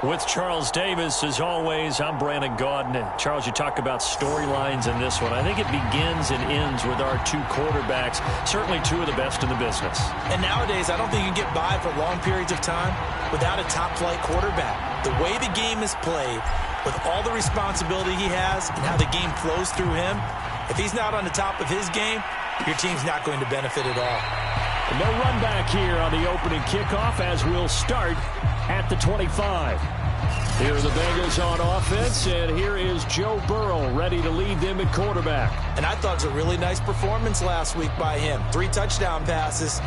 With Charles Davis, as always, I'm Brandon Gaudin. And Charles, you talk about storylines in this one. I think it begins and ends with our two quarterbacks, certainly two of the best in the business. And nowadays, I don't think you can get by for long periods of time without a top-flight quarterback. The way the game is played, with all the responsibility he has and how the game flows through him, if he's not on the top of his game, your team's not going to benefit at all. No run back here on the opening kickoff as we'll start at the 25. Here are the Bengals on offense, and here is Joe Burrow ready to lead them at quarterback. And I thought it was a really nice performance last week by him. 3 touchdown passes.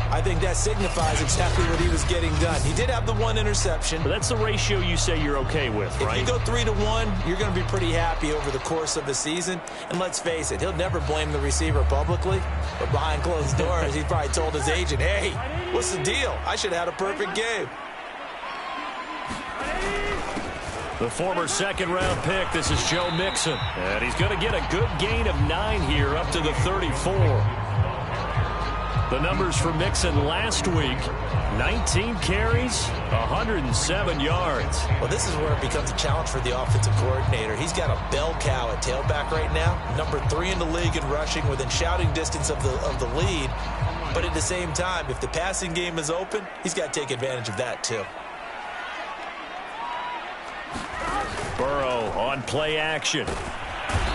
I think that signifies exactly what he was getting done. He did have the 1 interception. But that's the ratio you say you're okay with, right? If you go 3-to-1, you're going to be pretty happy over the course of the season. And let's face it, he'll never blame the receiver publicly. But behind closed doors, he probably told his agent, hey, what's the deal? I should have had a perfect game. The former second-round pick, this is Joe Mixon. And he's going to get a good gain of 9 here up to the 34. The numbers for Mixon last week, 19 carries, 107 yards. Well, this is where it becomes a challenge for the offensive coordinator. He's got a bell cow at tailback right now, number 3 in the league in rushing, within shouting distance of the lead. But at the same time, if the passing game is open, he's got to take advantage of that too. Burrow on play action.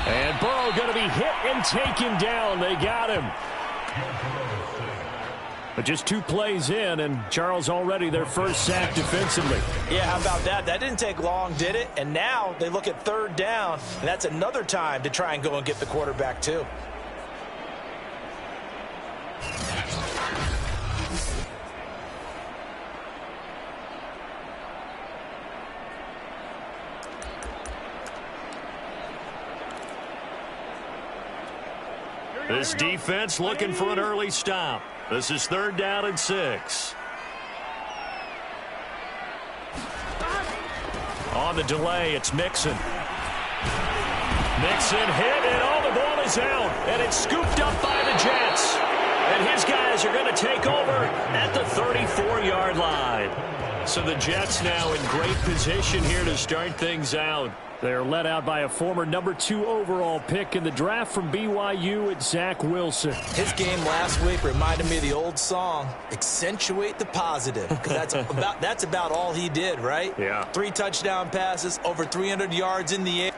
And Burrow going to be hit and taken down. They got him. But just 2 plays in, and Charles already their first sack defensively. Yeah, how about that? That didn't take long, did it? And now they look at 3rd down, and that's another time to try and go and get the quarterback too. This defense looking for an early stop. This is 3rd down and 6. On the delay, it's Mixon. Mixon hit, and the ball is out. And it's scooped up by the Jets. And his guys are going to take over at the 34-yard line. So the Jets now in great position here to start things out. They're led out by a former number 2 overall pick in the draft from BYU at Zach Wilson. His game last week reminded me of the old song, accentuate the positive, because that's about all he did, right? Yeah. 3 touchdown passes, over 300 yards in the air.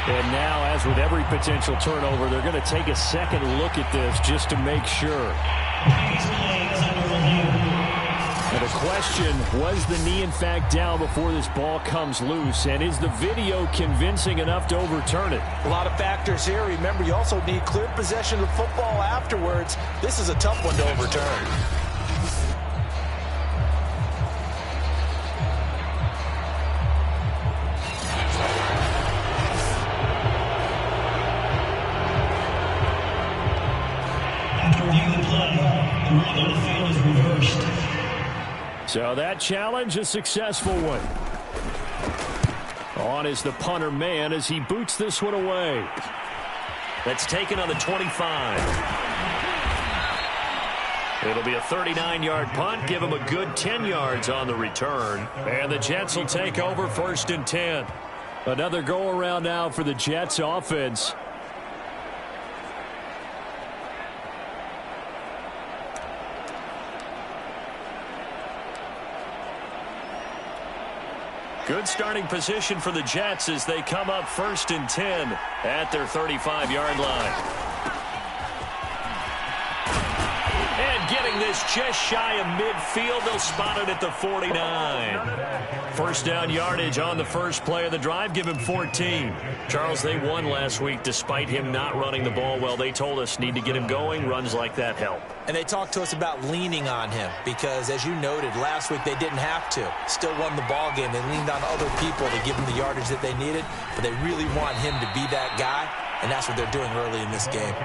And now, as with every potential turnover, they're going to take a second look at this just to make sure. And the question, was the knee in fact down before this ball comes loose? And is the video convincing enough to overturn it? A lot of factors here. Remember, you also need clear possession of football afterwards. This is a tough one to overturn. After reviewing the play, the rule on the field is reversed. So that challenge, a successful one. On is the punter man as he boots this one away. That's taken on the 25. It'll be a 39-yard punt. Give him a good 10 yards on the return. And the Jets will take over 1st and 10. Another go-around now for the Jets offense. Good starting position for the Jets as they come up 1st and 10 at their 35-yard line. And getting this just shy of midfield, they'll spot it at the 49. First down yardage on the first play of the drive, give him 14. Charles, they won last week despite him not running the ball well. They told us need to get him going. Runs like that help. And they talked to us about leaning on him because, as you noted, last week they didn't have to. Still won the ball game. They leaned on other people to give them the yardage that they needed, but they really want him to be that guy, and that's what they're doing early in this game.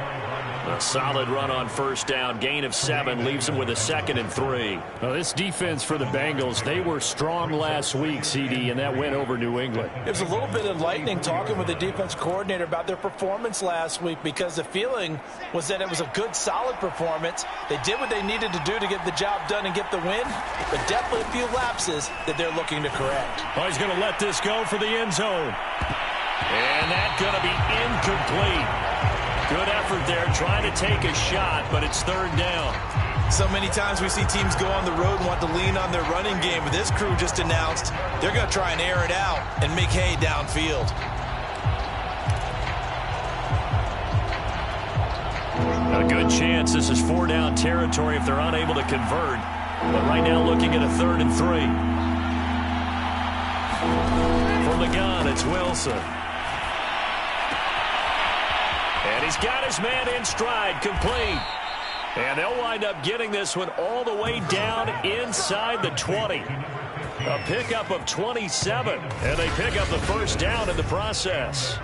A solid run on first down. Gain of 7 leaves them with a 2nd and 3. Well, this defense for the Bengals, they were strong last week, CD, and that went over New England. It was a little bit enlightening talking with the defense coordinator about their performance last week because the feeling was that it was a good, solid performance. They did what they needed to do to get the job done and get the win, but definitely a few lapses that they're looking to correct. Oh, he's going to let this go for the end zone. And that's going to be incomplete. Good effort there, trying to take a shot, but it's 3rd down. So many times we see teams go on the road and want to lean on their running game, but this crew just announced they're going to try and air it out and make hay downfield. A good chance this is 4-down territory if they're unable to convert. But right now looking at a 3rd and 3. From the gun, it's Wilson. And he's got his man in stride, complete. And they'll wind up getting this one all the way down inside the 20. A pickup of 27, and they pick up the first down in the process.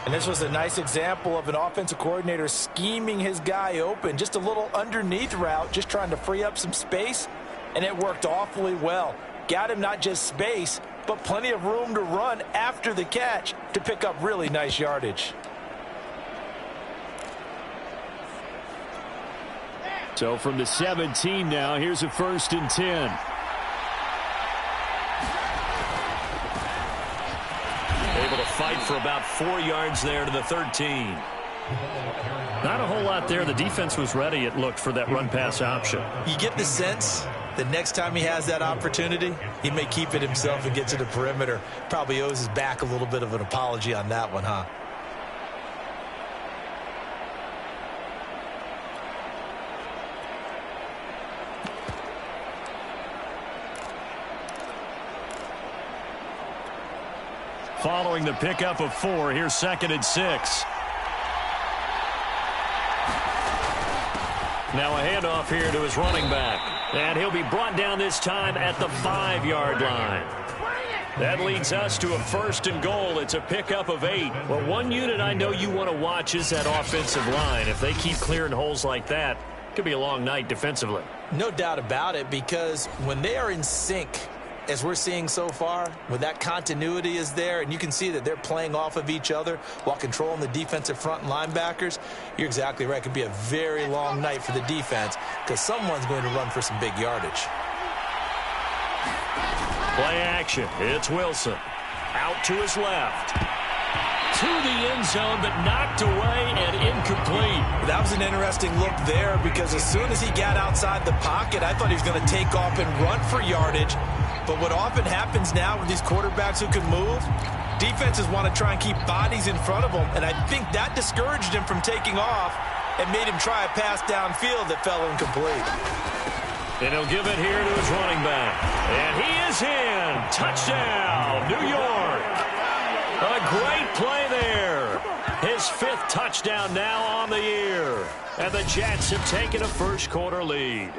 And this was a nice example of an offensive coordinator scheming his guy open. Just a little underneath route, just trying to free up some space, and it worked awfully well. Got him not just space, but plenty of room to run after the catch to pick up really nice yardage. So from the 17 now, here's a 1st and 10. Able to fight for about 4 yards there to the 13. Not a whole lot there. The defense was ready, it looked, for that run-pass option. You get the sense that next time he has that opportunity, he may keep it himself and get to the perimeter. Probably owes his back a little bit of an apology on that one, huh? Following the pickup of 4, here's 2nd and 6. Now a handoff here to his running back. And he'll be brought down this time at the 5-yard line. That leads us to a 1st and goal. It's a pickup of 8. Well, one unit I know you want to watch is that offensive line. If they keep clearing holes like that, it could be a long night defensively. No doubt about it, because when they are in sync, as we're seeing so far, when that continuity is there, and you can see that they're playing off of each other while controlling the defensive front and linebackers, you're exactly right. It could be a very long night for the defense because someone's going to run for some big yardage. Play action. It's Wilson. Out to his left. To the end zone, but knocked away and incomplete. That was an interesting look there because as soon as he got outside the pocket, I thought he was going to take off and run for yardage. But what often happens now with these quarterbacks who can move, defenses want to try and keep bodies in front of them. And I think that discouraged him from taking off and made him try a pass downfield that fell incomplete. And he'll give it here to his running back. And he is in. Touchdown, New York. A great play there. His 5th touchdown now on the year. And the Jets have taken a first-quarter lead.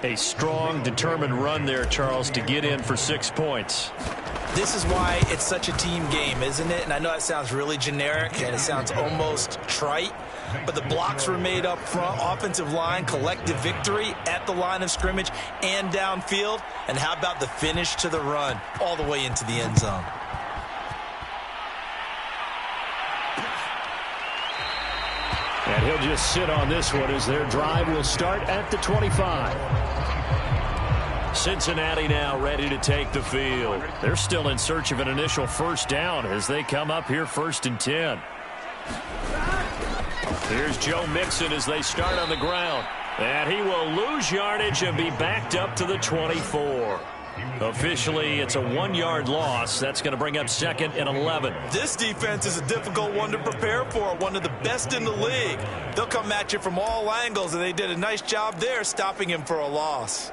A strong, determined run there, Charles, to get in for 6 points. This is why it's such a team game, isn't it? And I know that sounds really generic and it sounds almost trite, but the blocks were made up front, offensive line, collective victory at the line of scrimmage and downfield. And how about the finish to the run all the way into the end zone? And he'll just sit on this one as their drive will start at the 25. Cincinnati now ready to take the field. They're still in search of an initial first down as they come up here 1st and 10. Here's Joe Mixon as they start on the ground. And he will lose yardage and be backed up to the 24. Officially, it's a 1-yard loss. That's going to bring up 2nd and 11. This defense is a difficult one to prepare for, one of the best in the league. They'll come at you from all angles, and they did a nice job there stopping him for a loss.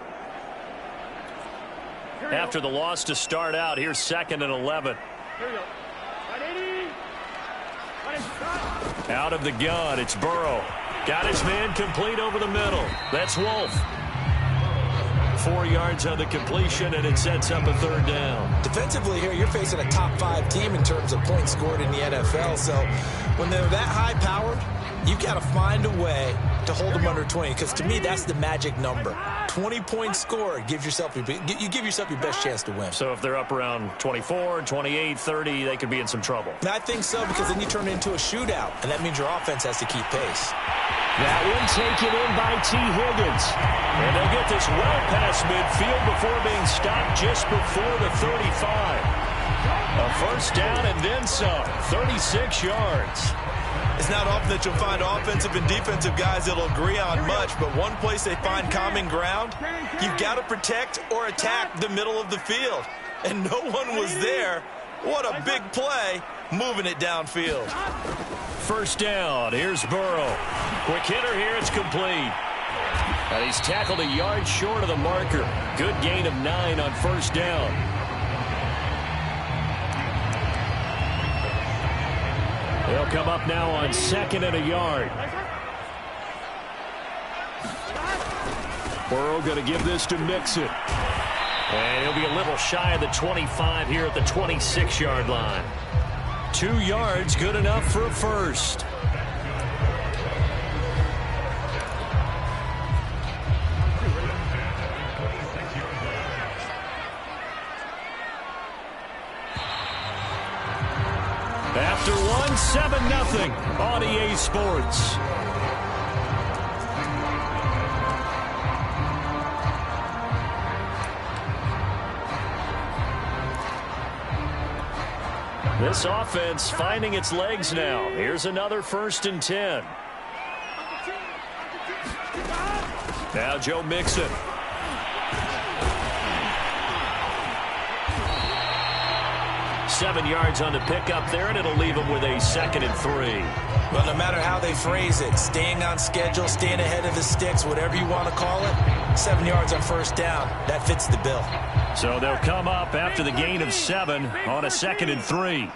After the loss to start out, here's 2nd and 11. Out of the gun, it's Burrow. Got his man complete over the middle. That's Wolf. 4 yards on the completion, and it sets up a 3rd down. Defensively here, you're facing a top 5 team in terms of points scored in the NFL. So when they're that high-powered, you've got to find a way to hold them under 20, because to me, that's the magic number. 20 points scored, you give yourself your best chance to win. So if they're up around 24, 28, 30, they could be in some trouble. And I think so, because then you turn it into a shootout, and that means your offense has to keep pace. That one taken in by T. Higgins. And they'll get this well past midfield before being stopped just before the 35. A first down and then some, 36 yards. It's not often that you'll find offensive and defensive guys that'll agree on much, but one place they find common ground, you've got to protect or attack the middle of the field. And no one was there. What a big play, moving it downfield. First down, here's Burrow. Quick hitter here, it's complete. And he's tackled a yard short of the marker. Good gain of 9 on first down. They'll come up now on 2nd and a yard. Burrow going to give this to Mixon. And he'll be a little shy of the 25 here at the 26-yard line. 2 yards, good enough for a first. After one, 7-0 on EA Sports. This offense finding its legs now. Here's another 1st and 10. Now Joe Mixon. Seven yards on the pickup there, and it'll leave him with a 2nd and 3. Well, no matter how they phrase it, staying on schedule, staying ahead of the sticks, whatever you want to call it, 7 yards on first down, that fits the bill. So they'll come up after the gain of 7 on a 2nd and 3.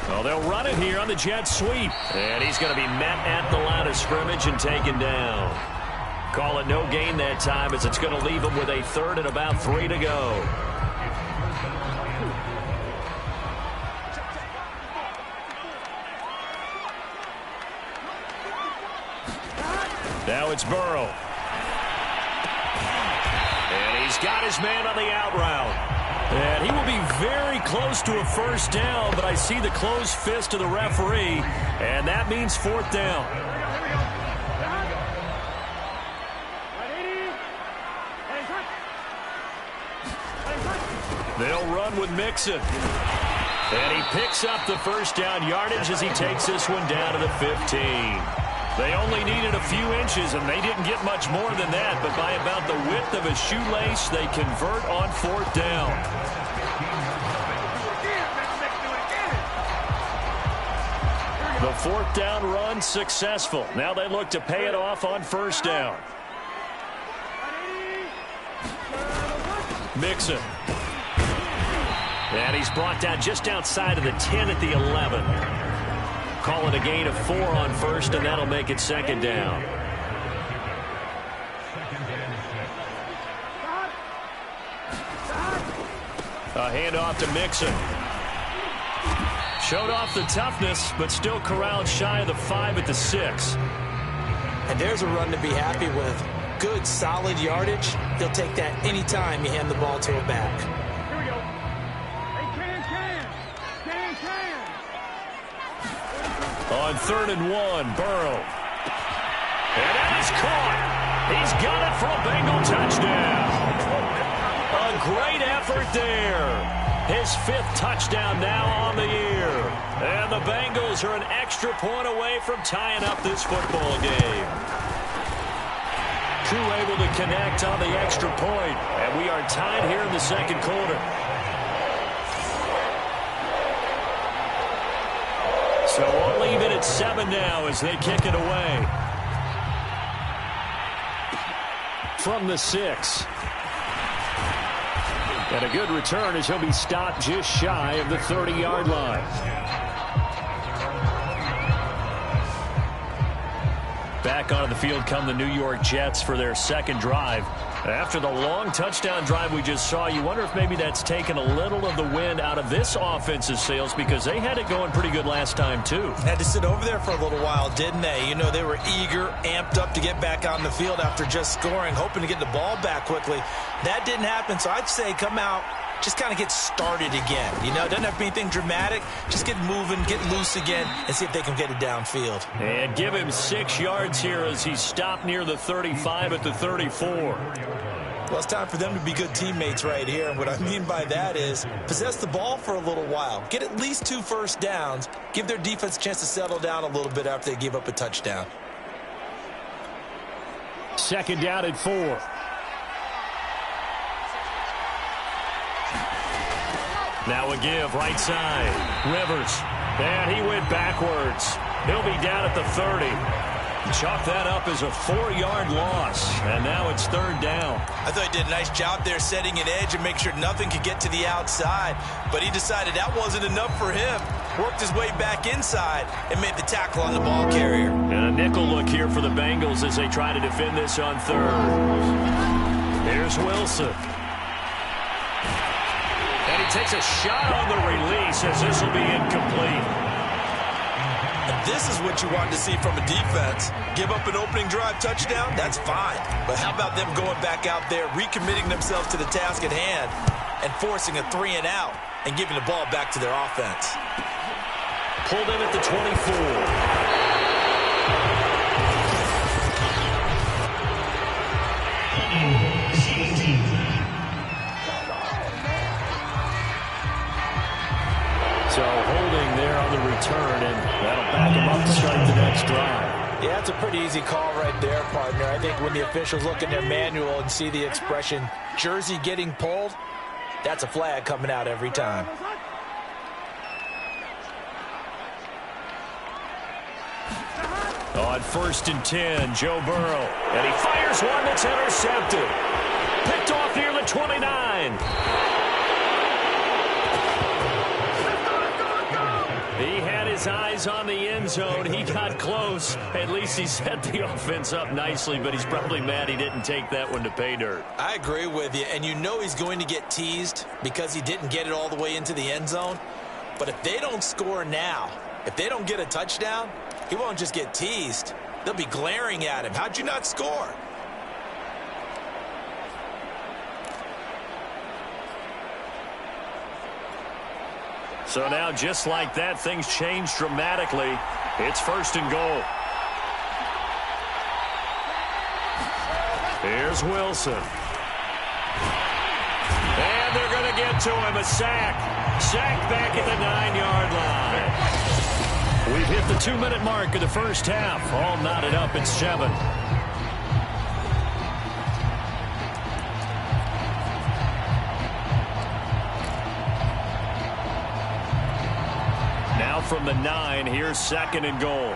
Well, they'll run it here on the jet sweep. And he's going to be met at the line of scrimmage and taken down. Call it no gain that time, as it's going to leave him with a 3rd and about 3 to go. Now it's Burrow. And he's got his man on the out route. And he will be very close to a first down, but I see the closed fist of the referee, and that means 4th down. They'll run with Mixon. And he picks up the first down yardage as he takes this one down to the 15. They only needed a few inches, and they didn't get much more than that, but by about the width of a shoelace, they convert on 4th down. The 4th down run successful. Now they look to pay it off on first down. Mixon. And he's brought down just outside of the 10 at the 11. Call it a gain of 4 on first, and that'll make it 2nd down. A handoff to Mixon. Showed off the toughness, but still corralled shy of the 5 at the 6. And there's a run to be happy with. Good, solid yardage. He'll take that anytime you hand the ball to a back. On 3rd and 1, Burrow. And that is caught. He's got it for a Bengal touchdown. A great effort there. His 5th touchdown now on the year. And the Bengals are an extra point away from tying up this football game. Crew able to connect on the extra point. And we are tied here in the 2nd quarter. So we'll leave it at 7 now as they kick it away. From the 6. And a good return as he'll be stopped just shy of the 30-yard line. Back onto the field come the New York Jets for their 2nd drive. After the long touchdown drive we just saw, you wonder if maybe that's taken a little of the wind out of this offense's sails because they had it going pretty good last time, too. Had to sit over there for a little while, didn't they? You know, they were eager, amped up to get back on the field after just scoring, hoping to get the ball back quickly. That didn't happen, so I'd say come out, just kind of get started again. You know, it doesn't have to be anything dramatic. Just get moving, get loose again, and see if they can get it downfield. And give him 6 yards here as he stopped near the 35 at the 34. Well, it's time for them to be good teammates right here. And what I mean by that is possess the ball for a little while. Get at least 2 first downs. Give their defense a chance to settle down a little bit after they give up a touchdown. 2nd down and 4. Now a give, right side. Rivers. And he went backwards. He'll be down at the 30. Chalk that up as a 4-yard loss. And now it's 3rd down. I thought he did a nice job there setting an edge and make sure nothing could get to the outside. But he decided that wasn't enough for him. Worked his way back inside and made the tackle on the ball carrier. And a nickel look here for the Bengals as they try to defend this on 3rd. Here's Wilson. And he takes a shot on the release as this will be incomplete. And this is what you want to see from a defense. Give up an opening drive touchdown, that's fine. But how about them going back out there, recommitting themselves to the task at hand, and forcing a 3-and-out and giving the ball back to their offense. Pulled in at the 24. So holding there on the return, and that'll back him up to start the next drive. Yeah, that's a pretty easy call right there, partner. I think when the officials look in their manual and see the expression, jersey getting pulled, that's a flag coming out every time. On 1st and 10, Joe Burrow. And he fires one that's intercepted. Picked off near the 29. He had his eyes on the end zone. He got close. At least he set the offense up nicely, but he's probably mad he didn't take that one to pay dirt. I agree with you, and you know he's going to get teased because he didn't get it all the way into the end zone. But if they don't score now, if they don't get a touchdown, he won't just get teased. They'll be glaring at him. How'd you not score? So now, just like that, things change dramatically. It's 1st and goal. Here's Wilson. And they're going to get to him. A sack. Sack back at the 9-yard line. We've hit the 2-minute mark of the first half. All knotted up at 7. Now from the 9, here's 2nd and goal.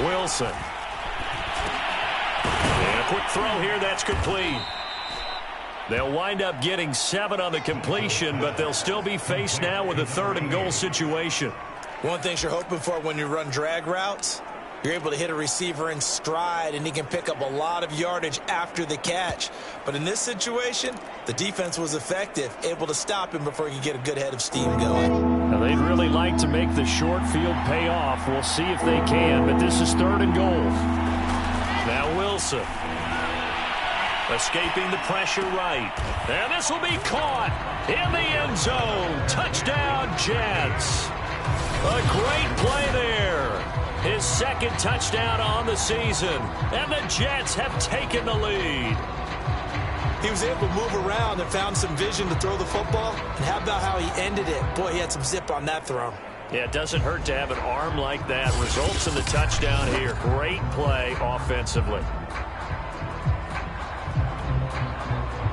Wilson. And a quick throw here, that's complete. They'll wind up getting 7 on the completion, but they'll still be faced now with a 3rd and goal situation. One thing you're hoping for when you run drag routes, you're able to hit a receiver in stride, and he can pick up a lot of yardage after the catch. But in this situation, the defense was effective, able to stop him before he could get a good head of steam going. Now, they'd really like to make the short field pay off. We'll see if they can, but this is 3rd and goal. Now Wilson. Escaping the pressure right. And this will be caught in the end zone. Touchdown, Jets. A great play there. His 2nd touchdown on the season. And the Jets have taken the lead. He was able to move around and found some vision to throw the football. And how about how he ended it? Boy, he had some zip on that throw. Yeah, it doesn't hurt to have an arm like that. Results in the touchdown here. Great play offensively.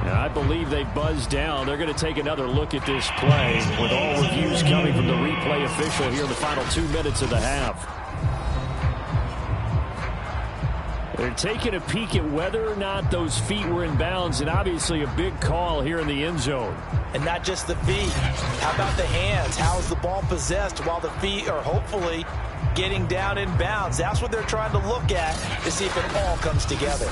I believe they buzzed down. They're going to take another look at this play with all reviews coming from the replay official here in the final 2 minutes of the half. They're taking a peek at whether or not those feet were in bounds, and obviously a big call here in the end zone. And not just the feet. How about the hands? How is the ball possessed while the feet are hopefully getting down in bounds. That's what they're trying to look at to see if it all comes together.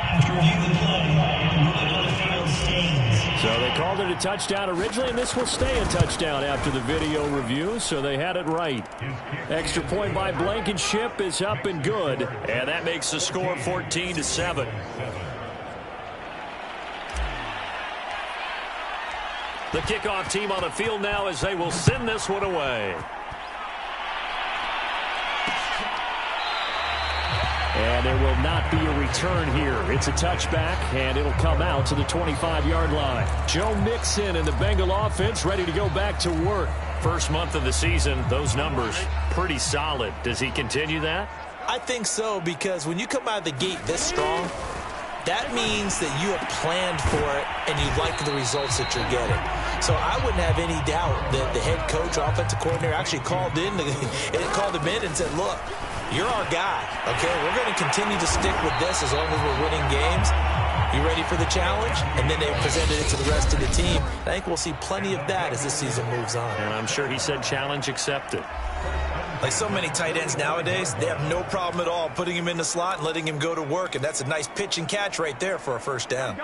After reviewing the play, the ruling on the field stands. So they called it a touchdown originally, and this will stay a touchdown after the video review, so they had it right. Extra point by Blankenship is up and good. And that makes the score 14-7. The kickoff team on the field now as they will send this one away. And there will not be a return here. It's a touchback, and it'll come out to the 25-yard line. Joe Mixon and the Bengal offense ready to go back to work. First month of the season, those numbers pretty solid. Does he continue that? I think so, because when you come out of the gate this strong, that means that you have planned for it and you like the results that you're getting. So I wouldn't have any doubt that the head coach or offensive coordinator actually called him in and said, look, you're our guy, okay? We're going to continue to stick with this as long as we're winning games. You ready for the challenge? And then they presented it to the rest of the team. I think we'll see plenty of that as this season moves on. And I'm sure he said challenge accepted. Like so many tight ends nowadays, they have no problem at all putting him in the slot and letting him go to work. And that's a nice pitch and catch right there for a first down.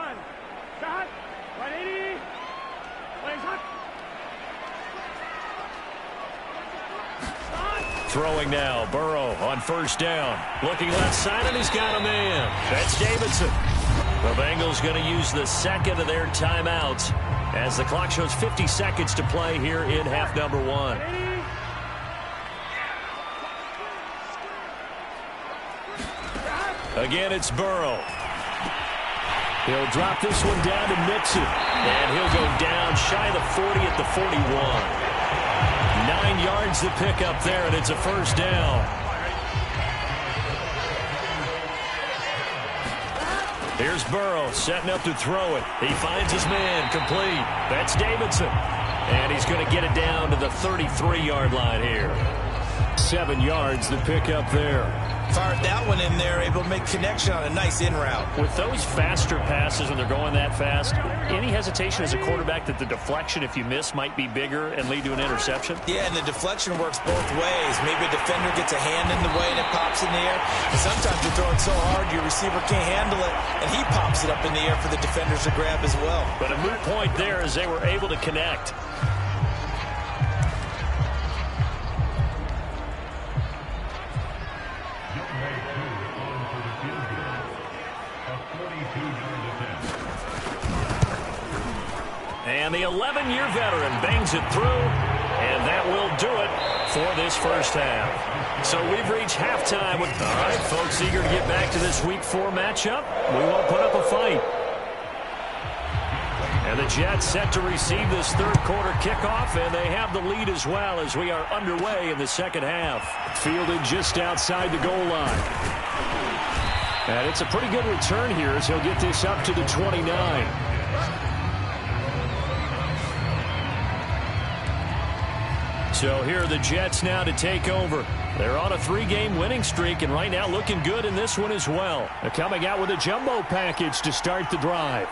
Throwing now, Burrow on first down. Looking left side, and he's got a man. That's Davidson. The Bengals going to use the second of their timeouts as the clock shows 50 seconds to play here in half number one. Again, it's Burrow. He'll drop this one down to Mixon. And he'll go down shy of the 40 at the 41. 9 yards to pick up there, and it's a first down. Here's Burrow setting up to throw it. He finds his man, complete. That's Davidson. And he's going to get it down to the 33-yard line here. 7 yards to pick up there. Fired that one in there, able to make connection on a nice in route. With those faster passes when they're going that fast, any hesitation as a quarterback that the deflection, if you miss, might be bigger and lead to an interception? Yeah, and the deflection works both ways. Maybe a defender gets a hand in the way and it pops in the air. And sometimes you're throwing so hard your receiver can't handle it, and he pops it up in the air for the defenders to grab as well. But a moot point there as they were able to connect. And the 11-year veteran bangs it through, and that will do it for this first half. So we've reached halftime with, all right, folks, eager to get back to this Week 4 matchup. We won't put up a fight. And the Jets set to receive this third quarter kickoff, and they have the lead as well as we are underway in the second half. Fielded just outside the goal line. And it's a pretty good return here as he'll get this up to the 29. So here are the Jets now to take over. They're on a 3-game winning streak, and right now looking good in this one as well. They're coming out with a jumbo package to start the drive.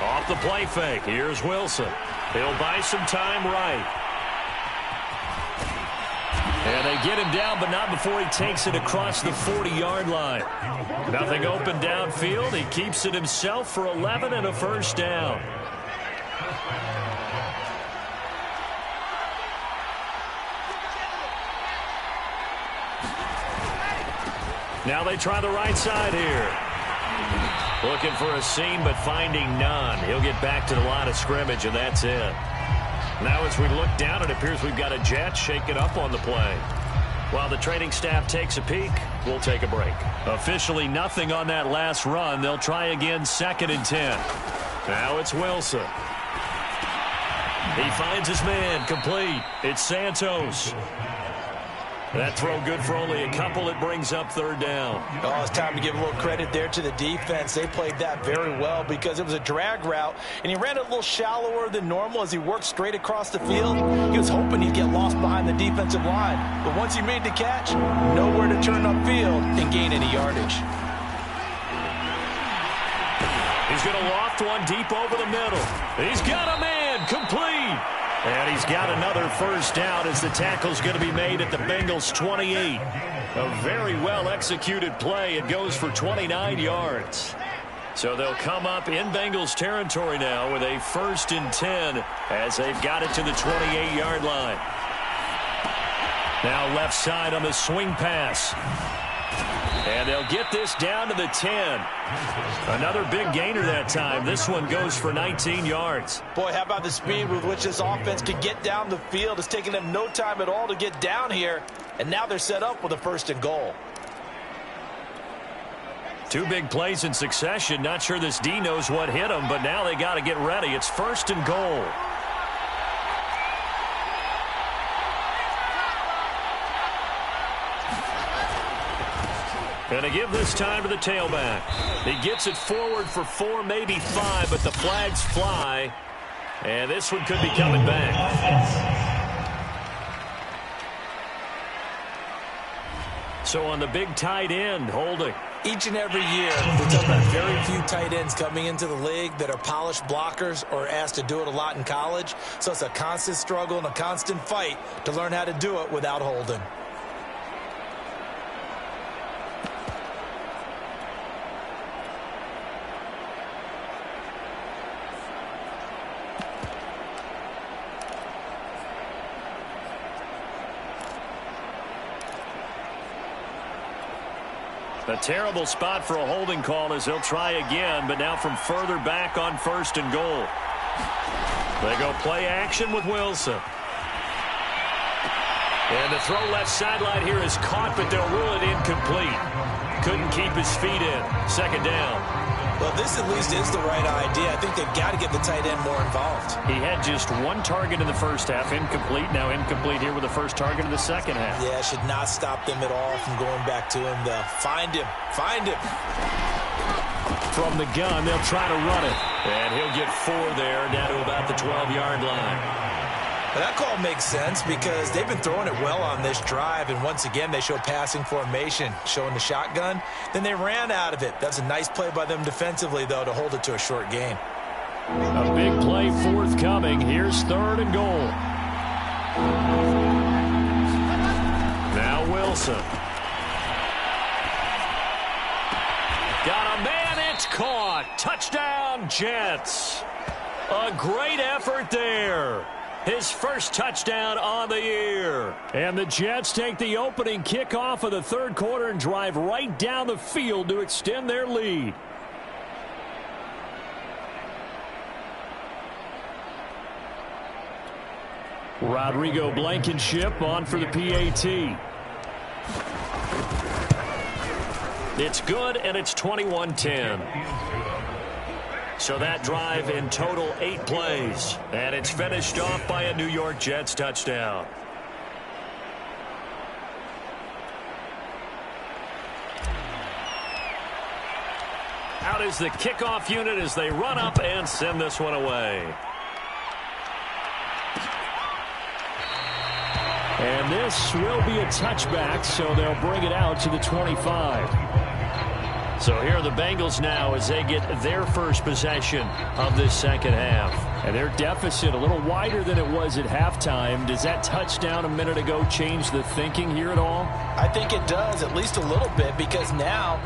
Off the play fake, here's Wilson. He'll buy some time right. And they get him down, but not before he takes it across the 40-yard line. Nothing open downfield. He keeps it himself for 11 and a first down. Now they try the right side here. Looking for a seam, but finding none. He'll get back to the line of scrimmage, and that's it. Now as we look down, it appears we've got a Jet shaking up on the play. While the training staff takes a peek, we'll take a break. Officially nothing on that last run. They'll try again, 2nd and 10. Now it's Wilson. He finds his man, complete. It's Santos. That throw good for only a couple. It brings up third down. Oh, it's time to give a little credit there to the defense. They played that very well because it was a drag route, and he ran it a little shallower than normal as he worked straight across the field. He was hoping he'd get lost behind the defensive line, but once he made the catch, nowhere to turn upfield and gain any yardage. He's going to loft one deep over the middle. He's got a man, complete. And he's got another first down as the tackle's going to be made at the Bengals' 28. A very well-executed play. It goes for 29 yards. So they'll come up in Bengals territory now with a 1st and 10 as they've got it to the 28-yard line. Now left side on the swing pass. And they'll get this down to the 10. Another big gainer that time. This one goes for 19 yards. Boy, how about the speed with which this offense can get down the field? It's taken them no time at all to get down here. And now they're set up with a 1st and goal. 2 big plays in succession. Not sure this D knows what hit him, but now they got to get ready. It's 1st and goal. Going to give this time to the tailback. He gets it forward for 4, maybe 5, but the flags fly. And this one could be coming back. So on the big tight end, holding. Each and every year, we're talking about very few tight ends coming into the league that are polished blockers or asked to do it a lot in college. So it's a constant struggle and a constant fight to learn how to do it without holding. A terrible spot for a holding call as they'll try again, but now from further back on 1st and goal. They go play action with Wilson. And the throw left sideline here is caught, but they'll rule it incomplete. Couldn't keep his feet in. 2nd down. Well, this at least is the right idea. I think they've got to get the tight end more involved. He had just 1 target in the first half, incomplete. Now incomplete here with the first target in the second half. Yeah, should not stop them at all from going back to him. Find him. Find him. From the gun, they'll try to run it. And he'll get 4 there, down to about the 12-yard line. But that call makes sense because they've been throwing it well on this drive, and once again they show passing formation, showing the shotgun. Then they ran out of it. That's a nice play by them defensively, though, to hold it to a short gain. A big play forthcoming. Here's 3rd and goal. Now Wilson. Got a man, it's caught. Touchdown, Jets. A great effort there. His first touchdown on the year. And the Jets take the opening kickoff of the 3rd quarter and drive right down the field to extend their lead. Rodrigo Blankenship on for the PAT. It's good, and it's 21-10. So that drive in total 8 plays. And it's finished off by a New York Jets touchdown. Out is the kickoff unit as they run up and send this one away. And this will be a touchback, so they'll bring it out to the 25. So here are the Bengals now as they get their first possession of this second half. And their deficit a little wider than it was at halftime. Does that touchdown a minute ago change the thinking here at all? I think it does, at least a little bit, because now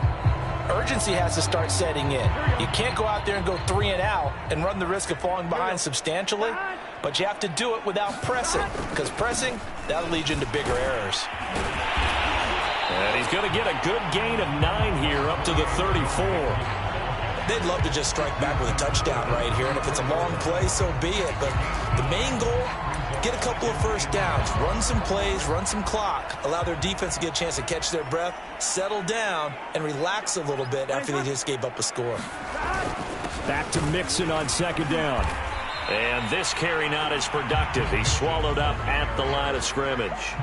urgency has to start setting in. You can't go out there and go 3 and out and run the risk of falling behind substantially, but you have to do it without pressing, because pressing, that'll lead you into bigger errors. And he's going to get a good gain of 9 here up to the 34. They'd love to just strike back with a touchdown right here, and if it's a long play, so be it. But the main goal, get a couple of first downs, run some plays, run some clock, allow their defense to get a chance to catch their breath, settle down, and relax a little bit after they just gave up a score. Back to Mixon on 2nd down. And this carry not as productive. He's swallowed up at the line of scrimmage.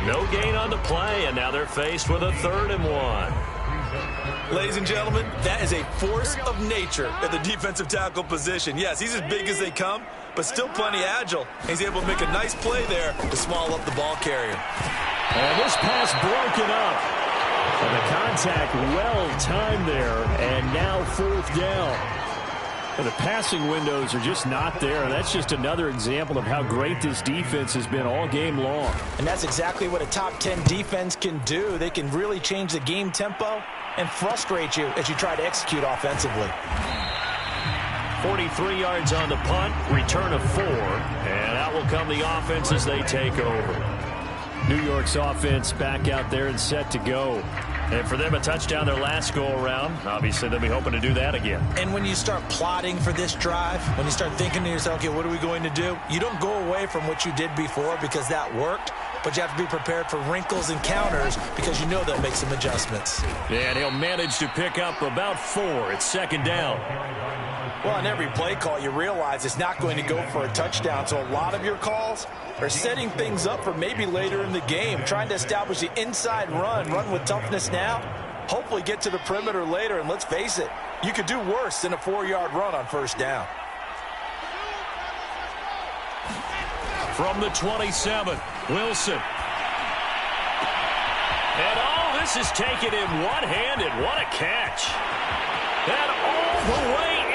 No gain on the play, and now they're faced with a 3rd and 1. Ladies and gentlemen, that is a force of nature at the defensive tackle position. Yes, he's as big as they come, but still plenty agile. He's able to make a nice play there to swallow up the ball carrier. And this pass broken up. And the contact well timed there, and now 4th down. And the passing windows are just not there. And that's just another example of how great this defense has been all game long. And that's exactly what a top 10 defense can do. They can really change the game tempo and frustrate you as you try to execute offensively. 43 yards on the punt, return of 4, and out will come the offense as they take over. New York's offense back out there and set to go. And for them, a touchdown their last go-around. Obviously, they'll be hoping to do that again. And when you start plotting for this drive, when you start thinking to yourself, okay, what are we going to do? You don't go away from what you did before because that worked, but you have to be prepared for wrinkles and counters because you know they'll make some adjustments. And he'll manage to pick up about 4. It's second down. Well, on every play call, you realize it's not going to go for a touchdown, so a lot of your calls are setting things up for maybe later in the game, trying to establish the inside run with toughness now, hopefully get to the perimeter later, and let's face it, you could do worse than a 4-yard run on first down. From the 27, Wilson. And all this is taken in one-handed. What a catch. And all the way in.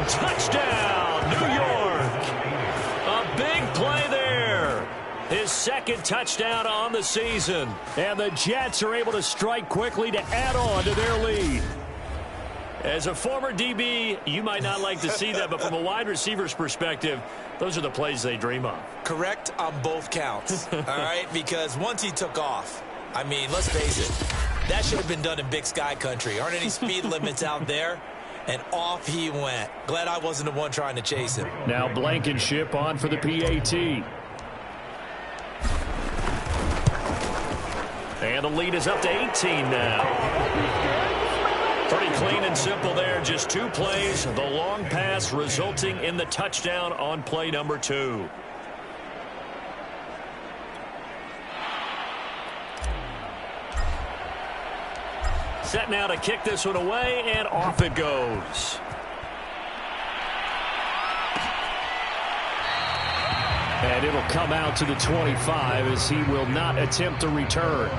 Touchdown, New York. A big play there. His second touchdown on the season. And the Jets are able to strike quickly to add on to their lead. As a former DB, you might not like to see that, but from a wide receiver's perspective, those are the plays they dream of. Correct on both counts, all right? Because once he took off, I mean, let's face it, that should have been done in Big Sky country. Aren't any speed limits out there? And off he went. Glad I wasn't the one trying to chase him. Now Blankenship on for the PAT. And the lead is up to 18 now. Pretty clean and simple there. Just 2 plays. The long pass resulting in the touchdown on play number 2. Set now to kick this one away, and off it goes. And it'll come out to the 25 as he will not attempt a return.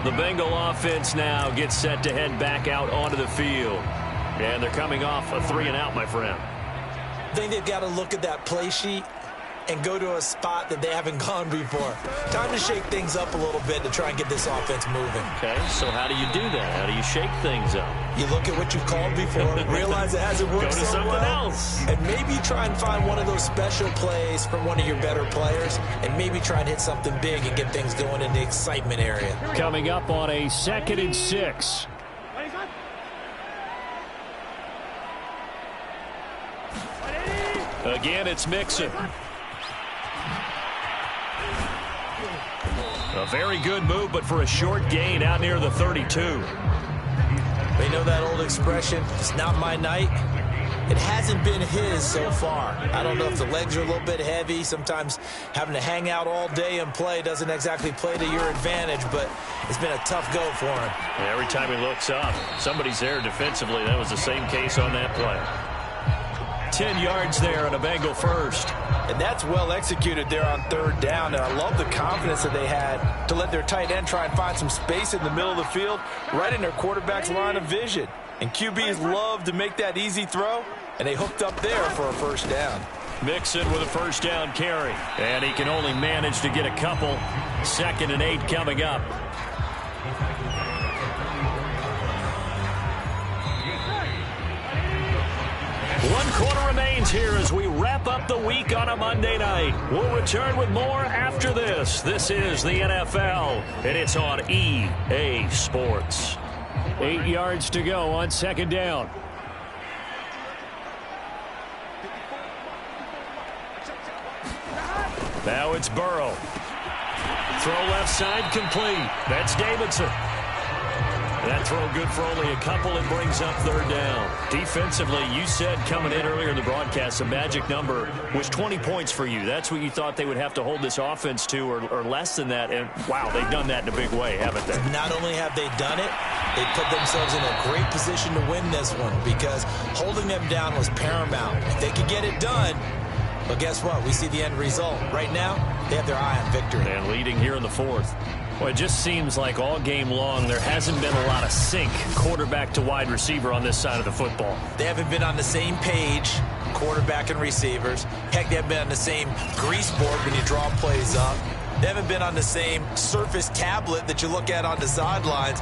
The Bengal offense now gets set to head back out onto the field. And they're coming off a 3-and-out, my friend. I think they've got to look at that play sheet and go to a spot that they haven't gone before. Time to shake things up a little bit to try and get this offense moving. Okay, so how do you do that? How do you shake things up? You look at what you've called before, realize it hasn't worked Go to so something well, else. and maybe try and find one of those special plays from one of your better players, and maybe try and hit something big and get things going in the excitement area. Coming up on a 2nd and 6. Again, it's Mixon. A very good move, but for a short gain out near the 32. They know that old expression, it's not my night. It hasn't been his so far. I don't know if the legs are a little bit heavy. Sometimes having to hang out all day and play doesn't exactly play to your advantage, but it's been a tough go for him. And every time he looks up, somebody's there defensively. That was the same case on that play. 10 yards there and a Bengal first. And that's well executed there on 3rd down. And I love the confidence that they had to let their tight end try and find some space in the middle of the field, right in their quarterback's line of vision. And QBs love to make that easy throw, and they hooked up there for a first down. Mixon with a first down carry. And he can only manage to get a couple. 2nd and 8 coming up. One quarter remains here as we wrap up the week on a Monday night. We'll return with more after this. This is the NFL, and it's on EA Sports. 8 yards to go on 2nd down. Now it's Burrow. Throw left side complete. That's Davidson. That throw good for only a couple. It brings up 3rd down. Defensively, you said coming in earlier in the broadcast, the magic number was 20 points for you. That's what you thought they would have to hold this offense to, or less than that. And, wow, they've done that in a big way, haven't they? Not only have they done it, they put themselves in a great position to win this one because holding them down was paramount. If they could get it done, but guess what? We see the end result. Right now, they have their eye on victory. And leading here in the 4th. Well, it just seems like all game long there hasn't been a lot of sync quarterback to wide receiver on this side of the football. They haven't been on the same page, quarterback and receivers. Heck, they haven't been on the same grease board when you draw plays up. They haven't been on the same surface tablet that you look at on the sidelines.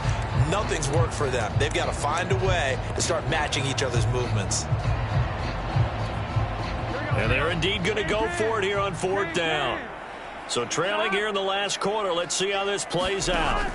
Nothing's worked for them. They've got to find a way to start matching each other's movements. And they're indeed going to go for it here on 4th down. So trailing here in the last quarter. Let's see how this plays out.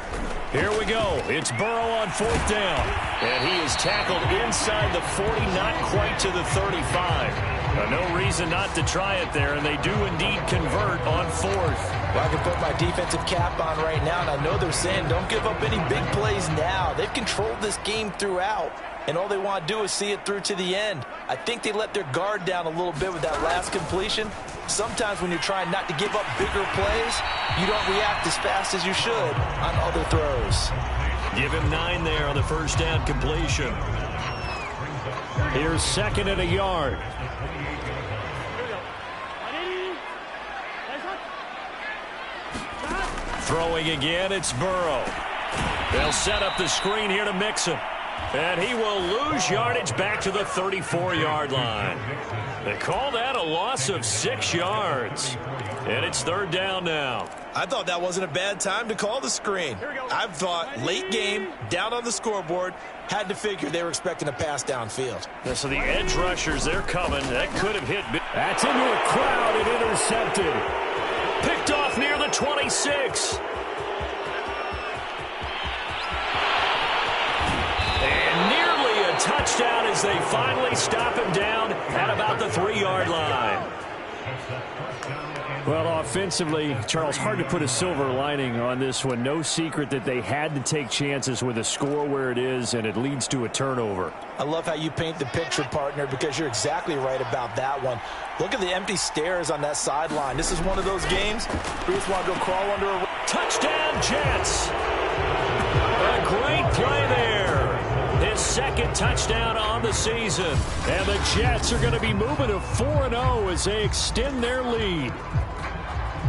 Here we go. It's Burrow on 4th down. And he is tackled inside the 40, not quite to the 35. No reason not to try it there, and they do indeed convert on 4th. Well, I can put my defensive cap on right now, and I know they're saying don't give up any big plays now. They've controlled this game throughout, and all they want to do is see it through to the end. I think they let their guard down a little bit with that last completion. Sometimes when you're trying not to give up bigger plays, you don't react as fast as you should on other throws. Give him 9 there on the first down completion. Here's 2nd and a yard. Throwing again, it's Burrow. They'll set up the screen here to mix him. And he will lose yardage back to the 34-yard line. They call that a loss of 6 yards. And it's 3rd down now. I thought that wasn't a bad time to call the screen. I thought late game, down on the scoreboard, had to figure they were expecting a pass downfield. Yeah, so the edge rushers, they're coming. That could have hit. That's into a crowd and intercepted. Picked off near the 26. And nearly a touchdown as they finally stop him down at about the 3-yard line. Well, offensively, Charles, hard to put a silver lining on this one. No secret that they had to take chances with a score where it is, and it leads to a turnover. I love how you paint the picture, partner, because you're exactly right about that one. Look at the empty stares on that sideline. This is one of those games where you just want to go crawl under a... Touchdown, Jets! A great play there. His 2nd touchdown on the season. And the Jets are going to be moving to 4-0 as they extend their lead.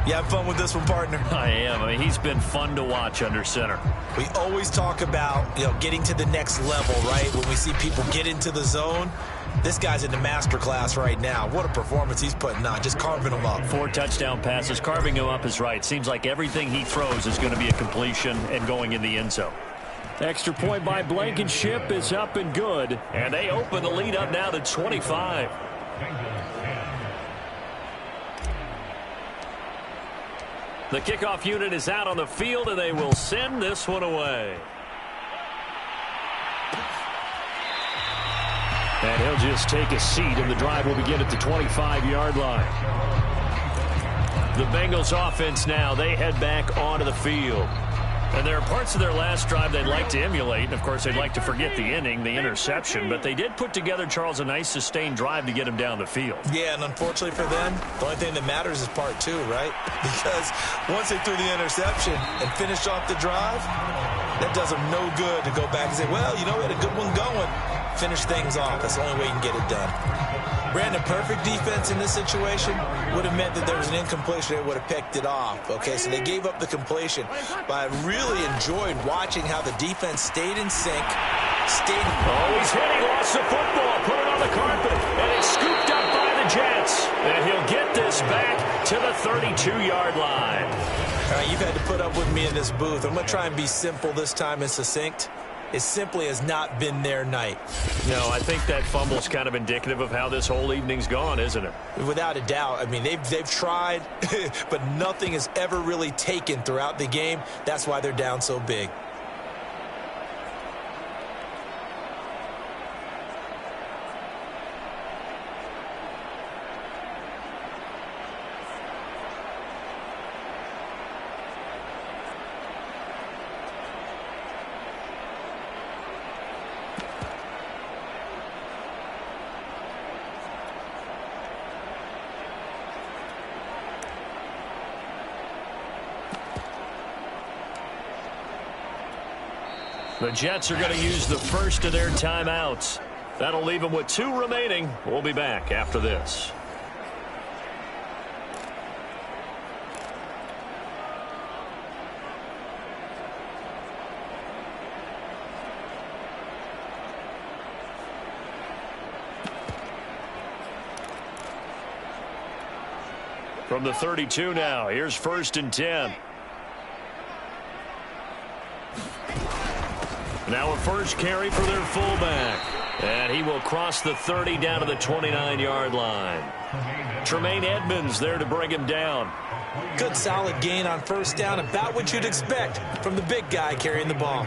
You have fun with this one, partner? I am. I mean, he's been fun to watch under center. We always talk about, getting to the next level, right? When we see people get into the zone, this guy's in the master class right now. What a performance he's putting on, just carving them up. 4 touchdown passes. Carving him up is right. Seems like everything he throws is going to be a completion and going in the end zone. Extra point by Blankenship is up and good. And they open the lead up now to 25. The kickoff unit is out on the field, and they will send this one away. And he'll just take a seat, and the drive will begin at the 25-yard line. The Bengals offense now, they head back onto the field. And there are parts of their last drive they'd like to emulate. And, of course, they'd like to forget the inning, the interception. But they did put together, Charles, a nice sustained drive to get him down the field. Yeah, and unfortunately for them, the only thing that matters is part 2, right? Because once they threw the interception and finished off the drive, that does them no good to go back and say, well, we had a good one going. Finish things off. That's the only way you can get it done. Brandon, perfect defense in this situation would have meant that there was an incompletion. They would have picked it off. Okay, so they gave up the completion. But I really enjoyed watching how the defense stayed in sync. He's hit. He lost the football. Put it on the carpet. And it's scooped up by the Jets. And he'll get this back to the 32-yard line. All right, you've had to put up with me in this booth. I'm going to try and be simple this time and succinct. It simply has not been their night. No, I think that fumble's kind of indicative of how this whole evening's gone, isn't it? Without a doubt. I mean, they've tried, but nothing has ever really taken throughout the game. That's why they're down so big. The Jets are going to use the first of their timeouts. That'll leave them with 2 remaining. We'll be back after this. From the 32 now, here's 1st and 10. Now a first carry for their fullback. And he will cross the 30 down to the 29-yard line. Tremaine Edmonds there to bring him down. Good solid gain on 1st down, about what you'd expect from the big guy carrying the ball.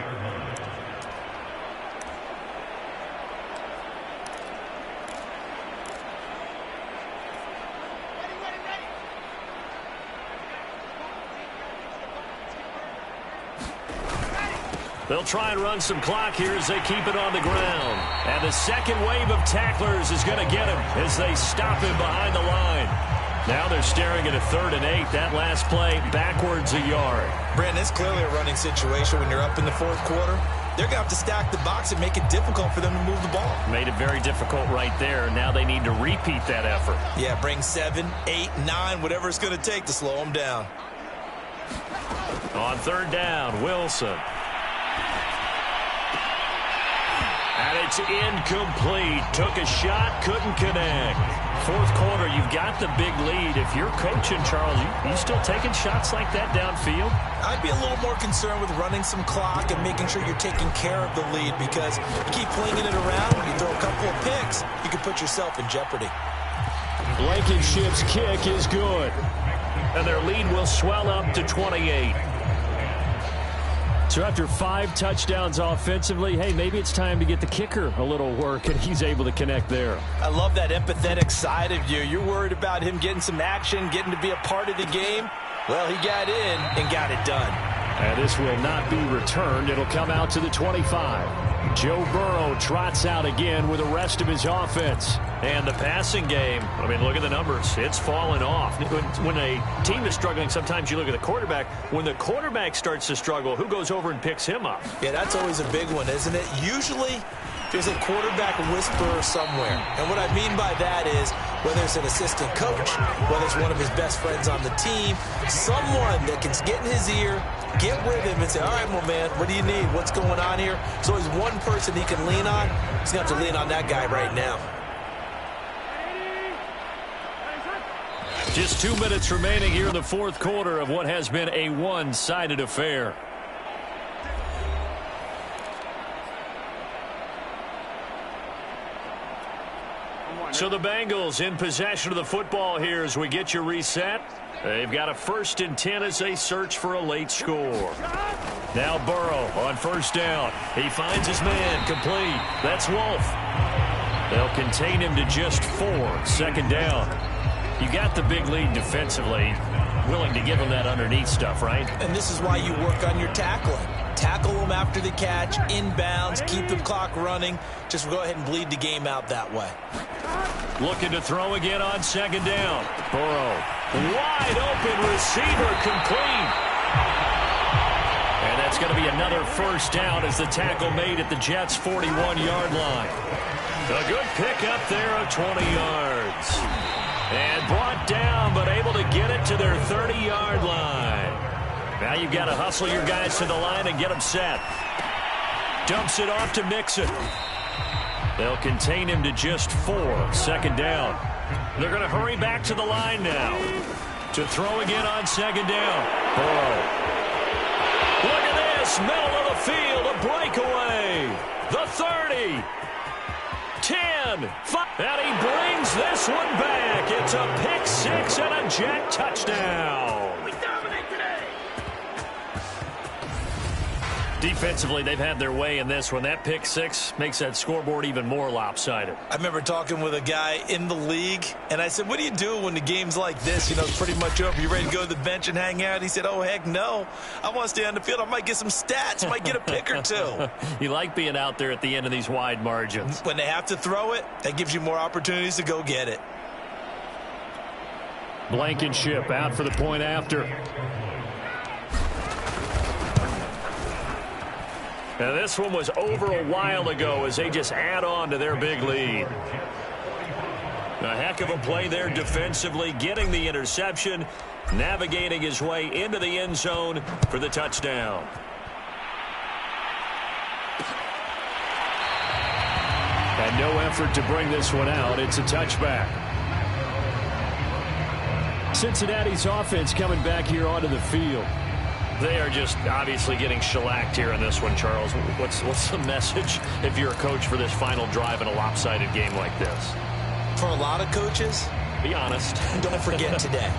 They'll try and run some clock here as they keep it on the ground. And the second wave of tacklers is going to get him as they stop him behind the line. Now they're staring at a 3rd and 8. That last play backwards a yard. Brandon, it's clearly a running situation when you're up in the 4th quarter. They're going to have to stack the box and make it difficult for them to move the ball. Made it very difficult right there. Now they need to repeat that effort. Yeah, bring 7, 8, 9, whatever it's going to take to slow them down. On 3rd down, Wilson. And it's incomplete. Took a shot, couldn't connect. 4th quarter, you've got the big lead. If you're coaching, Charles, you still taking shots like that downfield? I'd be a little more concerned with running some clock and making sure you're taking care of the lead, because you keep flinging it around, you throw a couple of picks, you can put yourself in jeopardy. Blankenship's kick is good. And their lead will swell up to 28. So after 5 touchdowns offensively, hey, maybe it's time to get the kicker a little work, and he's able to connect there. I love that empathetic side of you. You're worried about him getting some action, getting to be a part of the game. Well, he got in and got it done. And this will not be returned. It'll come out to the 25. Joe Burrow trots out again with the rest of his offense. And the passing game, I mean, look at the numbers. It's fallen off. When a team is struggling, sometimes you look at the quarterback. When the quarterback starts to struggle, who goes over and picks him up? Yeah, that's always a big one, isn't it? Usually, there's a quarterback whisperer somewhere. And what I mean by that is, whether it's an assistant coach, whether it's one of his best friends on the team, someone that can get in his ear, get with him and say, all right, well, man, what do you need? What's going on here? So there's one person he can lean on. He's going to have to lean on that guy right now. Just 2 minutes remaining here in the 4th quarter of what has been a one-sided affair. So the Bengals in possession of the football here as we get you reset. They've got a 1st and 10 as they search for a late score. Now Burrow on 1st down. He finds his man complete. That's Wolf. They'll contain him to just 4. 2nd down. You got the big lead defensively. Willing to give him that underneath stuff, right? And this is why you work on your tackling. Tackle them after the catch, inbounds, keep the clock running. Just go ahead and bleed the game out that way. Looking to throw again on 2nd down. Burrow, wide open receiver, complete. And that's going to be another 1st down as the tackle made at the Jets' 41-yard line. A good pickup there of 20 yards. And brought down, but able to get it to their 30-yard line. Now you've got to hustle your guys to the line and get them set. Dumps it off to Mixon. They'll contain him to just 4. 2nd down. They're going to hurry back to the line now. To throw again on 2nd down. Burrow. Look at this. Middle of the field. A breakaway. The 30. 10. 5. And he brings this one back. It's a pick 6 and a Jet touchdown. Defensively, they've had their way in this one. That pick 6 makes that scoreboard even more lopsided. I remember talking with a guy in the league, and I said, what do you do when the game's like this? You know, it's pretty much over. You ready to go to the bench and hang out? He said, oh, heck no. I want to stay on the field. I might get some stats. I might get a pick or 2. You like being out there at the end of these wide margins. When they have to throw it, that gives you more opportunities to go get it. Blankenship out for the point after. Now this one was over a while ago as they just add on to their big lead. A heck of a play there defensively, getting the interception, navigating his way into the end zone for the touchdown. And no effort to bring this one out. It's a touchback. Cincinnati's offense coming back here onto the field. They are just obviously getting shellacked here in this one, Charles. What's the message if you're a coach for this final drive in a lopsided game like this? For a lot of coaches, be honest. Don't forget today.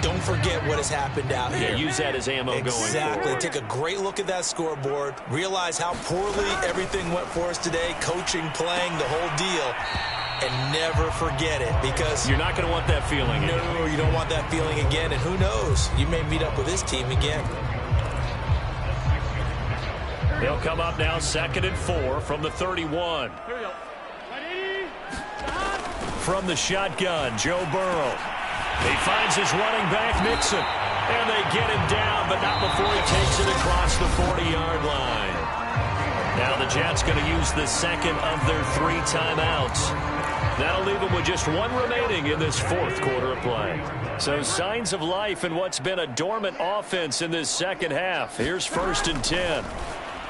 Don't forget what has happened out here. Yeah, use that as ammo going forward. Exactly. Take a great look at that scoreboard. Realize how poorly everything went for us today. Coaching, playing, the whole deal. And never forget it, because you're not going to want that feeling again. No, you don't want that feeling again. And who knows? You may meet up with this team again. They'll come up now 2nd and 4 from the 31. Here we go. Ready? From the shotgun, Joe Burrow. He finds his running back, Mixon. And they get him down, but not before he takes it across the 40-yard line. Now the Jets going to use the second of their 3 timeouts. That'll leave them with just 1 remaining in this 4th quarter of play. So signs of life in what's been a dormant offense in this second half. Here's 1st and 10.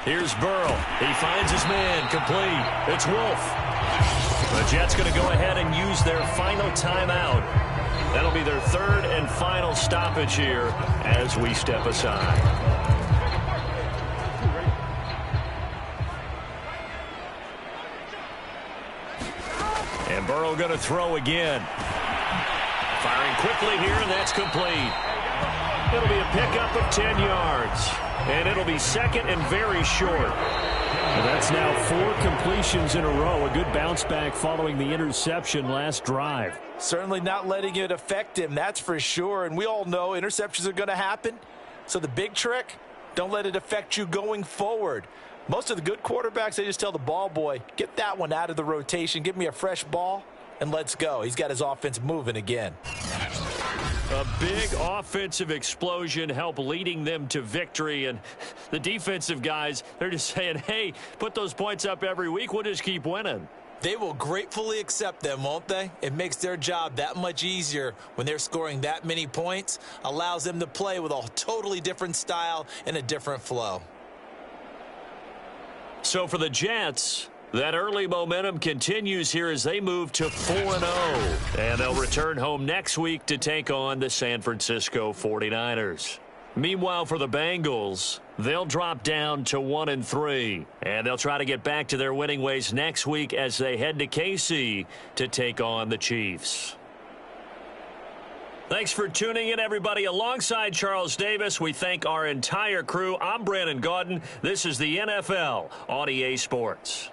Here's Burrow. He finds his man, complete. It's Wolf. The Jets going to go ahead and use their final timeout. That'll be their 3rd and final stoppage here as we step aside. And Burrow going to throw again. Firing quickly here, and that's complete. It'll be a pickup of 10 yards. And it'll be 2nd and very short. Well, that's now 4 completions in a row. A good bounce back following the interception last drive. Certainly not letting it affect him, that's for sure. And we all know interceptions are going to happen. So the big trick, don't let it affect you going forward. Most of the good quarterbacks, they just tell the ball boy, get that one out of the rotation, give me a fresh ball, and let's go. He's got his offense moving again. A big offensive explosion helped leading them to victory. And the defensive guys, they're just saying, hey, put those points up every week. We'll just keep winning. They will gratefully accept them, won't they? It makes their job that much easier when they're scoring that many points. Allows them to play with a totally different style and a different flow. So for the Jets, that early momentum continues here as they move to 4-0. And they'll return home next week to take on the San Francisco 49ers. Meanwhile, for the Bengals, they'll drop down to 1-3. And they'll try to get back to their winning ways next week as they head to KC to take on the Chiefs. Thanks for tuning in, everybody. Alongside Charles Davis, we thank our entire crew. I'm Brandon Gaudin. This is the NFL on EA Sports.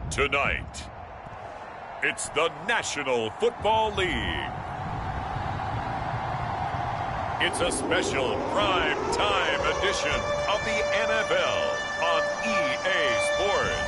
Tonight, it's the National Football League. It's a special prime time edition of the NFL on EA Sports.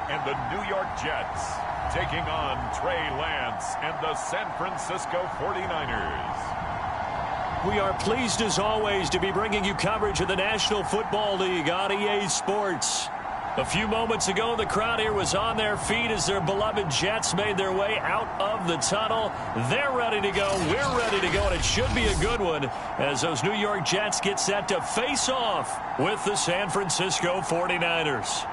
And the New York Jets taking on Trey Lance and the San Francisco 49ers. We are pleased as always to be bringing you coverage of the National Football League on EA Sports. A few moments ago, the crowd here was on their feet as their beloved Jets made their way out of the tunnel. They're ready to go. We're ready to go, and it should be a good one as those New York Jets get set to face off with the San Francisco 49ers.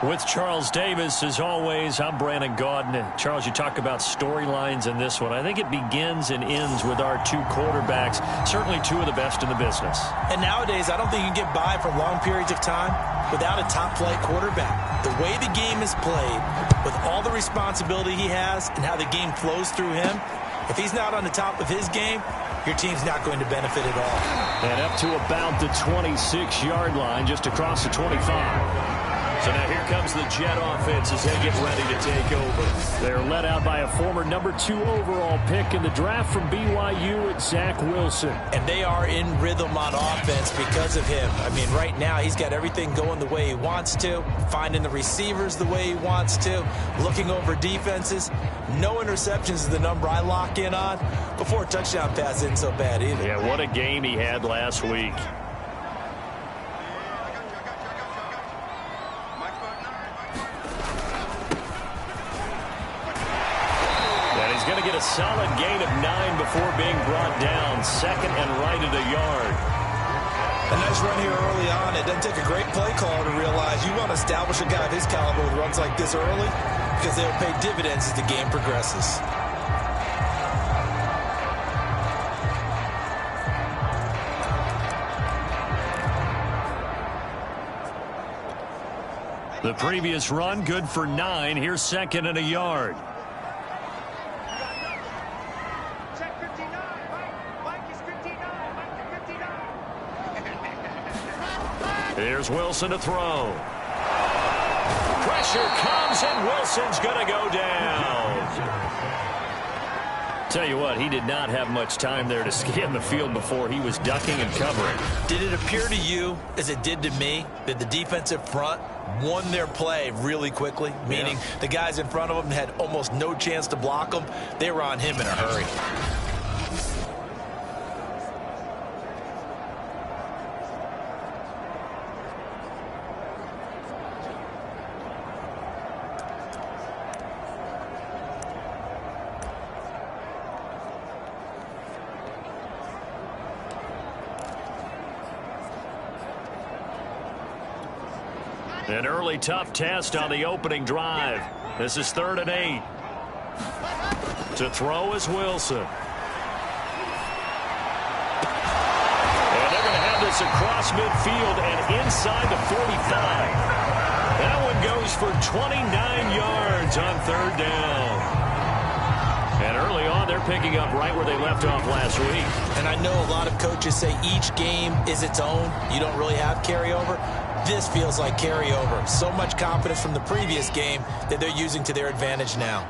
With Charles Davis, as always, I'm Brandon Gaudin. And Charles, you talk about storylines in this one. I think it begins and ends with our two quarterbacks, certainly two of the best in the business. And nowadays, I don't think you can get by for long periods of time without a top-flight quarterback. The way the game is played, with all the responsibility he has and how the game flows through him, if he's not on the top of his game, your team's not going to benefit at all. And up to about the 26-yard line, just across the 25. So now here comes the Jet offense as they get ready to take over. They're led out by a former #2 overall pick in the draft from BYU at Zach Wilson. And they are in rhythm on offense because of him. I mean, right now he's got everything going the way he wants to, finding the receivers the way he wants to, looking over defenses. No interceptions is the number I lock in on. Before a touchdown pass isn't so bad either. Yeah, what a game he had last week. Going to get a solid gain of 9 before being brought down. Second and right at a yard. A nice run here early on. It doesn't take a great play caller to realize you want to establish a guy of his caliber with runs like this early because they'll pay dividends as the game progresses. The previous run good for 9. Here's second and a yard. Here's Wilson to throw. Pressure comes, and Wilson's going to go down. Tell you what, he did not have much time there to scan the field before he was ducking and covering. Did it appear to you, as it did to me, that the defensive front won their play really quickly? Meaning the guys in front of them had almost no chance to block him. They were on him in a hurry. An early tough test on the opening drive. This is 3rd and 8. To throw is Wilson. And they're going to have this across midfield and inside the 45. That one goes for 29 yards on 3rd down. And early on, they're picking up right where they left off last week. And I know a lot of coaches say each game is its own. You don't really have carryover. This feels like carryover. So much confidence from the previous game that they're using to their advantage now.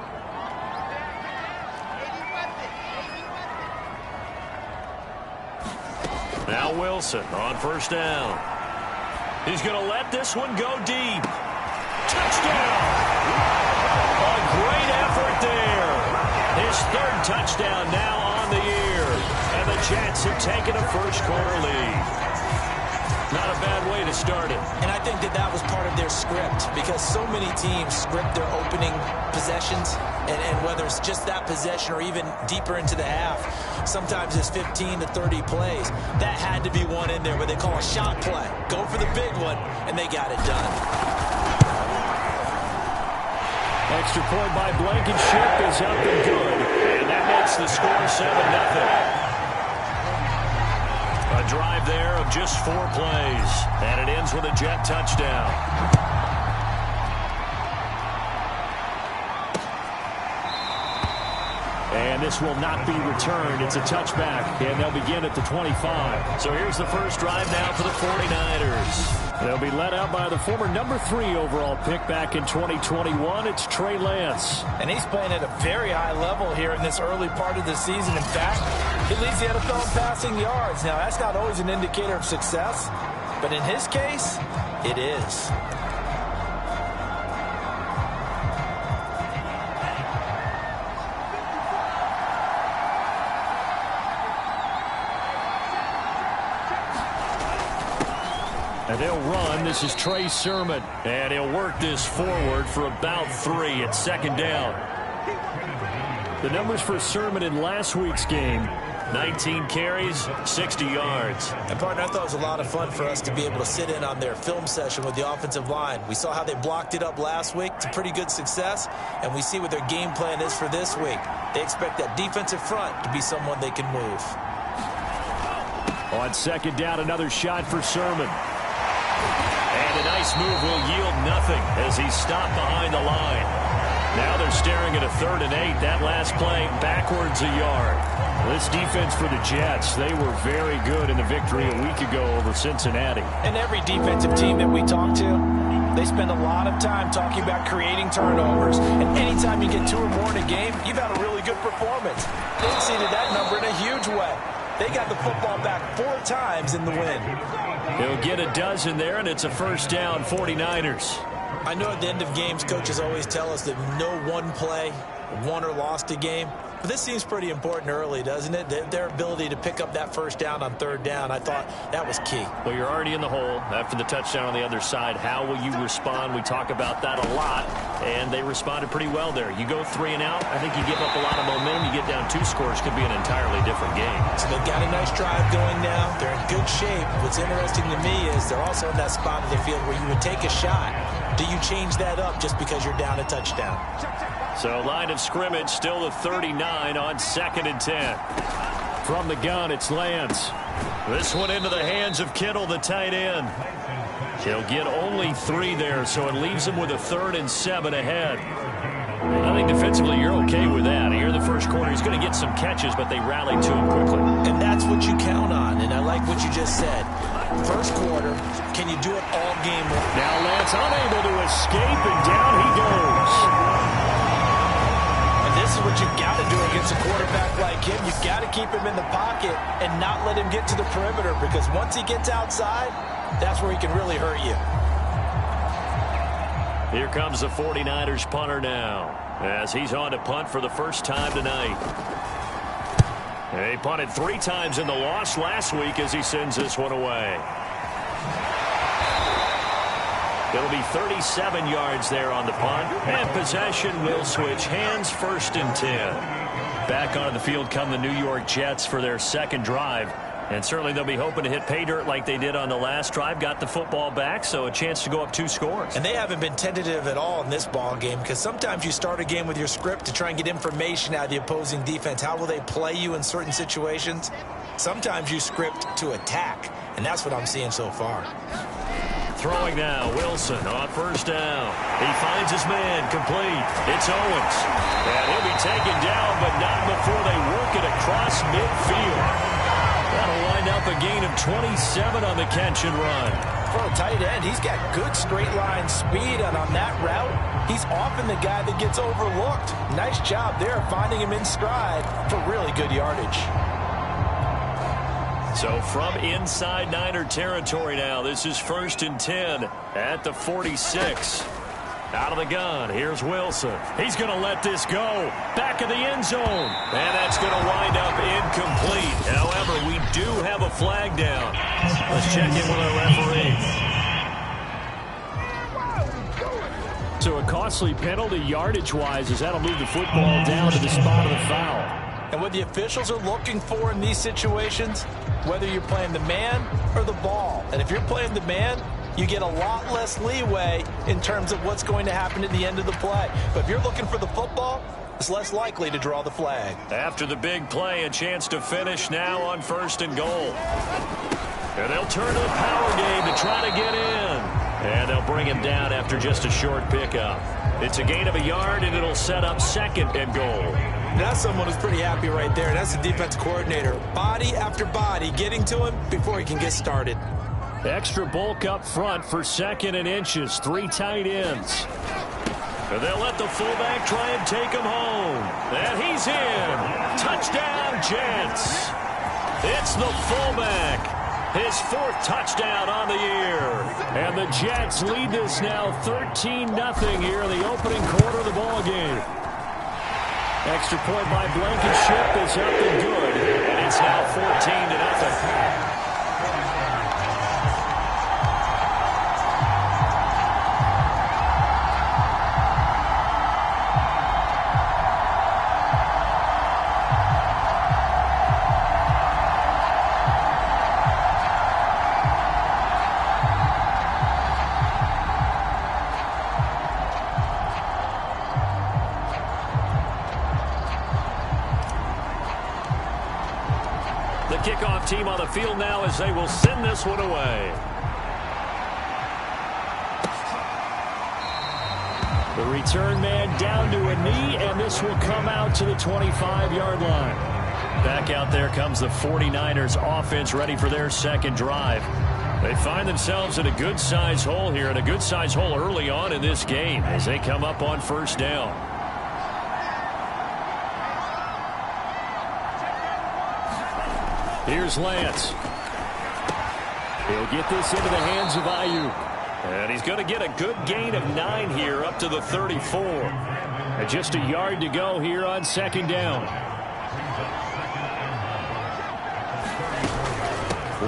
Now Wilson on 1st down. He's going to let this one go deep. Touchdown! A great effort there. His 3rd touchdown now on the year. And the Jets have taken a first-quarter lead. Not a bad way to start it. And I think that was part of their script, because so many teams script their opening possessions, and whether it's just that possession or even deeper into the half, sometimes it's 15 to 30 plays. That had to be one in there where they call a shot play. Go for the big one, and they got it done. Extra point by Blankenship is up and good, and that makes the score 7-0. A drive there of just 4 plays, and it ends with a Jet touchdown. And this will not be returned. It's a touchback, and they'll begin at the 25. So here's the first drive now for the 49ers. They'll be led out by the former number 3 overall pick back in 2021. It's Trey Lance. And he's playing at a very high level here in this early part of the season. In fact, he leads the NFL in passing yards. Now, that's not always an indicator of success, but in his case, it is. And they'll run. This is Trey Sermon. And he'll work this forward for about 3 at second down. The numbers for Sermon in last week's game: 19 carries, 60 yards. And, partner, I thought it was a lot of fun for us to be able to sit in on their film session with the offensive line. We saw how they blocked it up last week to pretty good success, and we see what their game plan is for this week. They expect that defensive front to be someone they can move. On second down, another shot for Sermon. And a nice move will yield nothing as he's stopped behind the line. Now they're staring at a 3rd and 8. That last play backwards a yard. This defense for the Jets, they were very good in the victory a week ago over Cincinnati. And every defensive team that we talk to, they spend a lot of time talking about creating turnovers. And anytime you get 2 or more in a game, you've had a really good performance. They exceeded that number in a huge way. They got the football back 4 times in the win. He'll get a dozen there, and it's a first down, 49ers. I know at the end of games, coaches always tell us that no one play won or lost a game. But this seems pretty important early, doesn't it? Their ability to pick up that first down on 3rd down, I thought that was key. Well, you're already in the hole after the touchdown on the other side. How will you respond? We talk about that a lot, and they responded pretty well there. You go 3 and out, I think you give up a lot of momentum. You get down 2 scores, could be an entirely different game. So they've got a nice drive going now. They're in good shape. What's interesting to me is they're also in that spot of the field where you would take a shot. Do you change that up just because you're down a touchdown? So line of scrimmage still the 39 on 2nd and 10. From the gun, it's Lance. This one into the hands of Kittle, the tight end. He'll get only 3 there, so it leaves him with a 3rd and 7 ahead. I think defensively you're okay with that. Here in the first quarter, he's going to get some catches, but they rallied to him quickly. And that's what you count on, and I like what you just said. First quarter, can you do it all game long? Now Lance unable to escape, and down he goes. This is what you've got to do against a quarterback like him. You've got to keep him in the pocket and not let him get to the perimeter, because once he gets outside, that's where he can really hurt you. Here comes the 49ers punter now, as he's on to punt for the first time tonight. He punted 3 times in the loss last week as he sends this one away. It'll be 37 yards there on the punt, and possession will switch hands, 1st and 10. Back onto the field come the New York Jets for their second drive, and certainly they'll be hoping to hit pay dirt like they did on the last drive. Got the football back, so a chance to go up 2 scores. And they haven't been tentative at all in this ball game, because sometimes you start a game with your script to try and get information out of the opposing defense. How will they play you in certain situations? Sometimes you script to attack, and that's what I'm seeing so far. Throwing now, Wilson on 1st down. He finds his man, complete. It's Owens. And he'll be taken down, but not before they work it across midfield. That'll wind up a gain of 27 on the catch and run. For a tight end, he's got good straight line speed, and on that route, he's often the guy that gets overlooked. Nice job there, finding him in stride for really good yardage. So from inside Niner territory now, this is 1st and 10 at the 46. Out of the gun, here's Wilson. He's going to let this go. Back of the end zone. And that's going to wind up incomplete. However, we do have a flag down. Let's check in with our referee. So a costly penalty yardage-wise as that'll move the football down to the spot of the foul. And what the officials are looking for in these situations, whether you're playing the man or the ball. And if you're playing the man, you get a lot less leeway in terms of what's going to happen at the end of the play. But if you're looking for the football, it's less likely to draw the flag. After the big play, a chance to finish now on 1st and goal. And they'll turn to the power game to try to get in. And they'll bring him down after just a short pickup. It's a gain of a yard, and it'll set up 2nd and goal. That's someone who's pretty happy right there. That's the defensive coordinator. Body after body getting to him before he can get started. Extra bulk up front for 2nd and inches. 3 tight ends. And they'll let the fullback try and take him home. And he's in. Touchdown, Jets. It's the fullback. His 4th touchdown on the year. And the Jets lead this now 13-0 here in the opening quarter of the ball game. Extra point by Blankenship is up and good. And it's now 14-0. Kickoff team on the field now as they will send this one away. The return man down to a knee, and this will come out to the 25-yard line. Back out there comes the 49ers offense ready for their 2nd drive. They find themselves in a good-sized hole here, and a good-sized hole early on in this game as they come up on 1st down. Here's Lance. He'll get this into the hands of Ayuk. And he's going to get a good gain of 9 here up to the 34. And just a yard to go here on 2nd down.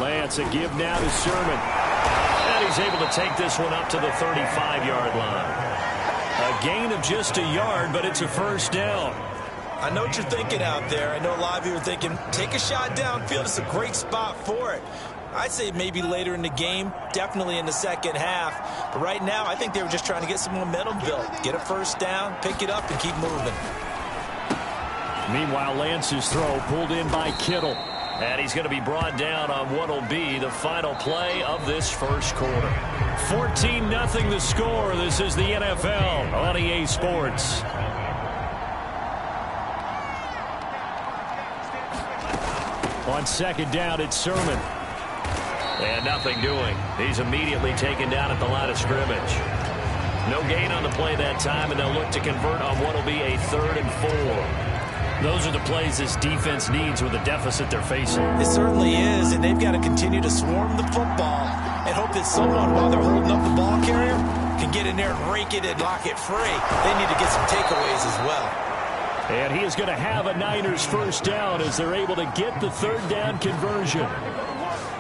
Lance, a give now to Sermon. And he's able to take this one up to the 35-yard line. A gain of just a yard, but it's a 1st down. I know what you're thinking out there. I know a lot of you are thinking, take a shot downfield. It's a great spot for it. I'd say maybe later in the game, definitely in the 2nd half. But right now, I think they were just trying to get some momentum built. Get a 1st down, pick it up, and keep moving. Meanwhile, Lance's throw pulled in by Kittle. And he's going to be brought down on what will be the final play of this 1st quarter. 14-0 the score. This is the NFL on EA Sports. On 2nd down, it's Sermon. And nothing doing. He's immediately taken down at the line of scrimmage. No gain on the play that time, and they'll look to convert on what will be a 3rd and 4. Those are the plays this defense needs with the deficit they're facing. It certainly is, and they've got to continue to swarm the football and hope that someone, while they're holding up the ball carrier, can get in there and rake it and lock it free. They need to get some takeaways as well. And he is going to have a Niners 1st down as they're able to get the 3rd down conversion.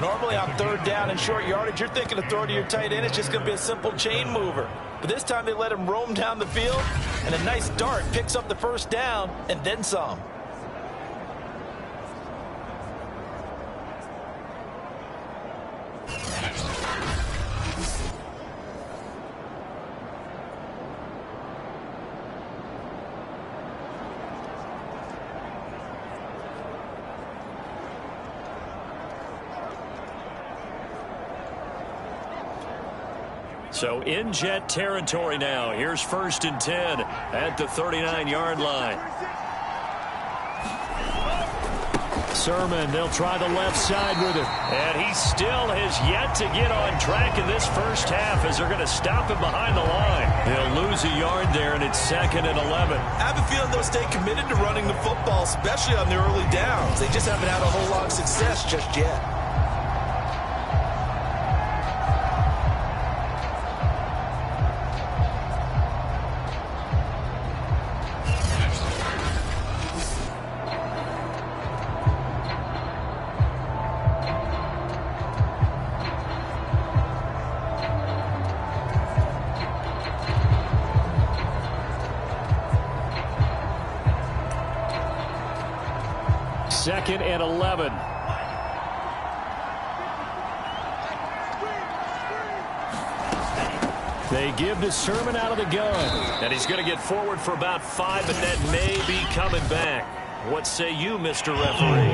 Normally on 3rd down and short yardage, you're thinking of throwing to your tight end. It's just going to be a simple chain mover. But this time they let him roam down the field, and a nice dart picks up the 1st down and then some. So in Jet territory now. Here's 1st and 10 at the 39-yard line. Sermon, they'll try the left side with it. And he still has yet to get on track in this 1st half as they're going to stop him behind the line. They'll lose a yard there, and it's 2nd and 11. I have a feeling they'll stay committed to running the football, especially on the early downs. They just haven't had a whole lot of success just yet. 2nd and 11. They give to Sermon out of the gun. And he's going to get forward for about 5, and that may be coming back. What say you, Mr. Referee?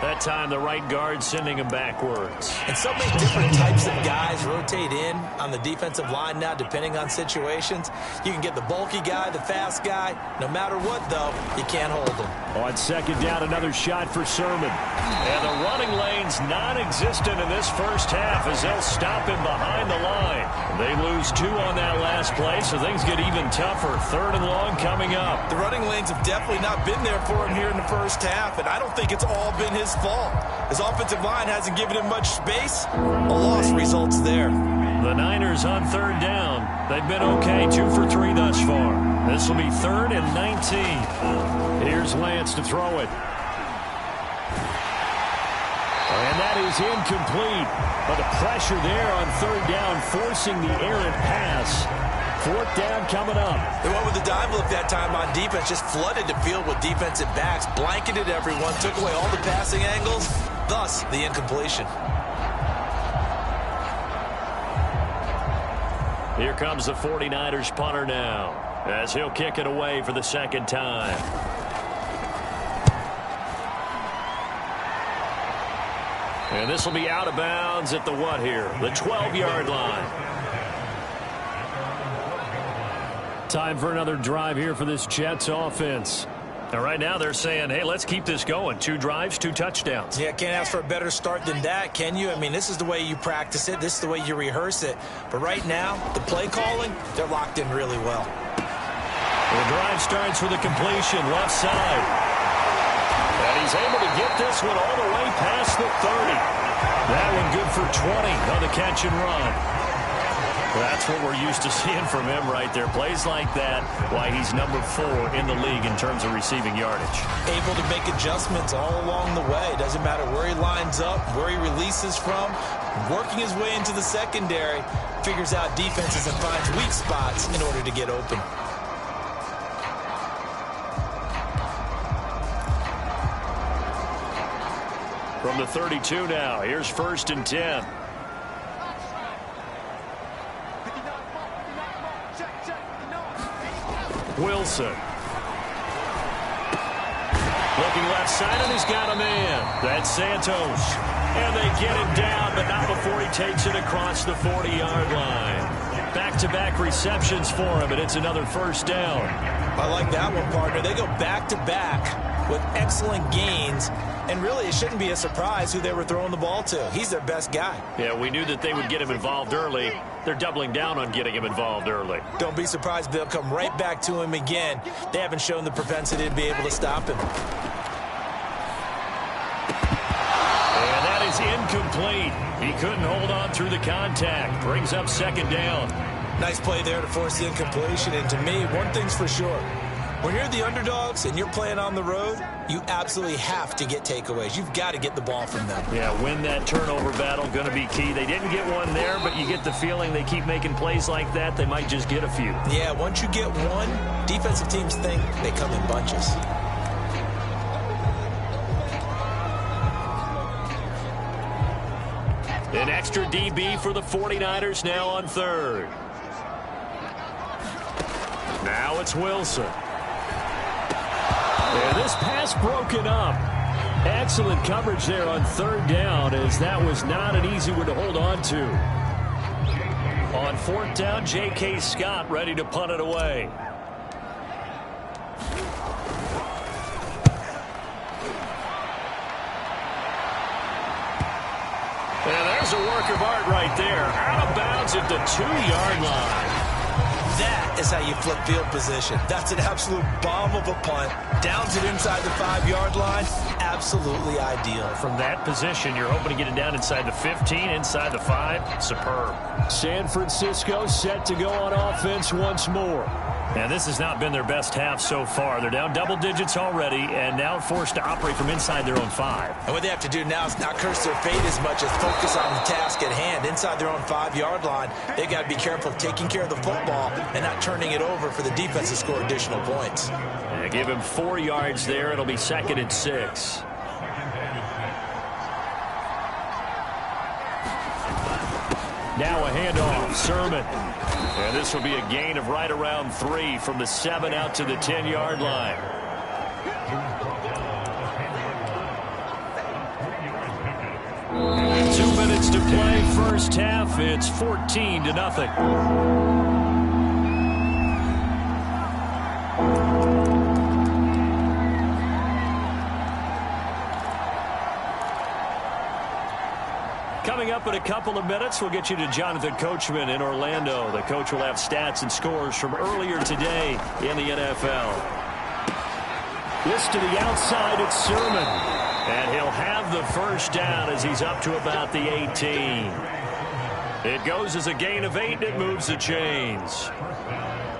That time, the right guard sending him backwards. And so many different types of guys rotate in on the defensive line now, depending on situations. You can get the bulky guy, the fast guy. No matter what, though, you can't hold them. On 2nd down, another shot for Sermon. And the running lane's non-existent in this first half as they'll stop him behind the line. They lose 2 on that last play, so things get even tougher. 3rd and long coming up. The running lanes have definitely not been there for him here in the first half, and I don't think it's all been his fault. His offensive line hasn't given him much space. A loss results there. The Niners on 3rd down. They've been okay, 2 for 3 thus far. This will be 3rd and 19. Here's Lance to throw it. And that is incomplete. But the pressure there on 3rd down, forcing the errant pass. 4th down coming up. They went with the dive look that time on defense, just flooded the field with defensive backs, blanketed everyone, took away all the passing angles, thus the incompletion. Here comes the 49ers punter now, as he'll kick it away for the 2nd time. And this will be out of bounds at the what here? The 12-yard line. Time for another drive here for this Jets offense. And right now they're saying, hey, let's keep this going. 2 drives, 2 touchdowns. Yeah, can't ask for a better start than that, can you? I mean, this is the way you practice it. This is the way you rehearse it. But right now, the play calling, they're locked in really well. The drive starts with a completion, left side. And he's able to get this one all the way past the 30. That one good for 20 on the catch and run. That's what we're used to seeing from him right there. Plays like that, why he's number 4 in the league in terms of receiving yardage. Able to make adjustments all along the way. Doesn't matter where he lines up, where he releases from. Working his way into the secondary, figures out defenses and finds weak spots in order to get open. From the 32 now, here's 1st and 10. Wilson. Looking left side, and he's got a man. That's Santos. And they get him down, but not before he takes it across the 40-yard line. Back-to-back receptions for him, and it's another 1st down. I like that one, partner. They go back-to-back with excellent gains, and really it shouldn't be a surprise who they were throwing the ball to. He's their best guy. Yeah, we knew that they would get him involved early. They're doubling down on getting him involved early. Don't be surprised they'll come right back to him again. They haven't shown the propensity to be able to stop him. And that is incomplete. He couldn't hold on through the contact. Brings up 2nd down. Nice play there to force the incompletion. And to me, one thing's for sure. When you're the underdogs and you're playing on the road, you absolutely have to get takeaways. You've got to get the ball from them. Yeah, win that turnover battle, going to be key. They didn't get one there, but you get the feeling they keep making plays like that, they might just get a few. Yeah, once you get one, defensive teams think they come in bunches. An extra DB for the 49ers now on 3rd. Now it's Wilson. And this pass broken up. Excellent coverage there on 3rd down, as that was not an easy one to hold on to. On 4th down, J.K. Scott ready to punt it away. And there's a work of art right there. Out of bounds at the 2-yard line. That is how you flip field position. That's an absolute bomb of a punt. Downs it inside the 5-yard line. Absolutely ideal. From that position, you're hoping to get it down inside the 15, inside the 5. Superb. San Francisco set to go on offense once more. And this has not been their best half so far. They're down double digits already and now forced to operate from inside their own 5. And what they have to do now is not curse their fate as much as focus on the task at hand. Inside their own 5-yard line, they've got to be careful of taking care of the football and not turning it over for the defense to score additional points. And give him 4 yards there. It'll be 2nd and 6. Now a handoff, Sermon. And this will be a gain of right around 3 from the 7 out to the 10-yard line. Two minutes to play, first half. It's 14-0. Coming up in a couple of minutes, we'll get you to Jonathan Coachman in Orlando. The coach will have stats and scores from earlier today in the NFL. This to the outside, it's Sermon. And he'll have the first down as he's up to about the 18. It goes as a gain of 8, and it moves the chains.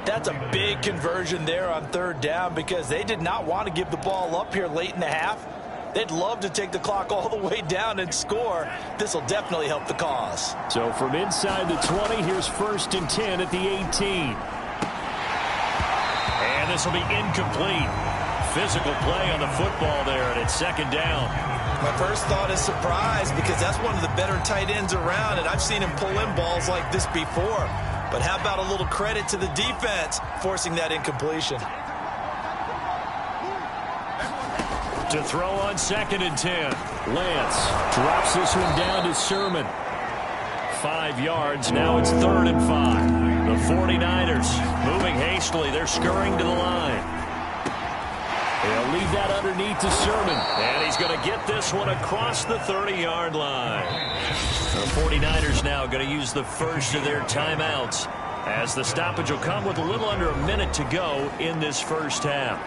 That's a big conversion there on 3rd down because they did not want to give the ball up here late in the half. They'd love to take the clock all the way down and score. This will definitely help the cause. So from inside the 20, here's 1st and 10 at the 18. And this will be incomplete. Physical play on the football there, and it's 2nd down. My first thought is surprise because that's one of the better tight ends around, and I've seen him pull in balls like this before. But how about a little credit to the defense forcing that incompletion? To throw on 2nd and 10. Lance drops this one down to Sermon. 5 yards. Now it's 3rd and 5. The 49ers moving hastily. They're scurrying to the line. They'll leave that underneath to Sermon. And he's going to get this one across the 30-yard line. The 49ers now going to use the first of their timeouts as the stoppage will come with a little under a minute to go in this first half.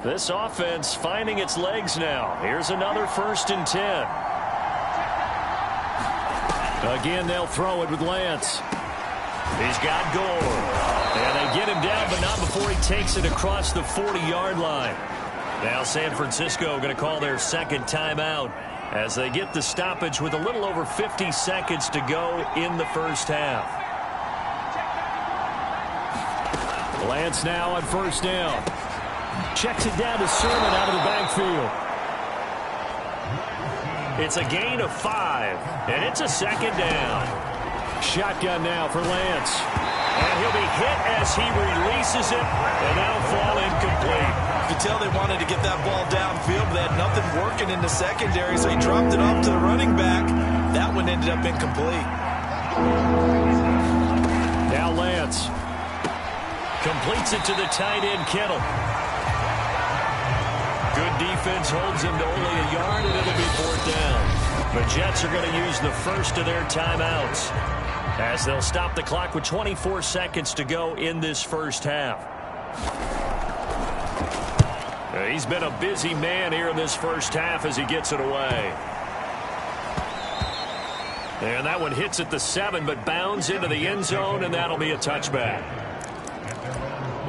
This offense finding its legs now. Here's another 1st and 10. Again, they'll throw it with Lance. He's got Gore. And they get him down, but not before he takes it across the 40-yard line. Now San Francisco going to call their 2nd timeout as they get the stoppage with a little over 50 seconds to go in the first half. Lance now on 1st down. Checks it down to Sermon out of the backfield. It's a gain of 5, and it's a 2nd down. Shotgun now for Lance. And he'll be hit as he releases it, and that'll fall incomplete. You could tell they wanted to get that ball downfield, but they had nothing working in the secondary, so he dropped it off to the running back. That one ended up incomplete. Now Lance completes it to the tight end, Kittle. Good defense holds him to only a yard, and it'll be 4th down. The Jets are going to use the first of their timeouts as they'll stop the clock with 24 seconds to go in this first half. He's been a busy man here in this first half as he gets it away. And that one hits at the 7, but bounds into the end zone, and that'll be a touchback.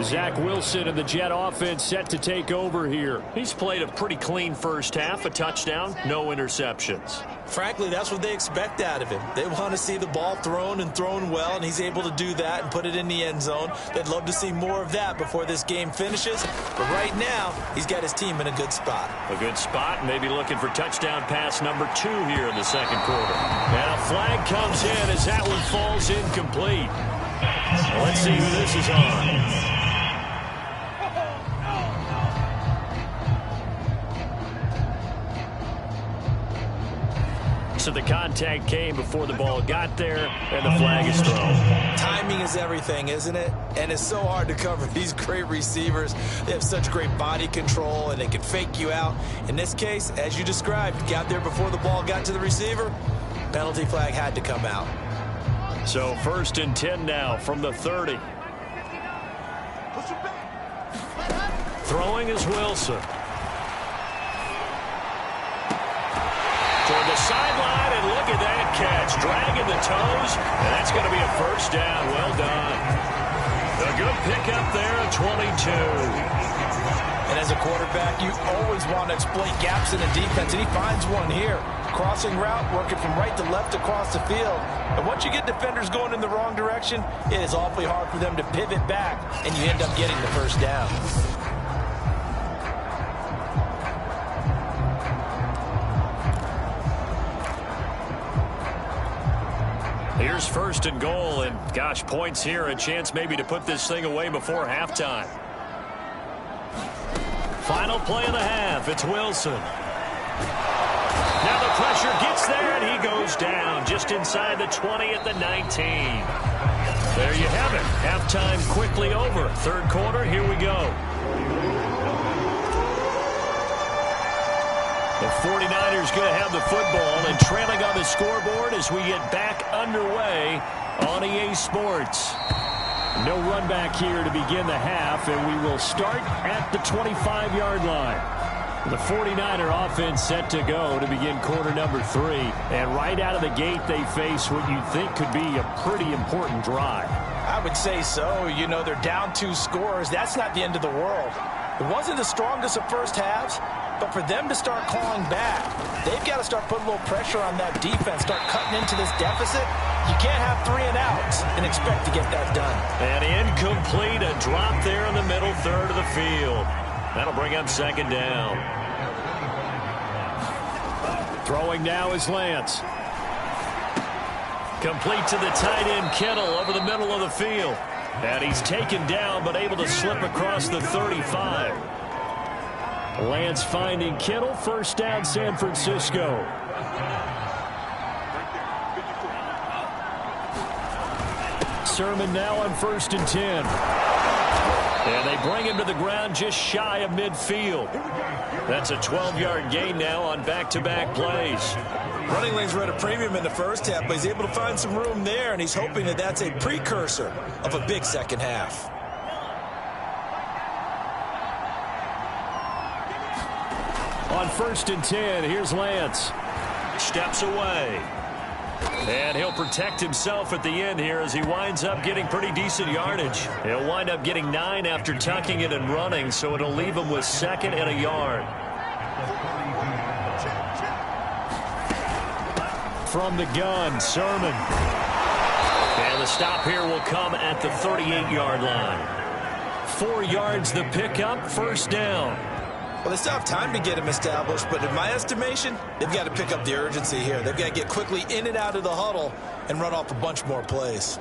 Zach Wilson and the Jet offense set to take over here. He's played a pretty clean first half, a touchdown, no interceptions. Frankly, that's what they expect out of him. They want to see the ball thrown and thrown well, and he's able to do that and put it in the end zone. They'd love to see more of that before this game finishes. But right now, he's got his team in a good spot. A good spot, maybe looking for touchdown pass number 2 here in the 2nd quarter. And a flag comes in as that one falls incomplete. Well, let's see who this is on. So the contact came before the ball got there, and the flag is thrown. Timing is everything, isn't it? And it's so hard to cover these great receivers. They have such great body control, and they can fake you out. In this case, as you described, got there before the ball got to the receiver. Penalty flag had to come out. So 1st and 10 now from the 30. Throwing is Wilson. Toward the sideline, and look at that catch. Dragging the toes, and that's going to be a first down. Well done. A good pickup there at 22. And as a quarterback, you always want to exploit gaps in the defense, and he finds one here. Crossing route, working from right to left across the field. And once you get defenders going in the wrong direction, it is awfully hard for them to pivot back, and you end up getting the first down. Here's first and goal, and gosh, points here, a chance maybe to put this thing away before halftime. Final play of the half, it's Wilson. Now the pressure gets there, and he goes down just inside the 20 at the 19. There you have it. Halftime quickly over. Third quarter, here we go. The 49ers going to have the football and trailing on the scoreboard as we get back underway on EA Sports. No run back here to begin the half, and we will start at the 25-yard line. The 49er offense set to go to begin quarter number 3. And right out of the gate, they face what you think could be a pretty important drive. I would say so. You know, they're down 2 scores. That's not the end of the world. It wasn't the strongest of first halves, but for them to start clawing back, they've got to start putting a little pressure on that defense, start cutting into this deficit. You can't have 3 and outs and expect to get that done. And incomplete, a drop there in the middle third of the field. That'll bring up second down. Throwing now is Lance. Complete to the tight end, Kittle, over the middle of the field. And he's taken down, but able to slip across the 35. Lance finding Kittle, first down San Francisco. Sermon now on 1st and 10. And they bring him to the ground just shy of midfield. That's a 12-yard gain now on back-to-back plays. Running lanes were at a premium in the first half, but he's able to find some room there, and he's hoping that that's a precursor of a big second half. On 1st and 10, here's Lance. Steps away. And he'll protect himself at the end here as he winds up getting pretty decent yardage. He'll wind up getting 9 after tucking it and running, so it'll leave him with 2nd and a yard. From the gun, Sermon. And the stop here will come at the 38-yard line. 4 yards the pickup, first down. Well, they still have time to get him established, but in my estimation, they've got to pick up the urgency here. They've got to get quickly in and out of the huddle and run off a bunch more plays.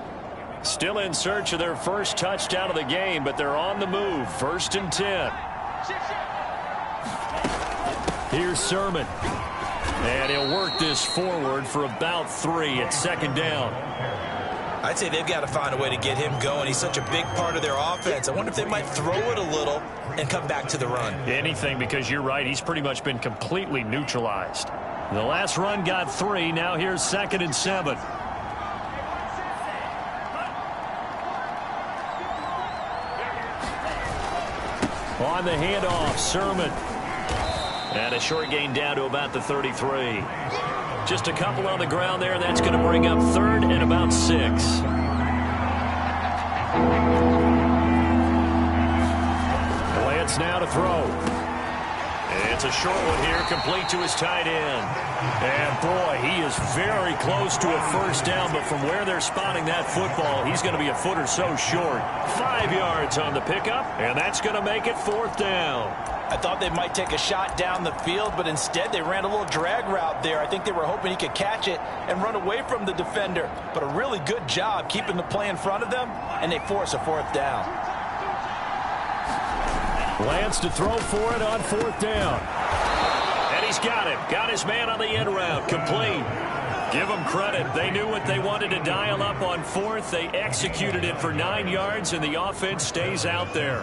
Still in search of their first touchdown of the game, but they're on the move. 1st and 10. Here's Sermon. And he'll work this forward for about 3 at 2nd down. I'd say they've got to find a way to get him going. He's such a big part of their offense. I wonder if they might throw it a little and come back to the run. Anything, because you're right. He's pretty much been completely neutralized. The last run got 3. Now here's 2nd and 7. On the handoff, Sermon. And a short gain down to about the 33. Just a couple on the ground there. That's going to bring up 3rd and about 6. Lance now to throw. It's a short one here, complete to his tight end. And boy, he is very close to a first down, but from where they're spotting that football, he's going to be a foot or so short. 5 yards on the pickup, and that's going to make it 4th down. I thought they might take a shot down the field, but instead they ran a little drag route there. I think they were hoping he could catch it and run away from the defender. But a really good job keeping the play in front of them, and they force a 4th down. Lance to throw for it on 4th down. And he's got him. Got his man on the end route. Complete. Give them credit. They knew what they wanted to dial up on 4th. They executed it for 9 yards, and the offense stays out there.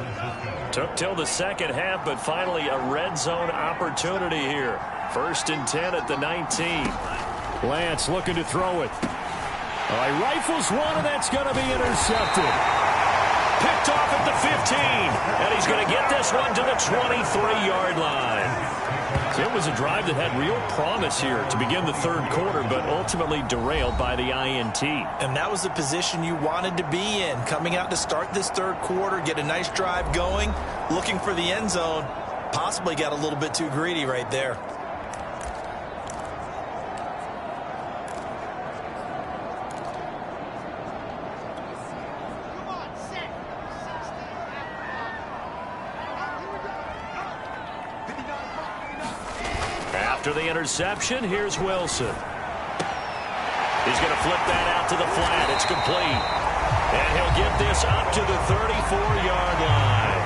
Took till the second half, but finally a red zone opportunity here. 1st and 10 at the 19. Lance looking to throw it. He rifles one, and that's going to be intercepted. Picked off at the 15, and he's going to get this one to the 23-yard line. It was a drive that had real promise here to begin the third quarter, but ultimately derailed by the INT. And that was the position you wanted to be in, coming out to start this third quarter, get a nice drive going, looking for the end zone. Possibly got a little bit too greedy right there. After the interception, here's Wilson. He's going to flip that out to the flat. It's complete. And he'll get this up to the 34-yard line.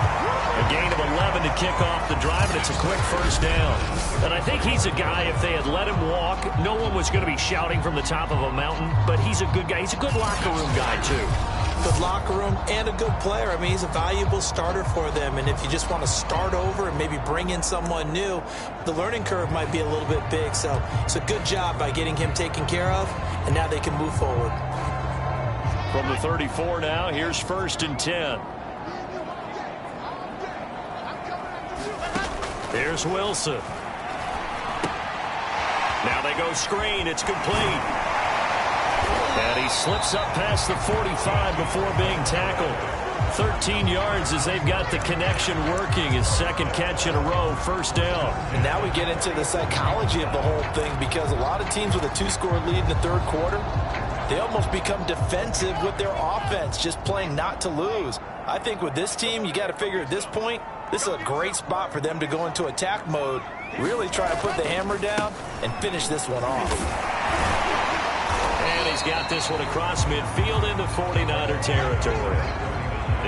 A gain of 11 to kick off the drive, and it's a quick first down. And I think he's a guy, if they had let him walk, no one was going to be shouting from the top of a mountain, but he's a good guy. He's a good locker room guy, too. Good locker room and a good player. I mean, he's a valuable starter for them. And if you just want to start over and maybe bring in someone new, the learning curve might be a little bit big. So it's a good job by getting him taken care of, and now they can move forward. From the 34 now, here's 1st and 10. Here's Wilson. Now they go screen. It's complete. And he slips up past the 45 before being tackled. 13 yards as they've got the connection working. His second catch in a row, first down. And now we get into the psychology of the whole thing, because a lot of teams with a 2-score lead in the third quarter, they almost become defensive with their offense, just playing not to lose. I think with this team, you got to figure at this point, this is a great spot for them to go into attack mode, really try to put the hammer down and finish this one off. And he's got this one across midfield into 49er territory.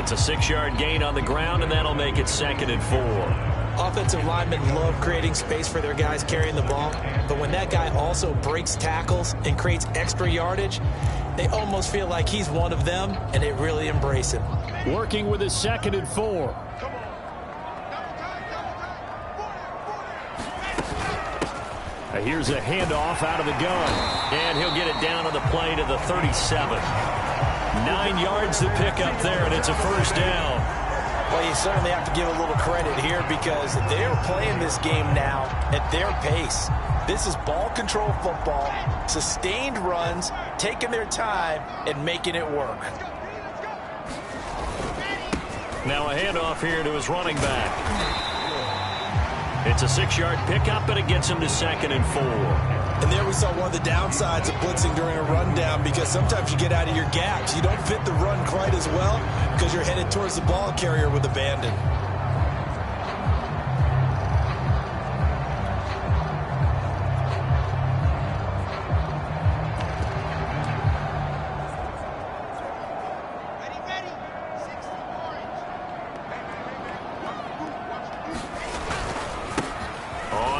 It's a 6-yard gain on the ground, and that'll make it 2nd and 4. Offensive linemen love creating space for their guys carrying the ball, but when that guy also breaks tackles and creates extra yardage, they almost feel like he's one of them, and they really embrace him. Working with his 2nd and 4. Here's a handoff out of the gun, and he'll get it down on the play to the 37. 9 yards to pick up there, and it's a first down. Well, you certainly have to give a little credit here, because they're playing this game now at their pace. This is ball control football, sustained runs, taking their time, and making it work. Now a handoff here to his running back. It's a 6-yard pickup, and it gets him to 2nd and 4. And there we saw one of the downsides of blitzing during a rundown, because sometimes you get out of your gaps. You don't fit the run quite as well because you're headed towards the ball carrier with abandon.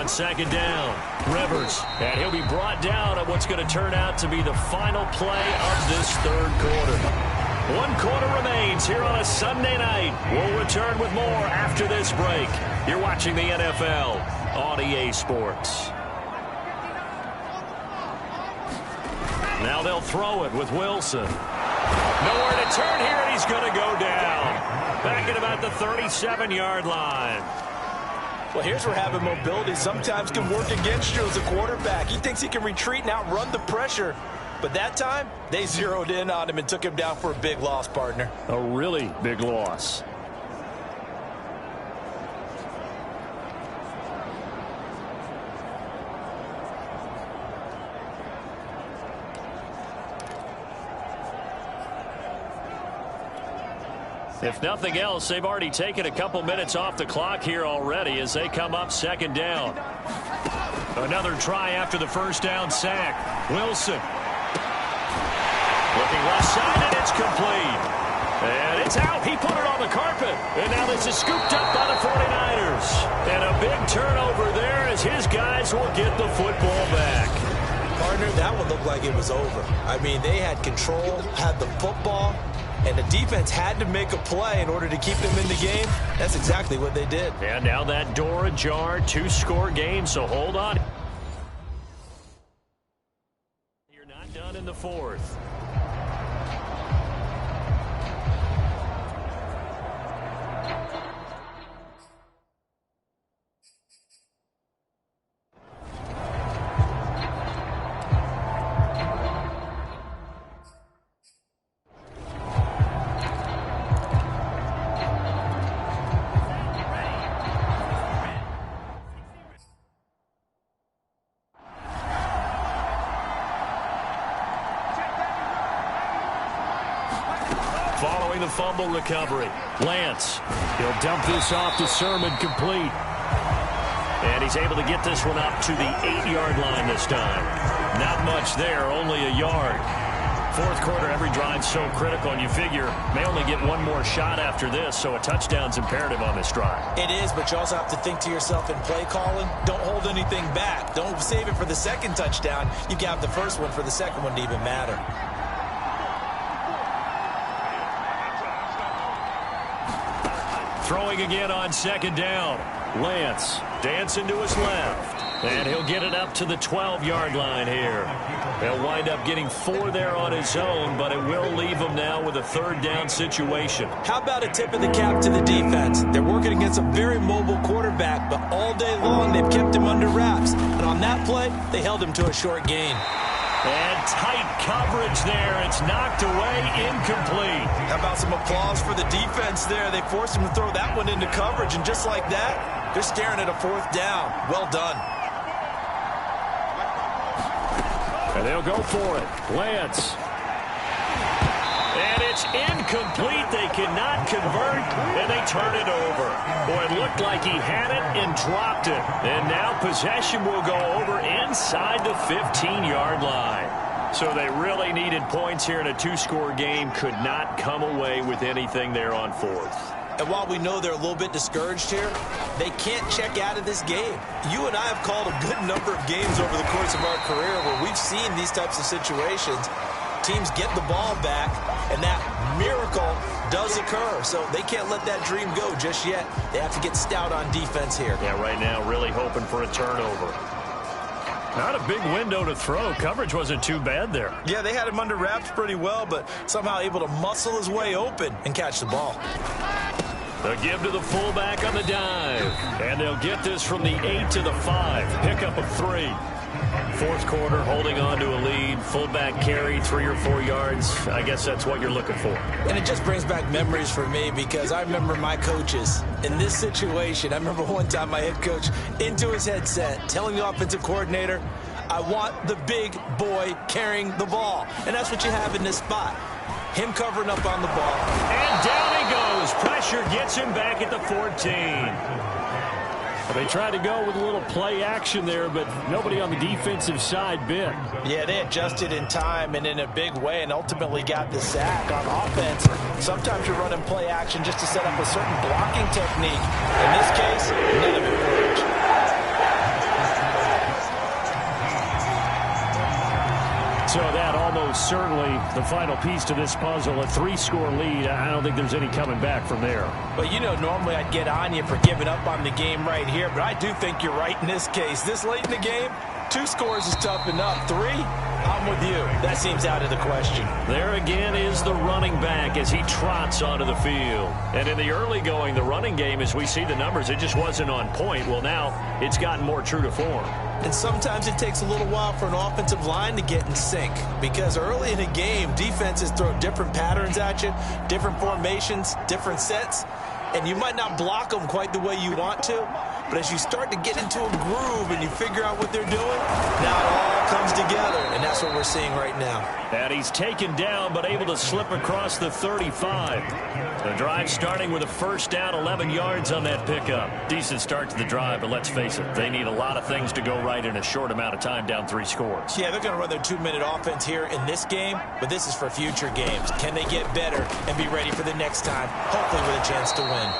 Second down, Rivers, and he'll be brought down at what's going to turn out to be the final play of this third quarter. 1 quarter remains here on a Sunday night. We'll return with more after this break. You're watching the NFL on EA Sports. Now they'll throw it with Wilson. Nowhere to turn here, and he's going to go down. Back at about the 37-yard line. Well, here's where having mobility sometimes can work against you as a quarterback. He thinks he can retreat and outrun the pressure. But that time, they zeroed in on him and took him down for a big loss, partner. A really big loss. If nothing else, they've already taken a couple minutes off the clock here already as they come up 2nd down. Another try after the first down sack. Wilson. Looking left side, and it's complete. And it's out. He put it on the carpet. And now this is scooped up by the 49ers. And a big turnover there as his guys will get the football back. Partner, that one looked like it was over. I mean, they had control, had the football, and the defense had to make a play in order to keep them in the game. That's exactly what they did. And now that door ajar, 2-score game, so hold on. You're not done in the 4th. following the fumble recovery. Lance, he'll dump this off to Sermon, complete. And he's able to get this one up to the 8-yard line this time. Not much there, only a yard. Fourth quarter, every drive's so critical, and you figure may only get one more shot after this, so a touchdown's imperative on this drive. It is, but you also have to think to yourself in play calling, don't hold anything back. Don't save it for the second touchdown. You got the first one for the second one to even matter. Throwing again on second down. Lance dancing to his left. And he'll get it up to the 12-yard line here. He'll wind up getting 4 there on his own, but it will leave him now with a third down situation. How about a tip of the cap to the defense? They're working against a very mobile quarterback, but all day long they've kept him under wraps. And on that play, they held him to a short gain. And tight coverage there. It's knocked away, incomplete. How about some applause for the defense there? They forced him to throw that one into coverage, and just like that, they're staring at a fourth down. Well done. And they'll go for it. Lance. And it's incomplete. They cannot convert, and they turn it over. Boy, it looked like he had it and dropped it. And now possession will go over inside the 15-yard line. So they really needed points here in a 2-score game. Could not come away with anything there on fourth. And while we know they're a little bit discouraged here, they can't check out of this game. You and I have called a good number of games over the course of our career where we've seen these types of situations. Teams get the ball back, and that miracle does occur. So they can't let that dream go just yet. They have to get stout on defense here. Yeah, right now really hoping for a turnover. Not a big window to throw. Coverage wasn't too bad there. Yeah, they had him under wraps pretty well, but somehow able to muscle his way open and catch the ball. They'll give to the fullback on the dive. And they'll get this from the 8 to the 5. Pickup of 3. Fourth quarter, holding on to a lead. Fullback carry, 3 or 4 yards. I guess that's what you're looking for. And it just brings back memories for me because I remember my coaches in this situation. I remember one time my head coach into his headset telling the offensive coordinator, I want the big boy carrying the ball. And that's what you have in this spot. Him covering up on the ball. And down he goes. Pressure gets him back at the 14. They tried to go with a little play action there, but nobody on the defensive side bit. Yeah, they adjusted in time and in a big way and ultimately got the sack on offense. Sometimes you're running play action just to set up a certain blocking technique. In this case, none of it worked. So that almost certainly the final piece to this puzzle, a 3-score lead. I don't think there's any coming back from there. But, you know, normally I'd get on you for giving up on the game right here, but I do think you're right in this case. This late in the game, 2 scores is tough enough. 3, I'm with you. That seems out of the question. There again is the running back as he trots onto the field. And in the early going, the running game, as we see the numbers, it just wasn't on point. Well, now it's gotten more true to form. And sometimes it takes a little while for an offensive line to get in sync because early in a game, defenses throw different patterns at you, different formations, different sets, and you might not block them quite the way you want to, but as you start to get into a groove and you figure out what they're doing, now it all comes together, and that's what we're seeing right now. And he's taken down but able to slip across the 35. The drive starting with a first down, 11 yards on that pickup. Decent start to the drive, but let's face it, they need a lot of things to go right in a short amount of time, down 3 scores. Yeah, they're going to run their 2-minute offense here in this game, but this is for future games. Can they get better and be ready for the next time, hopefully with a chance to win?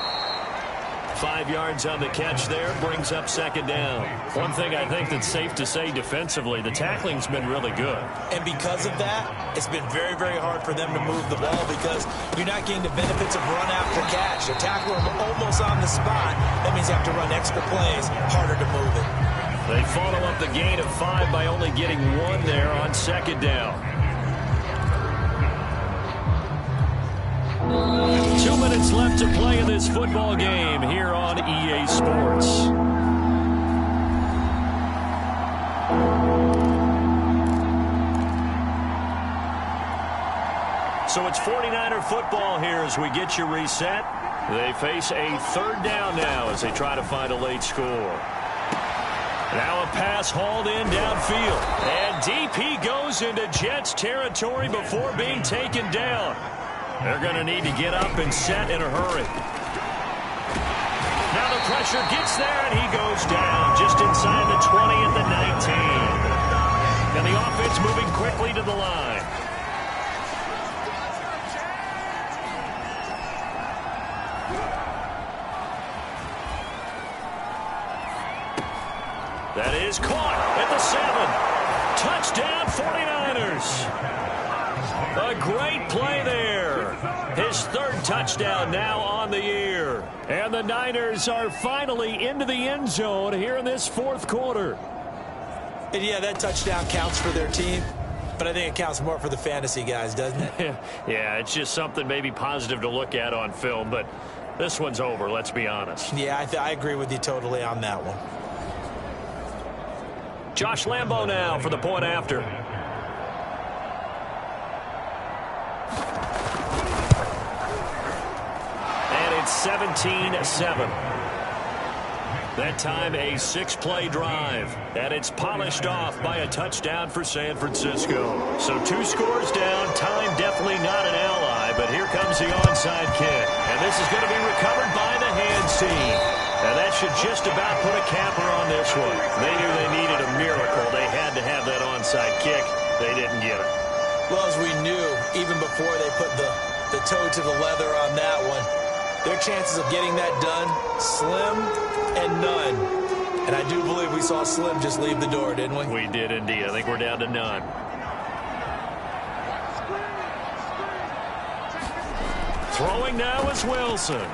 5 yards on the catch there, brings up second down. One thing I think that's safe to say defensively, the tackling's been really good. And because of that, it's been very, very hard for them to move the ball because you're not getting the benefits of run after catch. They're tackling them almost on the spot. That means you have to run extra plays, harder to move it. They follow up the gain of 5 by only getting 1 there on second down. 2 minutes left to play in this football game here on EA Sports. So it's 49er football here as we get you reset. They face a third down now as they try to find a late score. Now a pass hauled in downfield. And deep he goes into Jets territory before being taken down. They're going to need to get up and set in a hurry. Now the pressure gets there, and he goes down just inside the 20 at the 19. And the offense moving quickly to the line. That is caught at the 7. Touchdown 49ers. A great play there. His third touchdown now on the year. And the Niners are finally into the end zone here in this fourth quarter. And yeah, that touchdown counts for their team, but I think it counts more for the fantasy guys, doesn't it? Yeah, it's just something maybe positive to look at on film, but this one's over, let's be honest. Yeah, I agree with you totally on that one. Josh Lambo now for the point after. And it's 17-7. That time a 6-play drive. And it's polished off by a touchdown for San Francisco. So 2 scores down. Time definitely not an ally. But here comes the onside kick. And this is going to be recovered by the hands team. And that should just about put a capper on this one. They knew they needed a miracle. They had to have that onside kick. They didn't get it. Well, as we knew, even before they put the toe to the leather on that one, their chances of getting that done, slim and none. And I do believe we saw Slim just leave the door, didn't we? We did indeed. I think we're down to none. Throwing now is Wilson.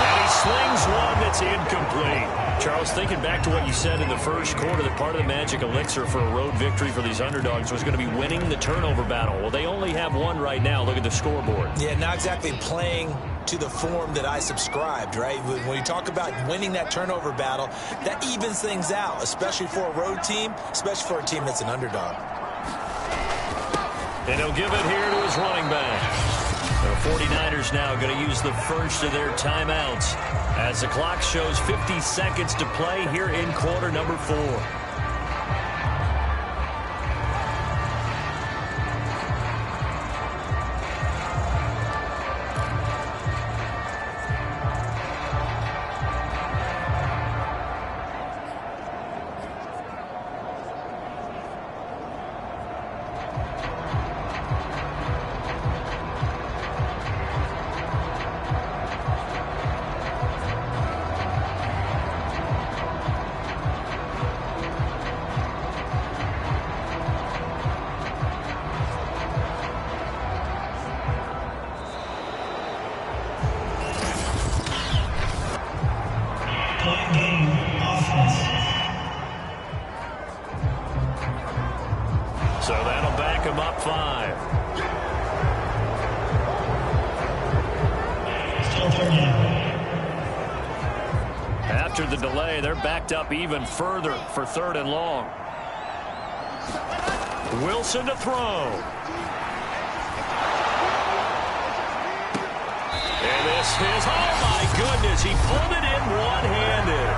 And he slings one that's incomplete. Charles, thinking back to what you said in the first quarter, that part of the magic elixir for a road victory for these underdogs was going to be winning the turnover battle. Well, they only have one right now. Look at the scoreboard. Yeah, not exactly playing to the form that I subscribed, right? When you talk about winning that turnover battle, that evens things out, especially for a road team, especially for a team that's an underdog. And he'll give it here to his running back. The 49ers now going to use the first of their timeouts as the clock shows 50 seconds to play here in quarter number 4. So that'll back him up 5. Still third down. After the delay, they're backed up even further for 3rd and long. Wilson to throw. And this is, oh my goodness, he pulled it in one-handed.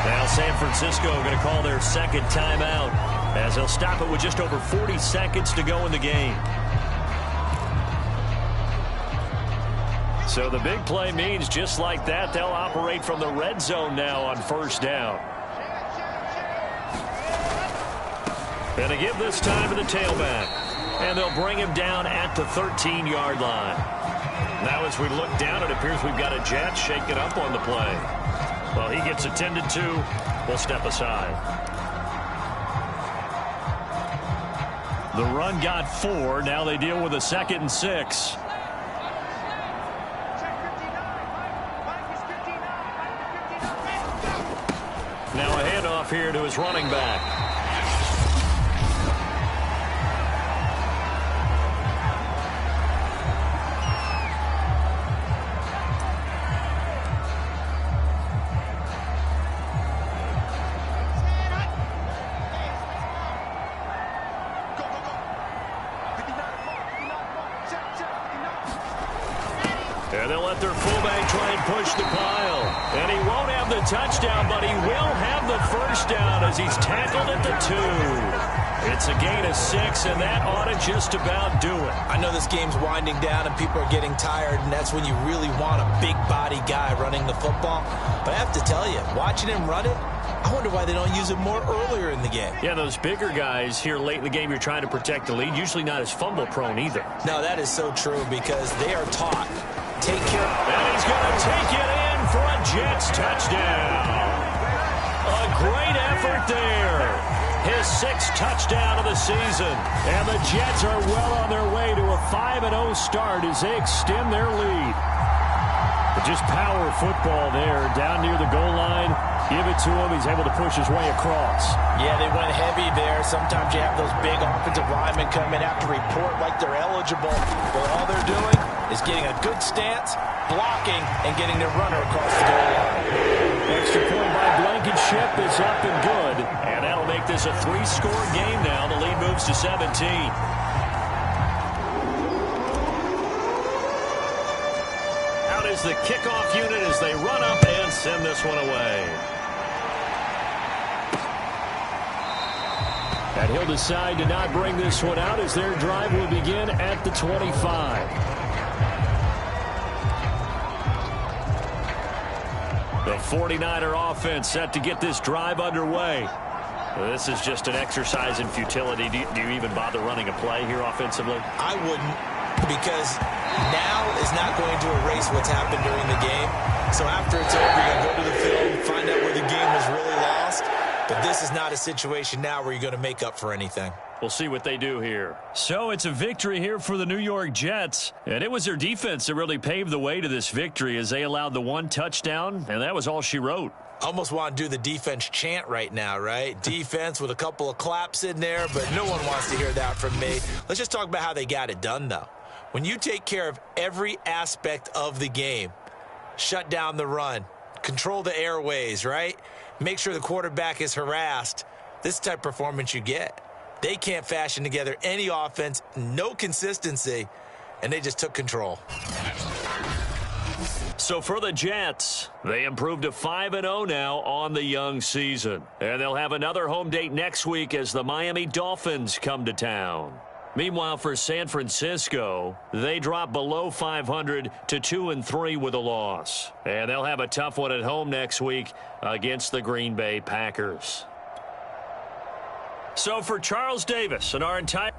Now San Francisco going to call their second timeout as they'll stop it with just over 40 seconds to go in the game. So the big play means just like that, they'll operate from the red zone now on 1st down. And they give this time to the tailback. And they'll bring him down at the 13-yard line. Now as we look down, it appears we've got a Jet shaking up on the play. Well, he gets attended to. We'll step aside. The run got 4. Now they deal with a 2nd and 6. Now a handoff here to his running back. And they'll let their fullback try and push the pile. And he won't have the touchdown, but he will have the first down as he's tackled at the 2. It's a gain of 6, and that ought to just about do it. I know this game's winding down and people are getting tired, and that's when you really want a big body guy running the football. But I have to tell you, watching him run it, I wonder why they don't use it more earlier in the game. Yeah, those bigger guys here late in the game, you're trying to protect the lead, usually not as fumble-prone either. No, that is so true because they are taught. Take care. And he's going to take it in for a Jets touchdown. A great effort there. His 6th touchdown of the season. And the Jets are well on their way to a 5-0 start as they extend their lead. But just power football there down near the goal line. Give it to him. He's able to push his way across. Yeah, they went heavy there. Sometimes you have those big offensive linemen come in, have to report like they're eligible. But all they're doing is getting a good stance, blocking, and getting their runner across the goal line. Extra point by Blankenship is up and good. And that'll make this a 3-score game now. The lead moves to 17. Out is the kickoff unit as they run up and send this one away. And he'll decide to not bring this one out as their drive will begin at the 25. The 49er offense set to get this drive underway. This is just an exercise in futility. Do you even bother running a play here offensively? I wouldn't, because now is not going to erase what's happened during the game. So after it's over, you're going to go to the film, find out where the game was really lost. But this is not a situation now where you're going to make up for anything. We'll see what they do here. So it's a victory here for the New York Jets. And it was their defense that really paved the way to this victory as they allowed the 1 touchdown, and that was all she wrote. Almost want to do the defense chant right now, right? Defense with a couple of claps in there, but no one wants to hear that from me. Let's just talk about how they got it done, though. When you take care of every aspect of the game, shut down the run, control the airways, right? Make sure the quarterback is harassed. This type of performance you get. They can't fashion together any offense, no consistency, and they just took control. So for the Jets, they improved to 5-0 now on the young season. And they'll have another home date next week as the Miami Dolphins come to town. Meanwhile, for San Francisco, they drop below 500 to 2-3 with a loss. And they'll have a tough one at home next week against the Green Bay Packers. So for Charles Davis and our entire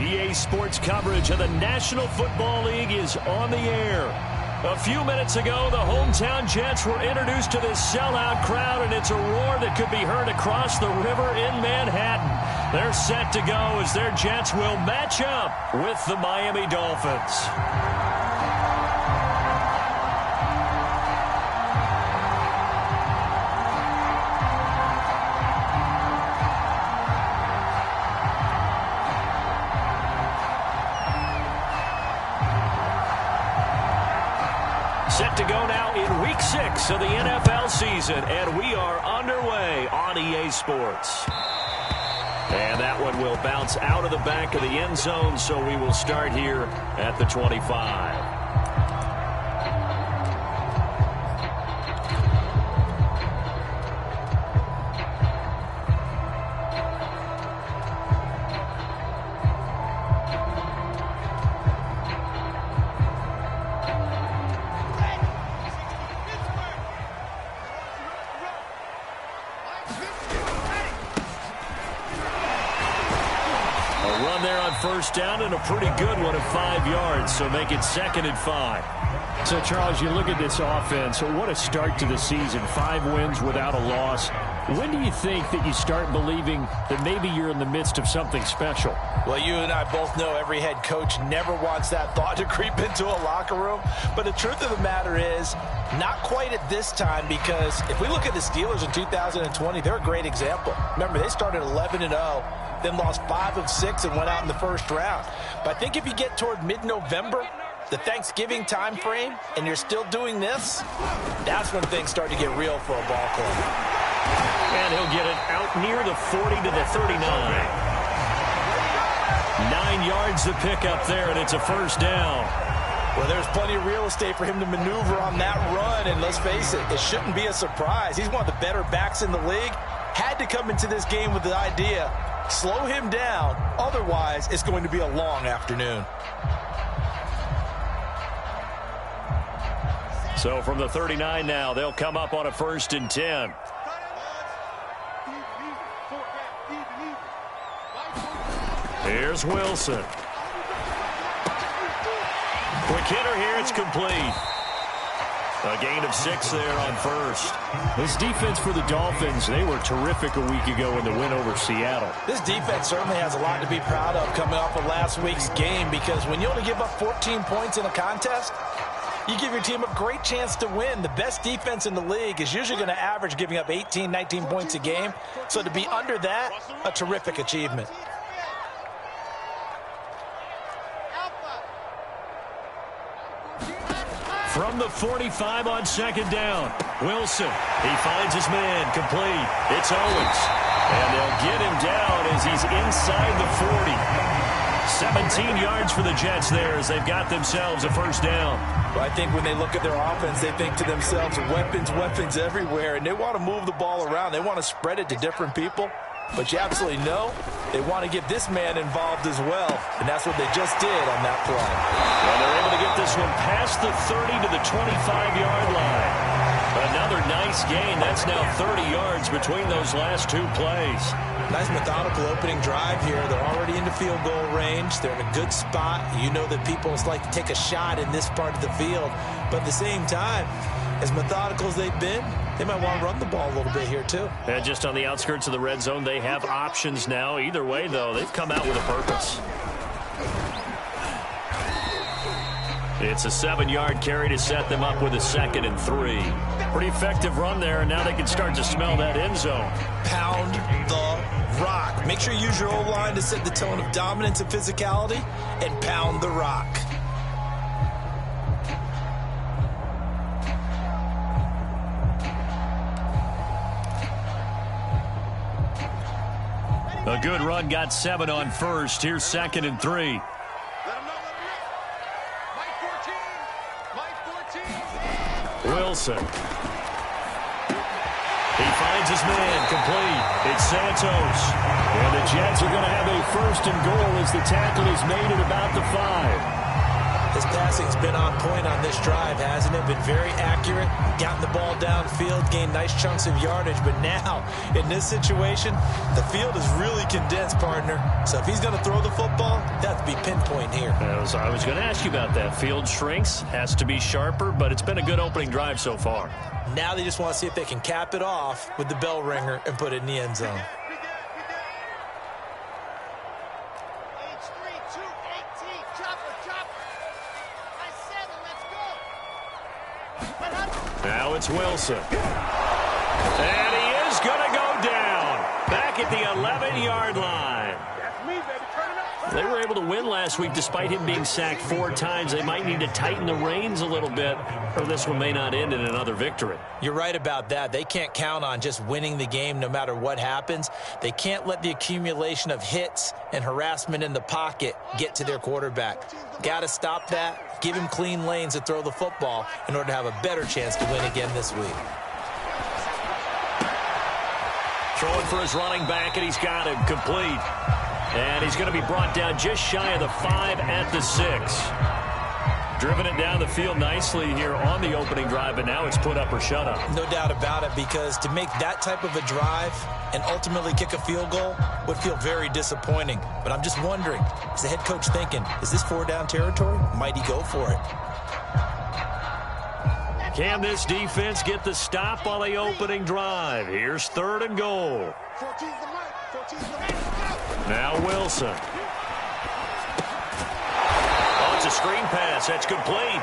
EA Sports coverage of the National Football League is on the air. A few minutes ago, the hometown Jets were introduced to this sellout crowd, and it's a roar that could be heard across the river in Manhattan. They're set to go as their Jets will match up with the Miami Dolphins. Set to go now in Week 6 of the NFL season, and we are underway on EA Sports. And that one will bounce out of the back of the end zone, so we will start here at the 25. First down and a pretty good one of 5 yards, so make it 2nd and 5. So, Charles, you look at this offense, what a start to the season. 5 wins without a loss. When do you think that you start believing that maybe you're in the midst of something special? Well, you and I both know every head coach never wants that thought to creep into a locker room. But the truth of the matter is, not quite at this time, because if we look at the Steelers in 2020, they're a great example. Remember, they started 11-0. Then lost 5 of 6 and went out in the first round. But I think if you get toward mid-November, the Thanksgiving time frame, and you're still doing this, that's when things start to get real for a ball club. And he'll get it out near the 40 to the 39. 9 yards to pick up there, and it's a first down. Well, there's plenty of real estate for him to maneuver on that run, and let's face it, it shouldn't be a surprise. He's one of the better backs in the league. Had to come into this game with the idea, slow him down, otherwise it's going to be a long afternoon. So from the 39 now, they'll come up on a 1st and 10. Here's Wilson. Quick hitter here, it's complete. A gain of 6 there on 1st. This defense for the Dolphins, they were terrific a week ago in the win over Seattle. This defense certainly has a lot to be proud of coming off of last week's game, because when you only give up 14 points in a contest, you give your team a great chance to win. The best defense in the league is usually going to average giving up 18, 19 points a game. So to be under that, a terrific achievement. From the 45 on 2nd down, Wilson, he finds his man, complete. It's Owens, and they'll get him down as he's inside the 40. 17 yards for the Jets there as they've got themselves a first down. Well, I think when they look at their offense, they think to themselves, weapons, weapons everywhere, and they want to move the ball around. They want to spread it to different people. But you absolutely know they want to get this man involved as well, and that's what they just did on that play. Well, they're able to get this one past the 30 to the 25-yard line. Another nice gain. That's now 30 yards between those last 2 plays. Nice methodical opening drive here. They're already into field goal range. They're in a good spot. You know that people like to take a shot in this part of the field. But at the same time, as methodical as they've been, they might want to run the ball a little bit here too. And just on the outskirts of the red zone, they have options now. Either way, though, they've come out with a purpose. It's a 7-yard carry to set them up with a 2nd and 3. Pretty effective run there, and now they can start to smell that end zone. Pound the rock. Make sure you use your O-line to set the tone of dominance and physicality, and pound the rock. A good run, got 7 on 1st. Here's 2nd and 3. Wilson. He finds his man, complete. It's Santos. And the Jets are going to have a 1st and goal as the tackle is made at about the 5. It's passing's been on point on this drive, hasn't it? Been very accurate, gotten the ball downfield, gained nice chunks of yardage. But now, in this situation, the field is really condensed, partner. So if he's going to throw the football, that has to be pinpoint here. I was going to ask you about that. Field shrinks, has to be sharper, but it's been a good opening drive so far. Now they just want to see if they can cap it off with the bell ringer and put it in the end zone. Now it's Wilson. And he is going to go down. Back at the 11-yard line. They were able to win last week despite him being sacked 4 times. They might need to tighten the reins a little bit, or this one may not end in another victory. You're right about that. They can't count on just winning the game no matter what happens. They can't let the accumulation of hits and harassment in the pocket get to their quarterback. Got to stop that, give him clean lanes to throw the football in order to have a better chance to win again this week. Throwing for his running back, and he's got him complete. And he's going to be brought down just shy of the 5 at the 6. Driven it down the field nicely here on the opening drive, but now it's put up or shut up. No doubt about it, because to make that type of a drive and ultimately kick a field goal would feel very disappointing. But I'm just wondering, is the head coach thinking, is this 4-down territory? Might he go for it? Can this defense get the stop on the opening drive? Here's 3rd and goal. Now Wilson. Oh, it's a screen pass. That's complete.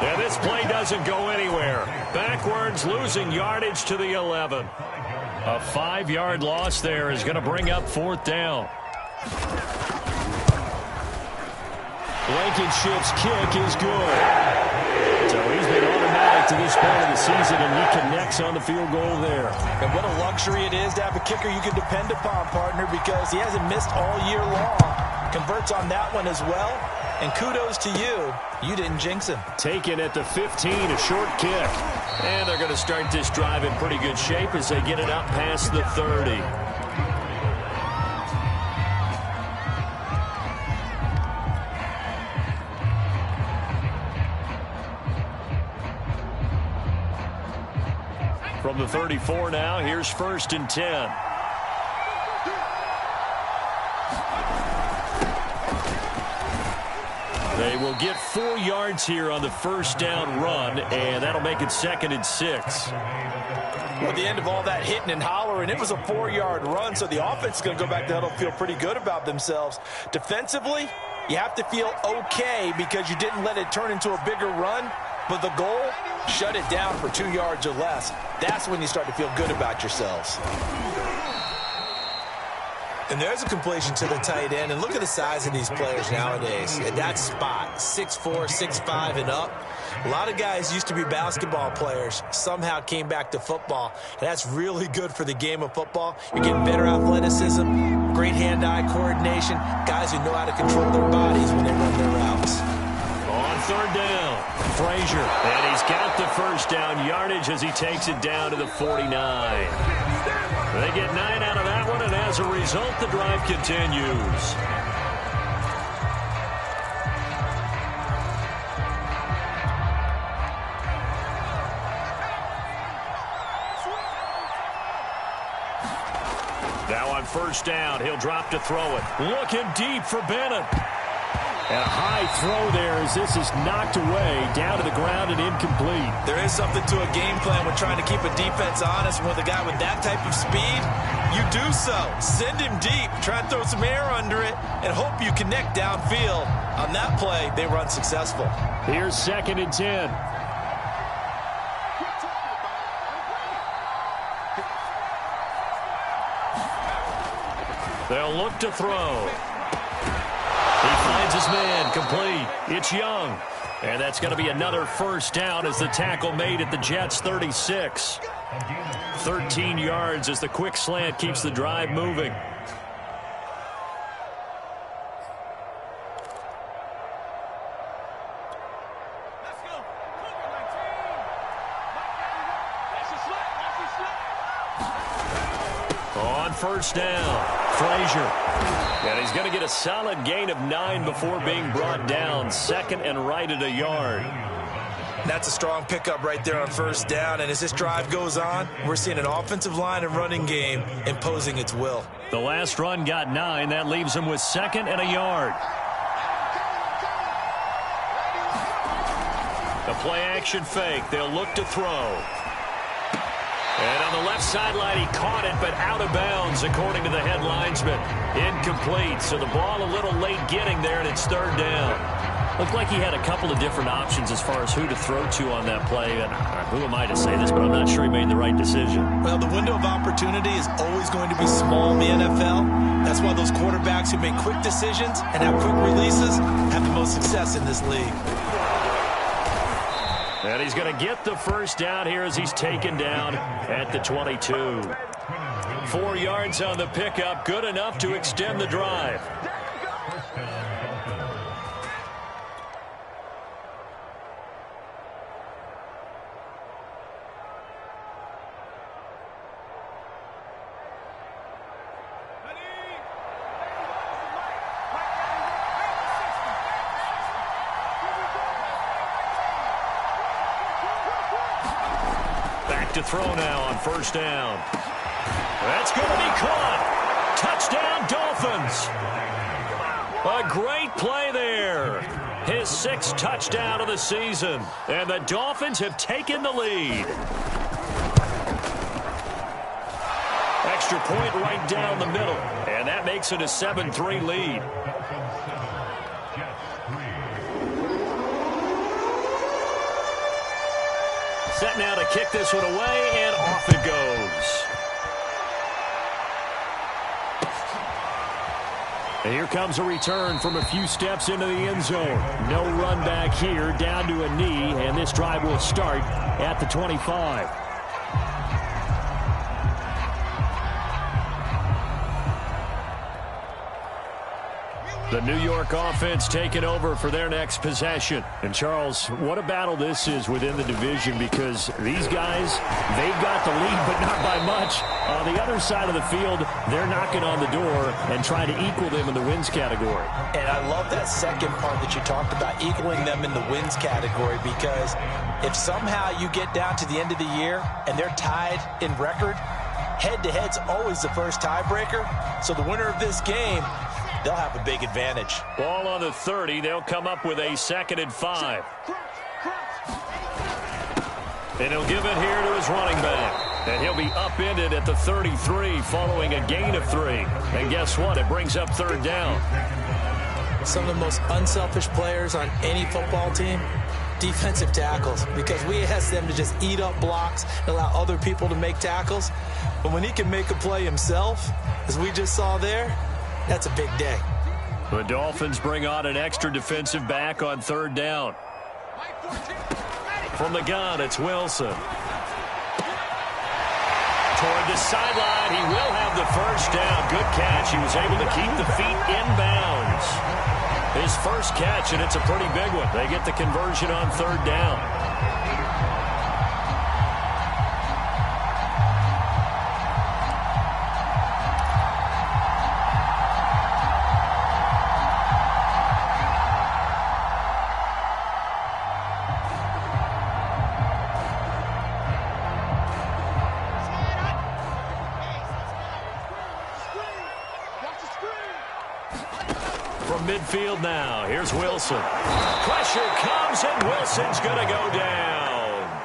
And this play doesn't go anywhere. Backwards, losing yardage to the 11. A 5-yard loss there is going to bring up 4th down. Blankenship's kick is good. So he's been automatic to this point of the season, and he connects on the field goal there. And what a luxury it is to have a kicker you can depend upon, partner, because he hasn't missed all year long. Converts on that one as well. And kudos to you. You didn't jinx him. Taken at the 15, a short kick. And they're going to start this drive in pretty good shape as they get it up past the 30. From the 34 now, here's 1st and 10. They will get 4 yards here on the 1st down run, and that'll make it 2nd and 6. Well, at the end of all that hitting and hollering, it was a 4-yard run, so the offense is going to go back to huddle, feel pretty good about themselves. Defensively, you have to feel okay because you didn't let it turn into a bigger run, but the goal, shut it down for 2 yards or less. That's when you start to feel good about yourselves. And there's a completion to the tight end. And look at the size of these players nowadays. At that spot, 6'4", 6'5", and up. A lot of guys used to be basketball players, somehow came back to football. And that's really good for the game of football. You're getting better athleticism, great hand-eye coordination, guys who know how to control their bodies when they run their routes. On 3rd down, Frazier. And he's got the 1st down yardage as he takes it down to the 49. They get 9 out of that one, and as a result, the drive continues. Now on 1st down, he'll drop to throw it. Looking deep for Bennett. And a high throw there as this is knocked away, down to the ground and incomplete. There is something to a game plan with trying to keep a defense honest. With a guy with that type of speed, you do so. Send him deep, try and throw some air under it, and hope you connect downfield. On that play, they were unsuccessful. Here's 2nd and 10. They'll look to throw. He finds his man, complete. It's Young. And that's going to be another 1st down as the tackle made at the Jets' 36. 13 yards as the quick slant keeps the drive moving. On 1st down, Frazier. And he's going to get a solid gain of 9 before being brought down. Second and right at a yard. That's a strong pickup right there on first down. And as this drive goes on, we're seeing an offensive line and running game imposing its will. The last run got 9. That leaves him with second and a yard. The play-action fake. They'll look to throw. And on the left sideline, he caught it, but out of bounds, according to the head linesman. Incomplete. So the ball a little late getting there, and it's third down. Looked like he had a couple of different options as far as who to throw to on that play. And who am I to say this, but I'm not sure he made the right decision. Well, the window of opportunity is always going to be small in the NFL. That's why those quarterbacks who make quick decisions and have quick releases have the most success in this league. And he's going to get the first down here as he's taken down at the 22. 4 yards on the pickup, good enough to extend the drive. To throw now on first down. That's going to be caught. Touchdown, Dolphins. A great play there. His 6th touchdown of the season. And the Dolphins have taken the lead. Extra point right down the middle. And that makes it a 7-3 lead. Set now to kick this one away, and off it goes. And here comes a return from a few steps into the end zone. No run back here, down to a knee, and this drive will start at the 25. The New York offense taking over for their next possession. And, Charles, what a battle this is within the division, because these guys, they've got the lead, but not by much. On the other side of the field, they're knocking on the door and trying to equal them in the wins category. And I love that second part that you talked about, equaling them in the wins category, because if somehow you get down to the end of the year and they're tied in record, head-to-head's always the first tiebreaker. So the winner of this game, they'll have a big advantage. Ball on the 30. They'll come up with a 2nd and 5. And he'll give it here to his running back. And he'll be upended at the 33 following a gain of 3. And guess what? It brings up third down. Some of the most unselfish players on any football team, defensive tackles, because we ask them to just eat up blocks and allow other people to make tackles. But when he can make a play himself, as we just saw there, that's a big day. The Dolphins bring on an extra defensive back on third down. From the gun, it's Wilson. Toward the sideline, he will have the first down. Good catch. He was able to keep the feet inbounds. His first catch, and it's a pretty big one. They get the conversion on third down. Midfield now. Here's Wilson. Pressure comes, and Wilson's going to go down.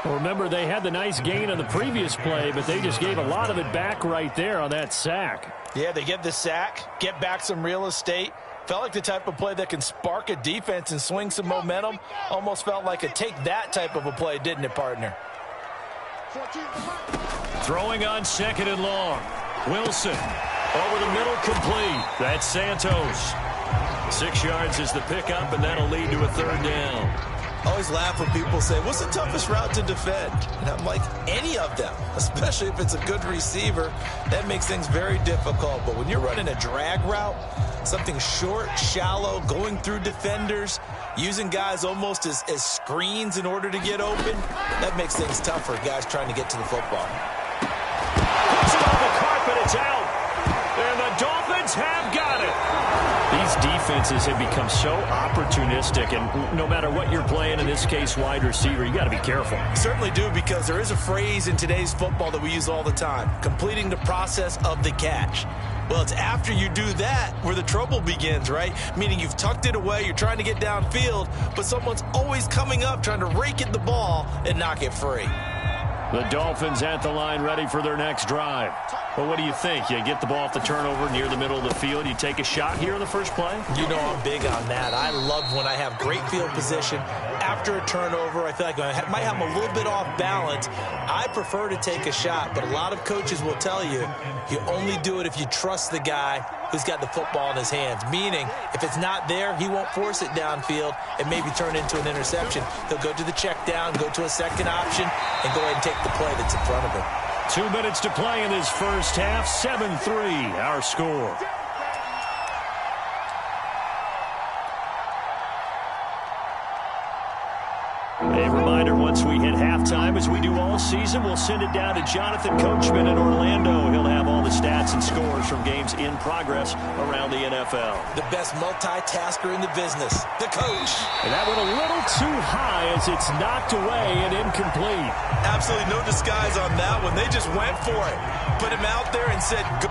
Well, remember, they had the nice gain on the previous play, but they just gave a lot of it back right there on that sack. Yeah, they get the sack, get back some real estate. Felt like the type of play that can spark a defense and swing some momentum. Almost felt like a take-that type of a play, didn't it, partner? Throwing on 2nd and long. Wilson. Over the middle, complete. That's Santos. 6 yards is the pickup, and that'll lead to a third down. I always laugh when people say, what's the toughest route to defend? And I'm like, any of them, especially if it's a good receiver. That makes things very difficult. But when you're running a drag route, something short, shallow, going through defenders, using guys almost as screens in order to get open, that makes things tough for guys trying to get to the football. Puts it on the carpet, it's out. Dolphins have got it. These defenses have become so opportunistic, and no matter what you're playing, in this case wide receiver, you got to be careful. You certainly do, because there is a phrase in today's football that we use all the time: completing the process of the catch. Well, it's after you do that where the trouble begins, right? Meaning you've tucked it away, you're trying to get downfield, but someone's always coming up trying to rake at the ball and knock it free. The Dolphins at the line, ready for their next drive. Well, what do you think? You get the ball off the turnover near the middle of the field. You take a shot here in the first play? You know I'm big on that. I love when I have great field position. After a turnover, I feel like I might have them a little bit off balance. I prefer to take a shot, but a lot of coaches will tell you, you only do it if you trust the guy who's got the football in his hands. Meaning, if it's not there, he won't force it downfield and maybe turn it into an interception. He'll go to the check down, go to a second option, and go ahead and take the play that's in front of him. 2 minutes to play in this first half. 7-3, our score. A reminder, once we hit halftime, as we do all season, we'll send it down to Jonathan Coachman in Orlando. He'll have all the stats and scores from games in progress around the NFL. The best multitasker in the business, the coach. And that went a little too high as it's knocked away and incomplete. Absolutely no disguise on that one. They just went for it. Put him out there and said, go.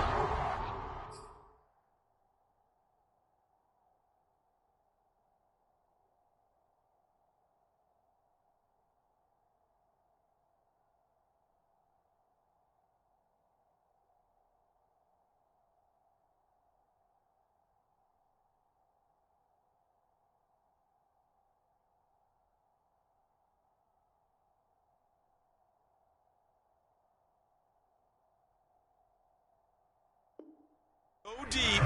Go deep.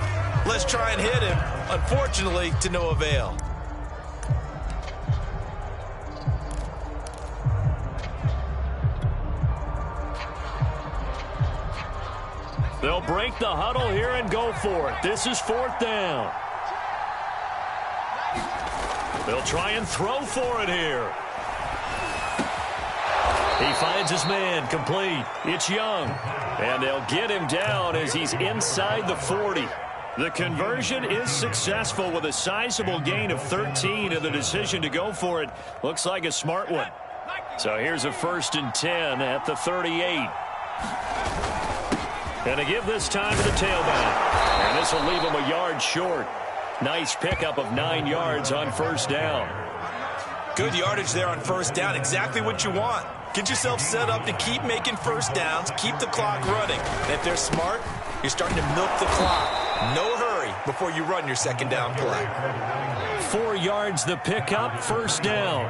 Let's try and hit him. Unfortunately, to no avail. They'll break the huddle here and go for it. This is 4th down. They'll try and throw for it here. He finds his man, complete. It's Young. And they'll get him down as he's inside the 40. The conversion is successful with a sizable gain of 13, and the decision to go for it looks like a smart one. So here's a 1st and 10 at the 38. And to give this time to the tailback. And this will leave him a yard short. Nice pickup of 9 yards on 1st down. Good yardage there on 1st down. Exactly what you want. Get yourself set up to keep making 1st downs, keep the clock running. And if they're smart, you're starting to milk the clock. No hurry before you run your 2nd down play. 4 yards the pickup, 1st down.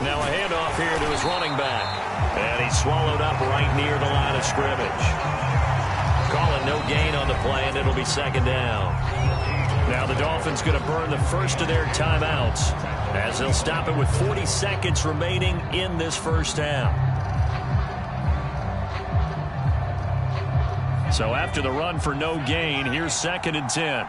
Now a handoff here to his running back. And he's swallowed up right near the line of scrimmage. Calling no gain on the play, and it'll be 2nd down. Now the Dolphins going to burn the first of their timeouts as they'll stop it with 40 seconds remaining in this first half. So after the run for no gain, here's 2nd and 10.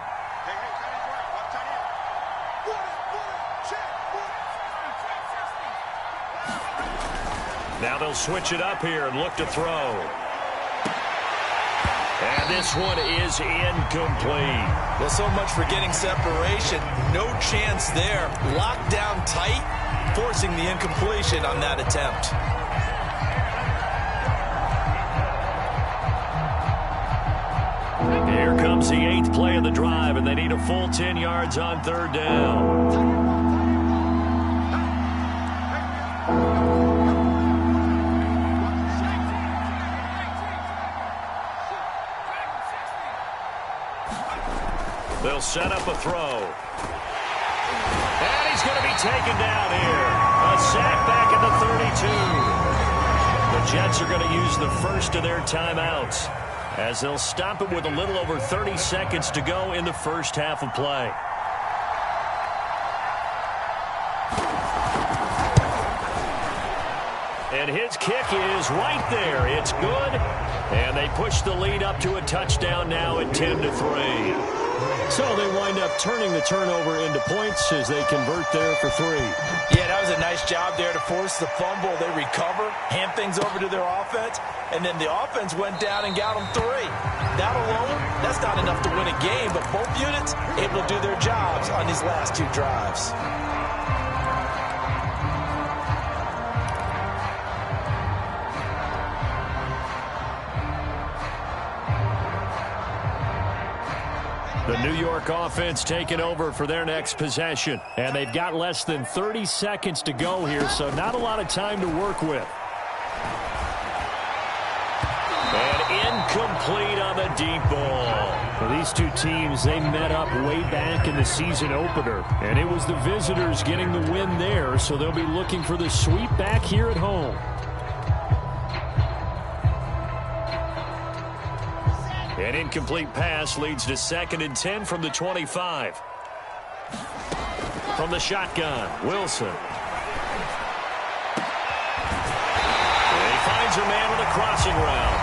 Now they'll switch it up here and look to throw. And this one is incomplete. Well, so much for getting separation. No chance there. Locked down tight, forcing the incompletion on that attempt. Here comes the 8th play of the drive, and they need a full 10 yards on 3rd down. They'll set up a throw. And he's going to be taken down here. A sack back at the 32. The Jets are going to use the first of their timeouts as they'll stop it with a little over 30 seconds to go in the first half of play. And his kick is right there. It's good. And they push the lead up to a touchdown now at 10-3. So they wind up turning the turnover into points as they convert there for 3. Yeah, that was a nice job there to force the fumble. They recover, hand things over to their offense, and then the offense went down and got them 3. That alone, that's not enough to win a game, but both units able to do their jobs on these last 2 drives. The New York offense taking over for their next possession. And they've got less than 30 seconds to go here, so not a lot of time to work with. And incomplete on the deep ball. Well, these two teams, they met up way back in the season opener. And it was the visitors getting the win there, so they'll be looking for the sweep back here at home. An incomplete pass leads to 2nd and 10 from the 25. From the shotgun, Wilson. And he finds her man with a crossing route.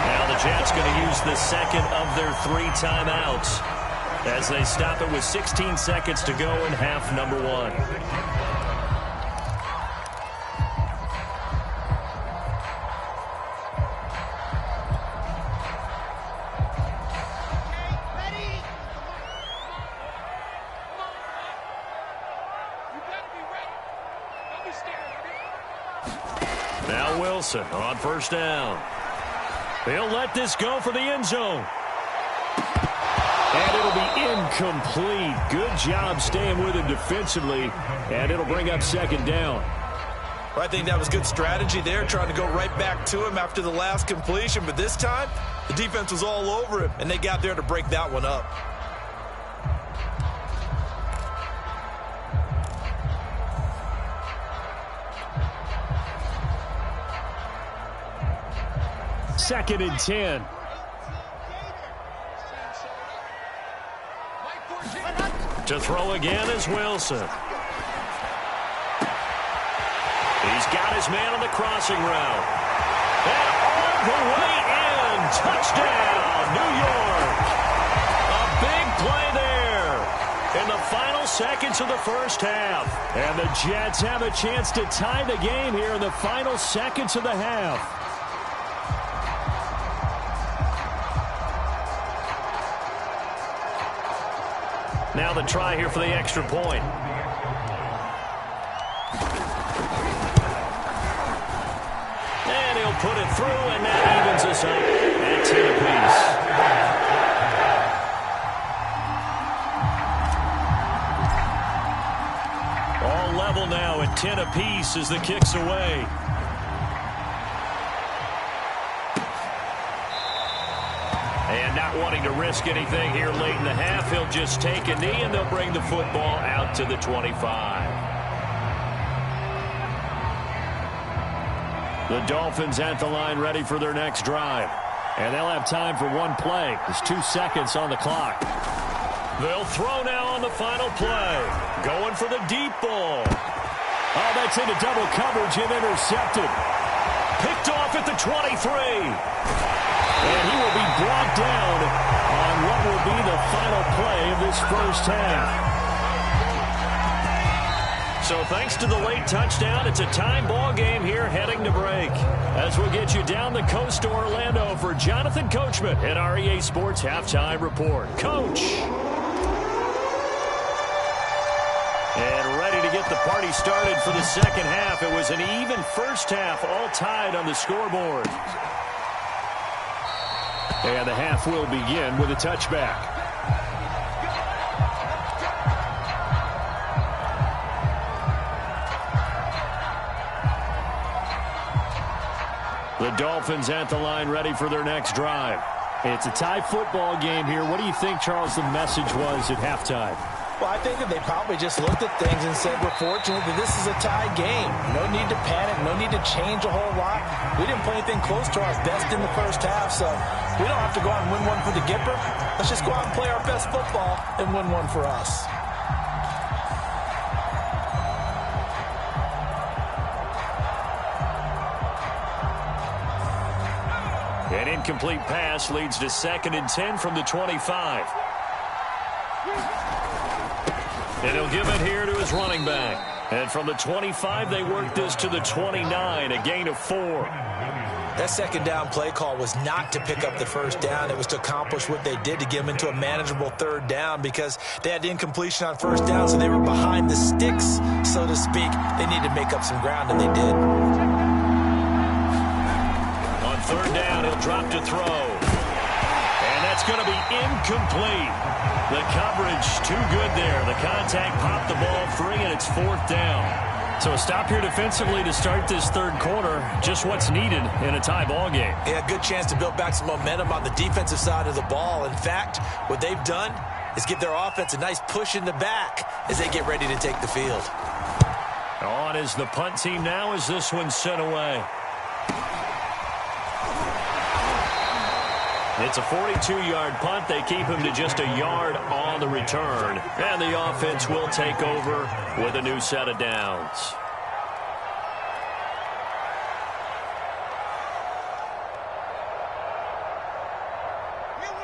Now the Jets going to use the second of their 3 timeouts as they stop it with 16 seconds to go in half number 1. Now Wilson on 1st down. They'll let this go for the end zone. And it'll be incomplete. Good job staying with him defensively. And it'll bring up 2nd down. Well, I think that was good strategy there, trying to go right back to him after the last completion. But this time, the defense was all over him, and they got there to break that one up. Second and 10. To throw again is Wilson. He's got his man on the crossing route. And all the way in. Touchdown, New York. A big play there in the final seconds of the first half. And the Jets have a chance to tie the game here in the final seconds of the half. Now the try here for the extra point. And he'll put it through, and that evens us up at 10 apiece. All level now at 10 apiece as the kick's away. And not wanting to risk anything here late in the half, he'll just take a knee, and they'll bring the football out to the 25. The Dolphins at the line ready for their next drive. And they'll have time for one play. There's 2 seconds on the clock. They'll throw now on the final play. Going for the deep ball. Oh, that's into double coverage and intercepted. Picked off at the 23. And he will be brought down on what will be the final play of this first half. So thanks to the late touchdown, it's a time ball game here heading to break. As we get you down the coast to Orlando for Jonathan Coachman at our EA Sports Halftime Report. Coach. And ready to get the party started for the second half. It was an even first half, all tied on the scoreboard. And the half will begin with a touchback. The Dolphins at the line ready for their next drive. It's a tie football game here. What do you think, Charles, the message was at halftime? Well, I think that they probably just looked at things and said, we're fortunate that this is a tie game. No need to panic, no need to change a whole lot. We didn't play anything close to our best in the first half, so we don't have to go out and win one for the Gipper. Let's just go out and play our best football and win one for us. incomplete pass leads to 2nd and 10 from the 25. And he'll give it here to his running back. And from the 25, they work this to the 29, a gain of 4. That second down play call was not to pick up the first down. It was to accomplish what they did, to get them into a manageable third down, because they had the incompletion on first down, so they were behind the sticks, so to speak. They needed to make up some ground, and they did. On third down, he'll drop to throw. And that's going to be incomplete. The coverage too good there. The contact popped the ball free, and it's 4th down. So a stop here defensively to start this third quarter. Just what's needed in a tie ball game. Yeah, good chance to build back some momentum on the defensive side of the ball. In fact, what they've done is give their offense a nice push in the back as they get ready to take the field. On is the punt team now as this one's sent away. It's a 42-yard punt. They keep him to just a yard on the return. And the offense will take over with a new set of downs.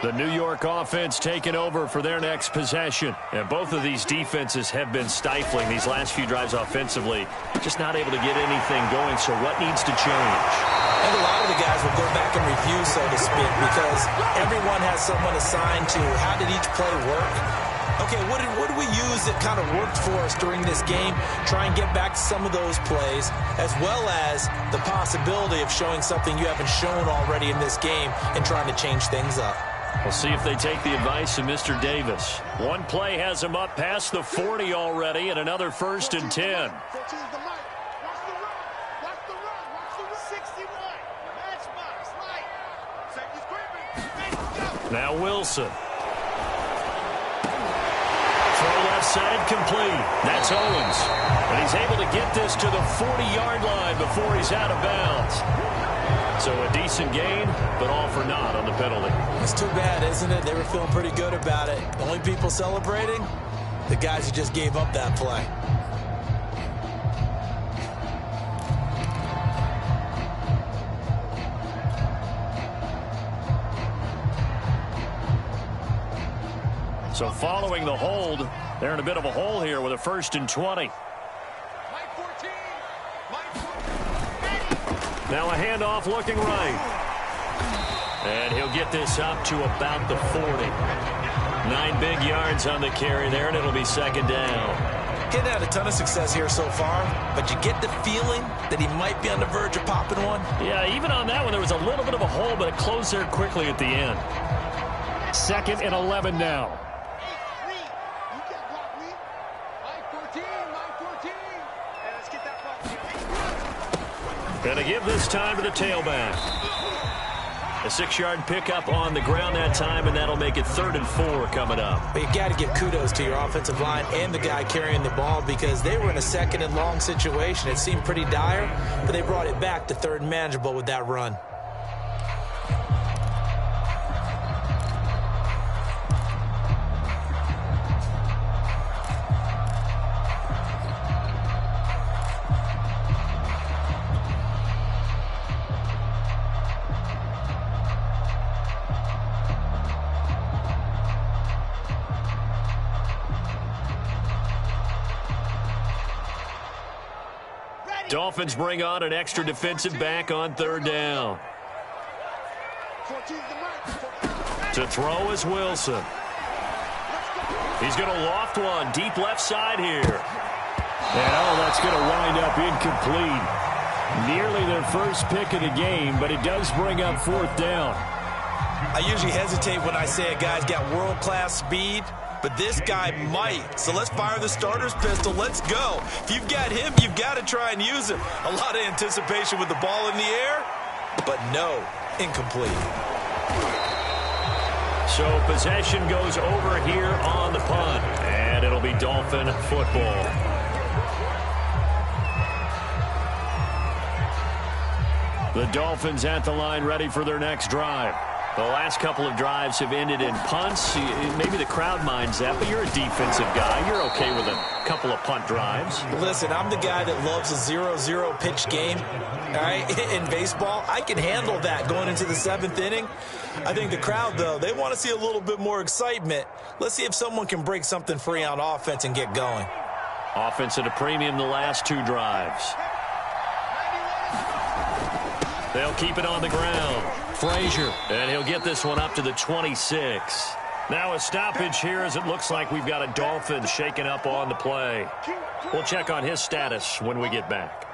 The New York offense taking over for their next possession. And both of these defenses have been stifling these last few drives offensively. Just not able to get anything going, so what needs to change? And a lot of the guys will go back and review, so to speak, because everyone has someone assigned to how did each play work. Okay, what did we use that kind of worked for us during this game? Try and get back to some of those plays, as well as the possibility of showing something you haven't shown already in this game and trying to change things up. We'll see if they take the advice of Mr. Davis. One play has him up past the 40 already, and another 1st and 10. Now Wilson. Throw left side complete. That's Owens. And he's able to get this to the 40-yard line before he's out of bounds. So a decent gain, but all for naught on the penalty. It's too bad, isn't it? They were feeling pretty good about it. The only people celebrating, the guys who just gave up that play. So following the hold, they're in a bit of a hole here with a 1st and 20. Now a handoff looking right. And he'll get this up to about the 40. 9 big yards on the carry there, and it'll be 2nd down. He's had a ton of success here so far, but you get the feeling that he might be on the verge of popping one. Yeah, even on that one, there was a little bit of a hole, but it closed there quickly at the end. 2nd and 11 now. Gonna give this time to the tailback. A 6-yard pickup on the ground that time, and that'll make it 3rd and 4 coming up. But you got to give kudos to your offensive line and the guy carrying the ball, because they were in a 2nd and long situation. It seemed pretty dire, but they brought it back to 3rd and manageable with that run. Dolphins bring on an extra defensive back on 3rd down. To throw is Wilson. He's going to loft one deep left side here. And that's going to wind up incomplete. Nearly their first pick of the game, but it does bring up 4th down. I usually hesitate when I say a guy's got world-class speed, but this guy might. So let's fire the starter's pistol. Let's go. If you've got him, you've got to try and use him. A lot of anticipation with the ball in the air, but no, incomplete. So possession goes over here on the punt, and it'll be Dolphin football. The Dolphins at the line ready for their next drive. The last couple of drives have ended in punts. Maybe the crowd minds that, but you're a defensive guy. You're okay with a couple of punt drives. Listen, I'm the guy that loves a 0-0 pitch game. All right, in baseball, I can handle that going into the 7th inning. I think the crowd, though, they want to see a little bit more excitement. Let's see if someone can break something free on offense and get going. Offense at a premium the last 2 drives. They'll keep it on the ground. Frazier, and he'll get this one up to the 26. Now a stoppage here as it looks like we've got a Dolphin shaking up on the play. We'll check on his status when we get back.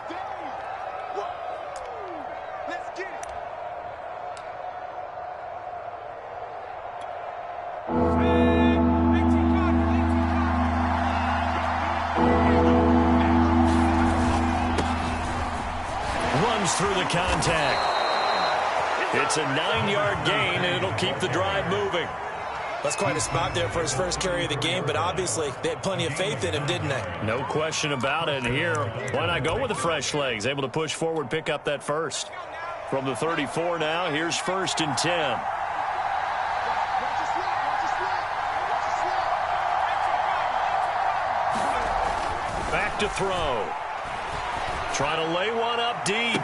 Runs through the contact. It's a 9-yard gain, and it'll keep the drive moving. That's quite a spot there for his first carry of the game, but obviously they had plenty of faith in him, didn't they? No question about it. And here, why not go with the fresh legs? Able to push forward, pick up that first. From the 34 now, here's 1st and 10. Back to throw. Trying to lay one up deep.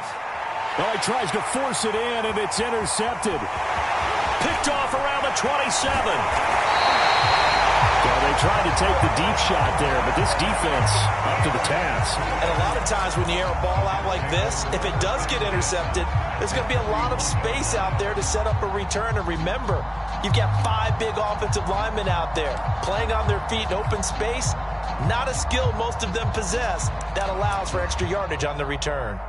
Oh, he tries to force it in, and it's intercepted. Picked off around the 27. Well, they tried to take the deep shot there, but this defense up to the task. And a lot of times when you air a ball out like this, if it does get intercepted, there's going to be a lot of space out there to set up a return. And remember, you've got 5 big offensive linemen out there playing on their feet in open space. Not a skill most of them possess that allows for extra yardage on the return.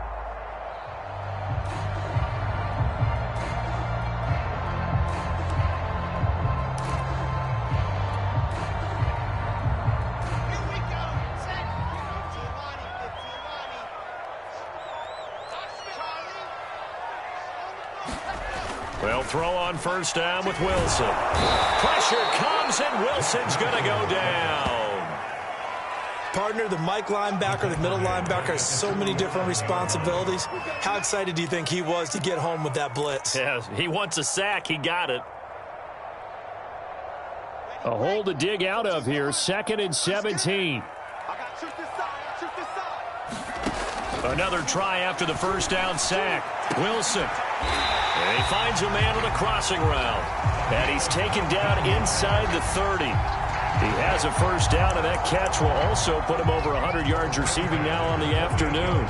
Well, throw on 1st down with Wilson. Pressure comes, and Wilson's going to go down. Partner, the Mike linebacker, the middle linebacker has so many different responsibilities. How excited do you think he was to get home with that blitz? Yeah, he wants a sack. He got it. A hole to dig out of here. 2nd and 17. Another try after the 1st down sack. Wilson. And he finds a man on the crossing route. And he's taken down inside the 30. He has a 1st down, and that catch will also put him over 100 yards receiving now on the afternoon.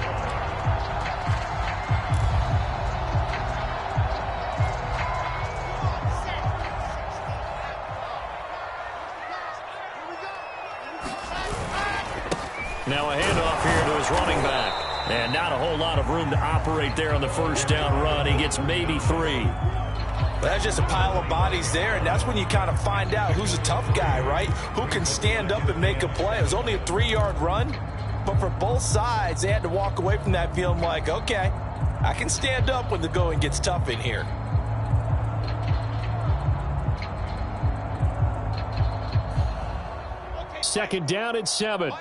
Now a handoff here to his running back. And not a whole lot of room to operate there on the 1st down run. He gets maybe 3. That's just a pile of bodies there, and that's when you kind of find out who's a tough guy, right? Who can stand up and make a play. It was only a 3-yard run, but for both sides, they had to walk away from that feeling like, okay, I can stand up when the going gets tough in here. Second down and 7.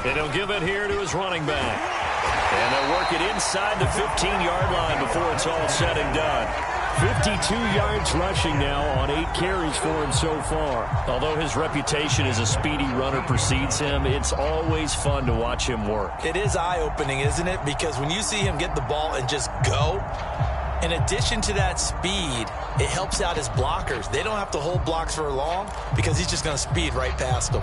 And he'll give it here to his running back. And they'll work it inside the 15-yard line before it's all said and done. 52 yards rushing now on 8 carries for him so far. Although his reputation as a speedy runner precedes him, it's always fun to watch him work. It is eye-opening, isn't it? Because when you see him get the ball and just go, in addition to that speed, it helps out his blockers. They don't have to hold blocks for long because he's just going to speed right past them.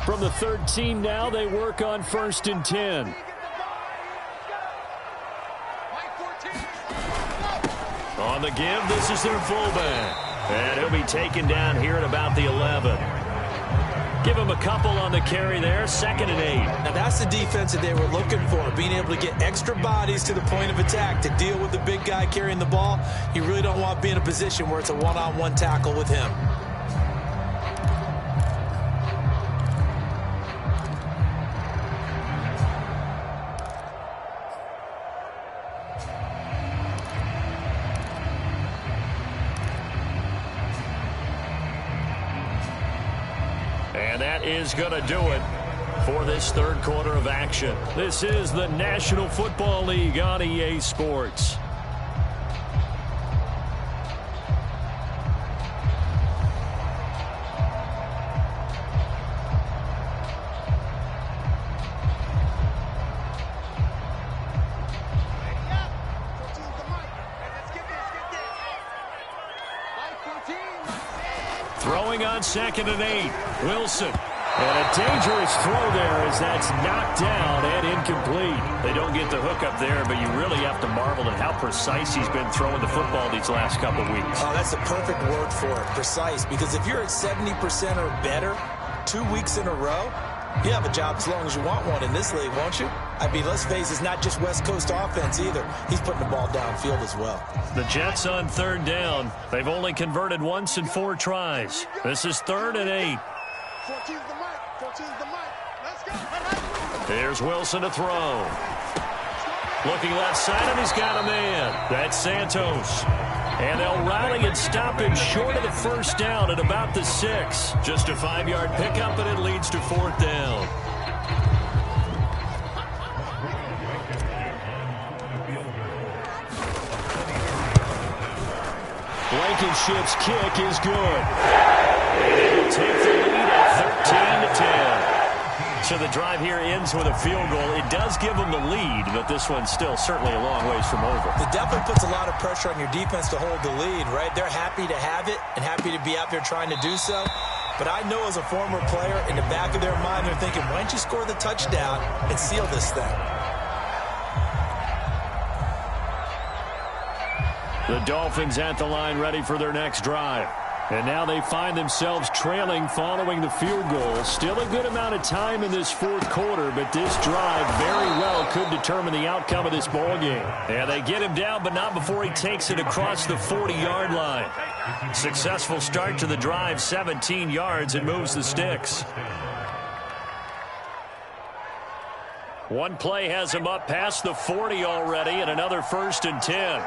From the 13 now, they work on 1st and 10. On the give, this is their fullback. And he'll be taken down here at about the 11. Give him a couple on the carry there, 2nd and 8. Now that's the defense that they were looking for, being able to get extra bodies to the point of attack to deal with the big guy carrying the ball. You really don't want to be in a position where it's a one-on-one tackle with him. And that is going to do it for this third quarter of action. This is the National Football League on EA Sports. Throwing on 2nd and 8. Wilson. And a dangerous throw there as that's knocked down and incomplete. They don't get the hook up there, but you really have to marvel at how precise he's been throwing the football these last couple weeks. Oh, that's the perfect word for it, precise. Because if you're at 70% or better 2 weeks in a row, you have a job as long as you want one in this league, won't you? I mean, let's face it, it's not just West Coast offense either. He's putting the ball downfield as well. The Jets on 3rd down. They've only converted once in 4 tries. This is 3rd and 8. 14's the mic. 14's the mic. Let's go. Here's Wilson to throw. Looking left side, and he's got a man. That's Santos. And they'll rally and stop him short of the 1st down at about the 6. Just a 5-yard pickup, and it leads to 4th down. Blankenship's kick is good. And they will take the lead at 13-10. So the drive here ends with a field goal. It does give them the lead, but this one's still certainly a long ways from over. It definitely puts a lot of pressure on your defense to hold the lead, right? They're happy to have it and happy to be out there trying to do so. But I know as a former player, in the back of their mind, they're thinking, why don't you score the touchdown and seal this thing? The Dolphins at the line ready for their next drive. And now they find themselves trailing following the field goal. Still a good amount of time in this 4th quarter, but this drive very well could determine the outcome of this ball game. And they get him down, but not before he takes it across the 40-yard line. Successful start to the drive, 17 yards, and moves the sticks. One play has him up past the 40 already, and another 1st and 10.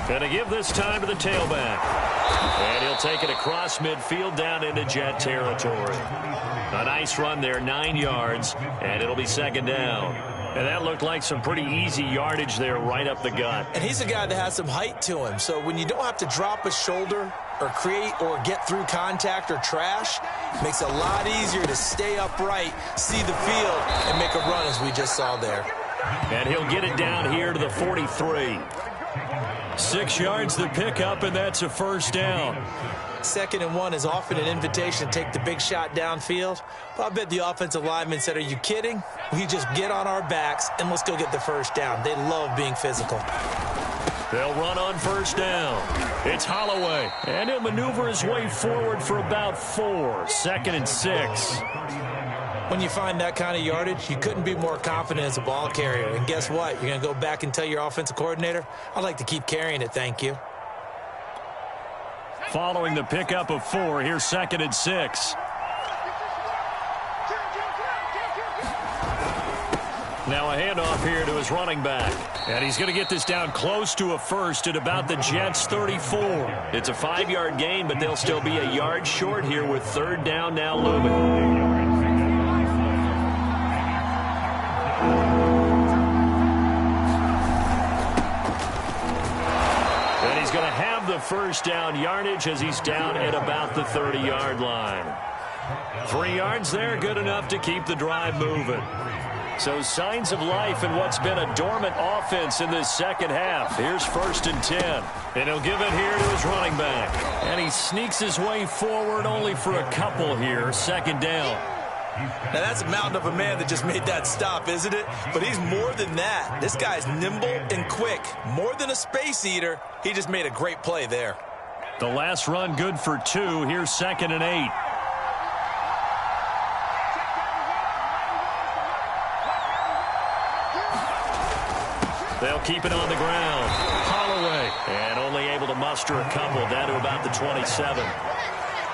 Going to give this time to the tailback. And he'll take it across midfield down into Jet territory. A nice run there, 9 yards, and it'll be 2nd down. And that looked like some pretty easy yardage there right up the gut. And he's a guy that has some height to him, so when you don't have to drop a shoulder or create or get through contact or trash, it makes it a lot easier to stay upright, see the field, and make a run as we just saw there. And he'll get it down here to the 43. 6 yards to pick up, and that's a 1st down. 2nd and 1 is often an invitation to take the big shot downfield. But I bet the offensive lineman said, are you kidding? We just get on our backs and let's go get the 1st down. They love being physical. They'll run on 1st down. It's Holloway, and he'll maneuver his way forward for about 4. 2nd and 6. When you find that kind of yardage, you couldn't be more confident as a ball carrier. And guess what? You're going to go back and tell your offensive coordinator, I'd like to keep carrying it, thank you. Following the pickup of 4, here's 2nd and 6. Now a handoff here to his running back. And he's going to get this down close to a 1st at about the Jets' 34. It's a 5-yard gain, but they'll still be a yard short here with 3rd down now looming. And he's going to have the 1st down yardage as he's down at about the 30-yard line. 3 yards there, good enough to keep the drive moving. So signs of life in what's been a dormant offense in this 2nd half. Here's 1st and 10. And he'll give it here to his running back. And he sneaks his way forward only for a couple here. 2nd down. Now, that's a mountain of a man that just made that stop, isn't it? But he's more than that. This guy's nimble and quick. More than a space eater. He just made a great play there. The last run good for 2. Here's 2nd and 8. They'll keep it on the ground. Holloway. And only able to muster a couple down to about the 27.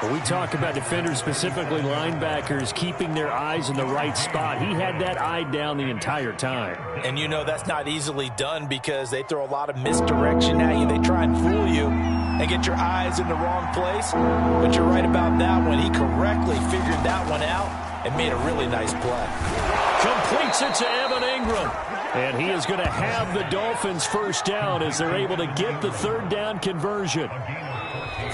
When we talk about defenders, specifically linebackers, keeping their eyes in the right spot, he had that eye down the entire time. And you know that's not easily done because they throw a lot of misdirection at you. They try and fool you and get your eyes in the wrong place. But you're right about that one. He correctly figured that one out and made a really nice play. Completes it to Evan Ingram. And he is going to have the Dolphins first down as they're able to get the third down conversion.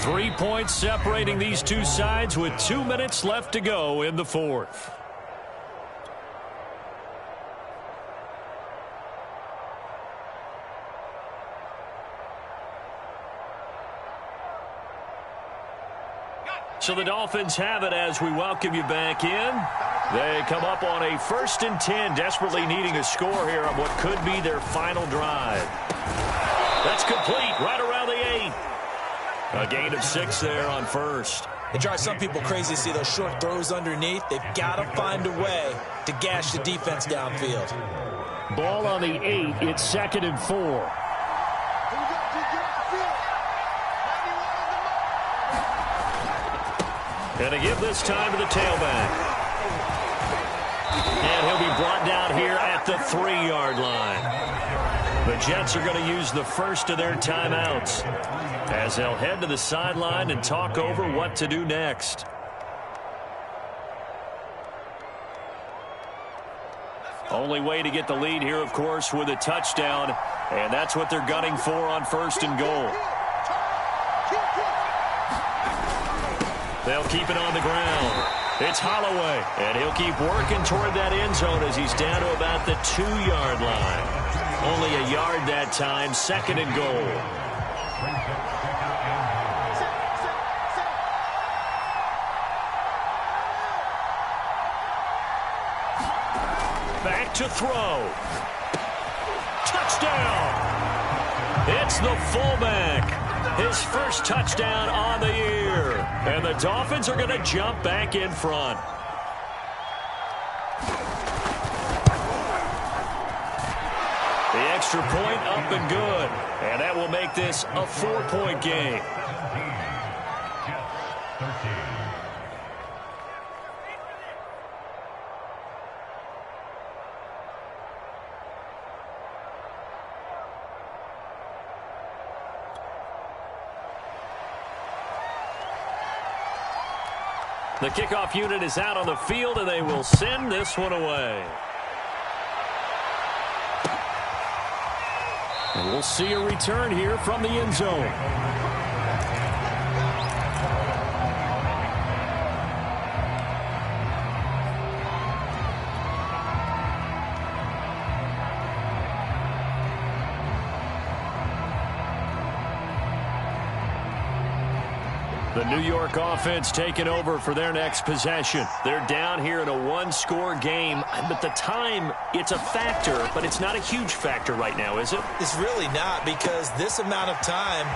3 points separating these two sides with 2 minutes left to go in the fourth. So the Dolphins have it as we welcome you back in. They come up on a 1st and 10, desperately needing a score here on what could be their final drive. That's complete right around the 8. A gain of 6 there on first. It drives some people crazy to see those short throws underneath. They've got to find a way to gash the defense downfield. Ball on the 8. It's 2nd and 4. And a give this time to the tailback. And he'll be brought down here at the 3-yard line. The Jets are going to use the first of their timeouts as they'll head to the sideline and talk over what to do next. Only way to get the lead here, of course, with a touchdown, and that's what they're gunning for on 1st and goal. They'll keep it on the ground. It's Holloway, and he'll keep working toward that end zone as he's down to about the 2-yard line. Only a yard that time, 2nd and goal. Back to throw. Touchdown! It's the fullback. His first touchdown on the year. And the Dolphins are going to jump back in front. The extra point up and good. And that will make this a 4-point game. The kickoff unit is out on the field, and they will send this one away. And we'll see a return here from the end zone. The New York offense taking over for their next possession. They're down here in a 1-score game, but the time, it's a factor, but it's not a huge factor right now, is it? It's really not, because this amount of time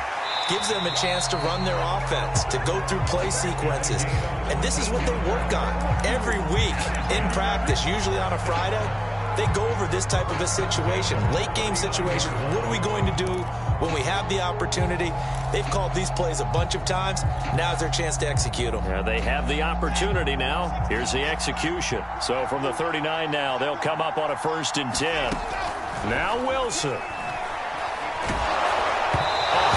gives them a chance to run their offense, to go through play sequences. And this is what they work on every week in practice, usually on a Friday. They go over this type of a situation, late game situation. What are we going to do when we have the opportunity? They've called these plays a bunch of times. Now's their chance to execute them. Yeah, they have the opportunity now. Here's the execution. So from the 39 now, they'll come up on a 1st and 10. Now Wilson. A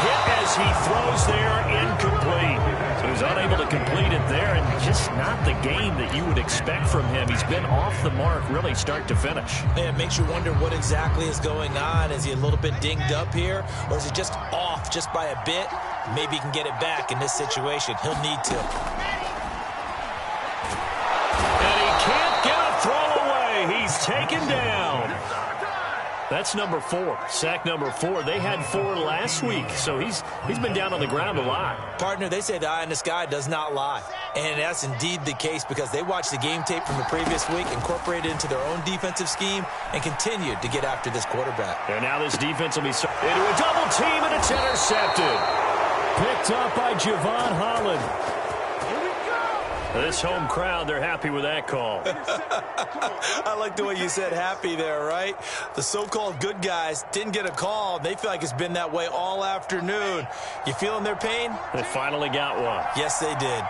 hit as he throws there, incomplete. So he's unable to complete it there, and just not the game that you would expect from him. He's been off the mark really start to finish. It makes you wonder what exactly is going on. Is he a little bit dinged up here, or is he just off just by a bit? Maybe he can get it back in this situation. He'll need to. And he can't get a throw away. He's taken down. That's number 4, sack number 4. They had 4 last week, so he's been down on the ground a lot. Partner, they say the eye in the sky does not lie. And that's indeed the case because they watched the game tape from the previous week, incorporated it into their own defensive scheme, and continued to get after this quarterback. And now this defense will be into a double team, and it's intercepted. Picked up by Javon Holland. This home crowd, they're happy with that call. I like the way you said happy there, right? The so-called good guys didn't get a call. They feel like it's been that way all afternoon. You feeling their pain? They finally got one. Yes, they did.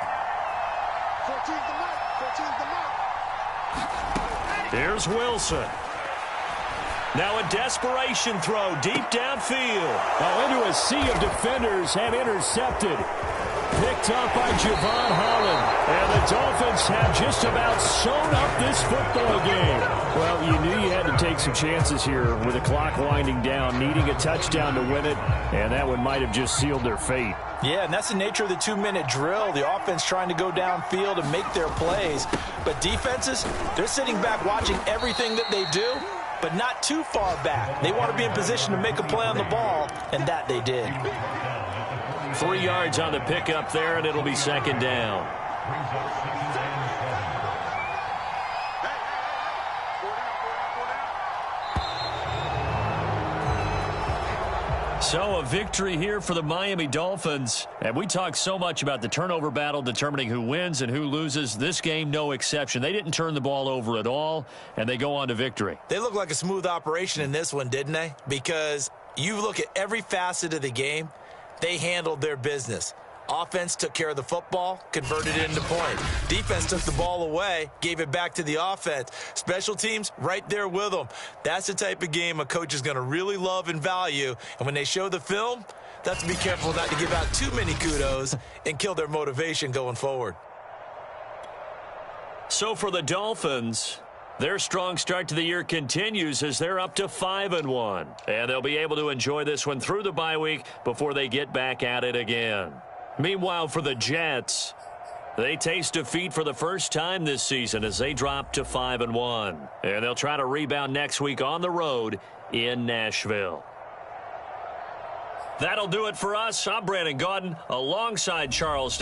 Here's Wilson. Now a desperation throw deep downfield. Oh, into a sea of defenders and intercepted. Picked up by Javon Holland. And the Dolphins have just about sewn up this football game. Well, you knew you had to take some chances here with the clock winding down, needing a touchdown to win it, and that one might have just sealed their fate. Yeah, and that's the nature of the 2-minute drill. The offense trying to go downfield and make their plays. But defenses, they're sitting back watching everything that they do, but not too far back. They want to be in position to make a play on the ball, and that they did. 3 yards on the pickup there, and it'll be second down. So a victory here for the Miami Dolphins. And we talk so much about the turnover battle determining who wins and who loses. This game, no exception. They didn't turn the ball over at all, and they go on to victory. They look like a smooth operation in this one, didn't they? Because you look at every facet of the game, they handled their business. Offense took care of the football, converted it into points. Defense took the ball away, gave it back to the offense. Special teams, right there with them. That's the type of game a coach is going to really love and value. And when they show the film, they have to be careful not to give out too many kudos and kill their motivation going forward. So for the Dolphins, their strong start to the year continues as they're up to 5-1. And they'll be able to enjoy this one through the bye week before they get back at it again. Meanwhile, for the Jets, they taste defeat for the first time this season as they drop to 5-1. And they'll try to rebound next week on the road in Nashville. That'll do it for us. I'm Brandon Gaudin alongside Charles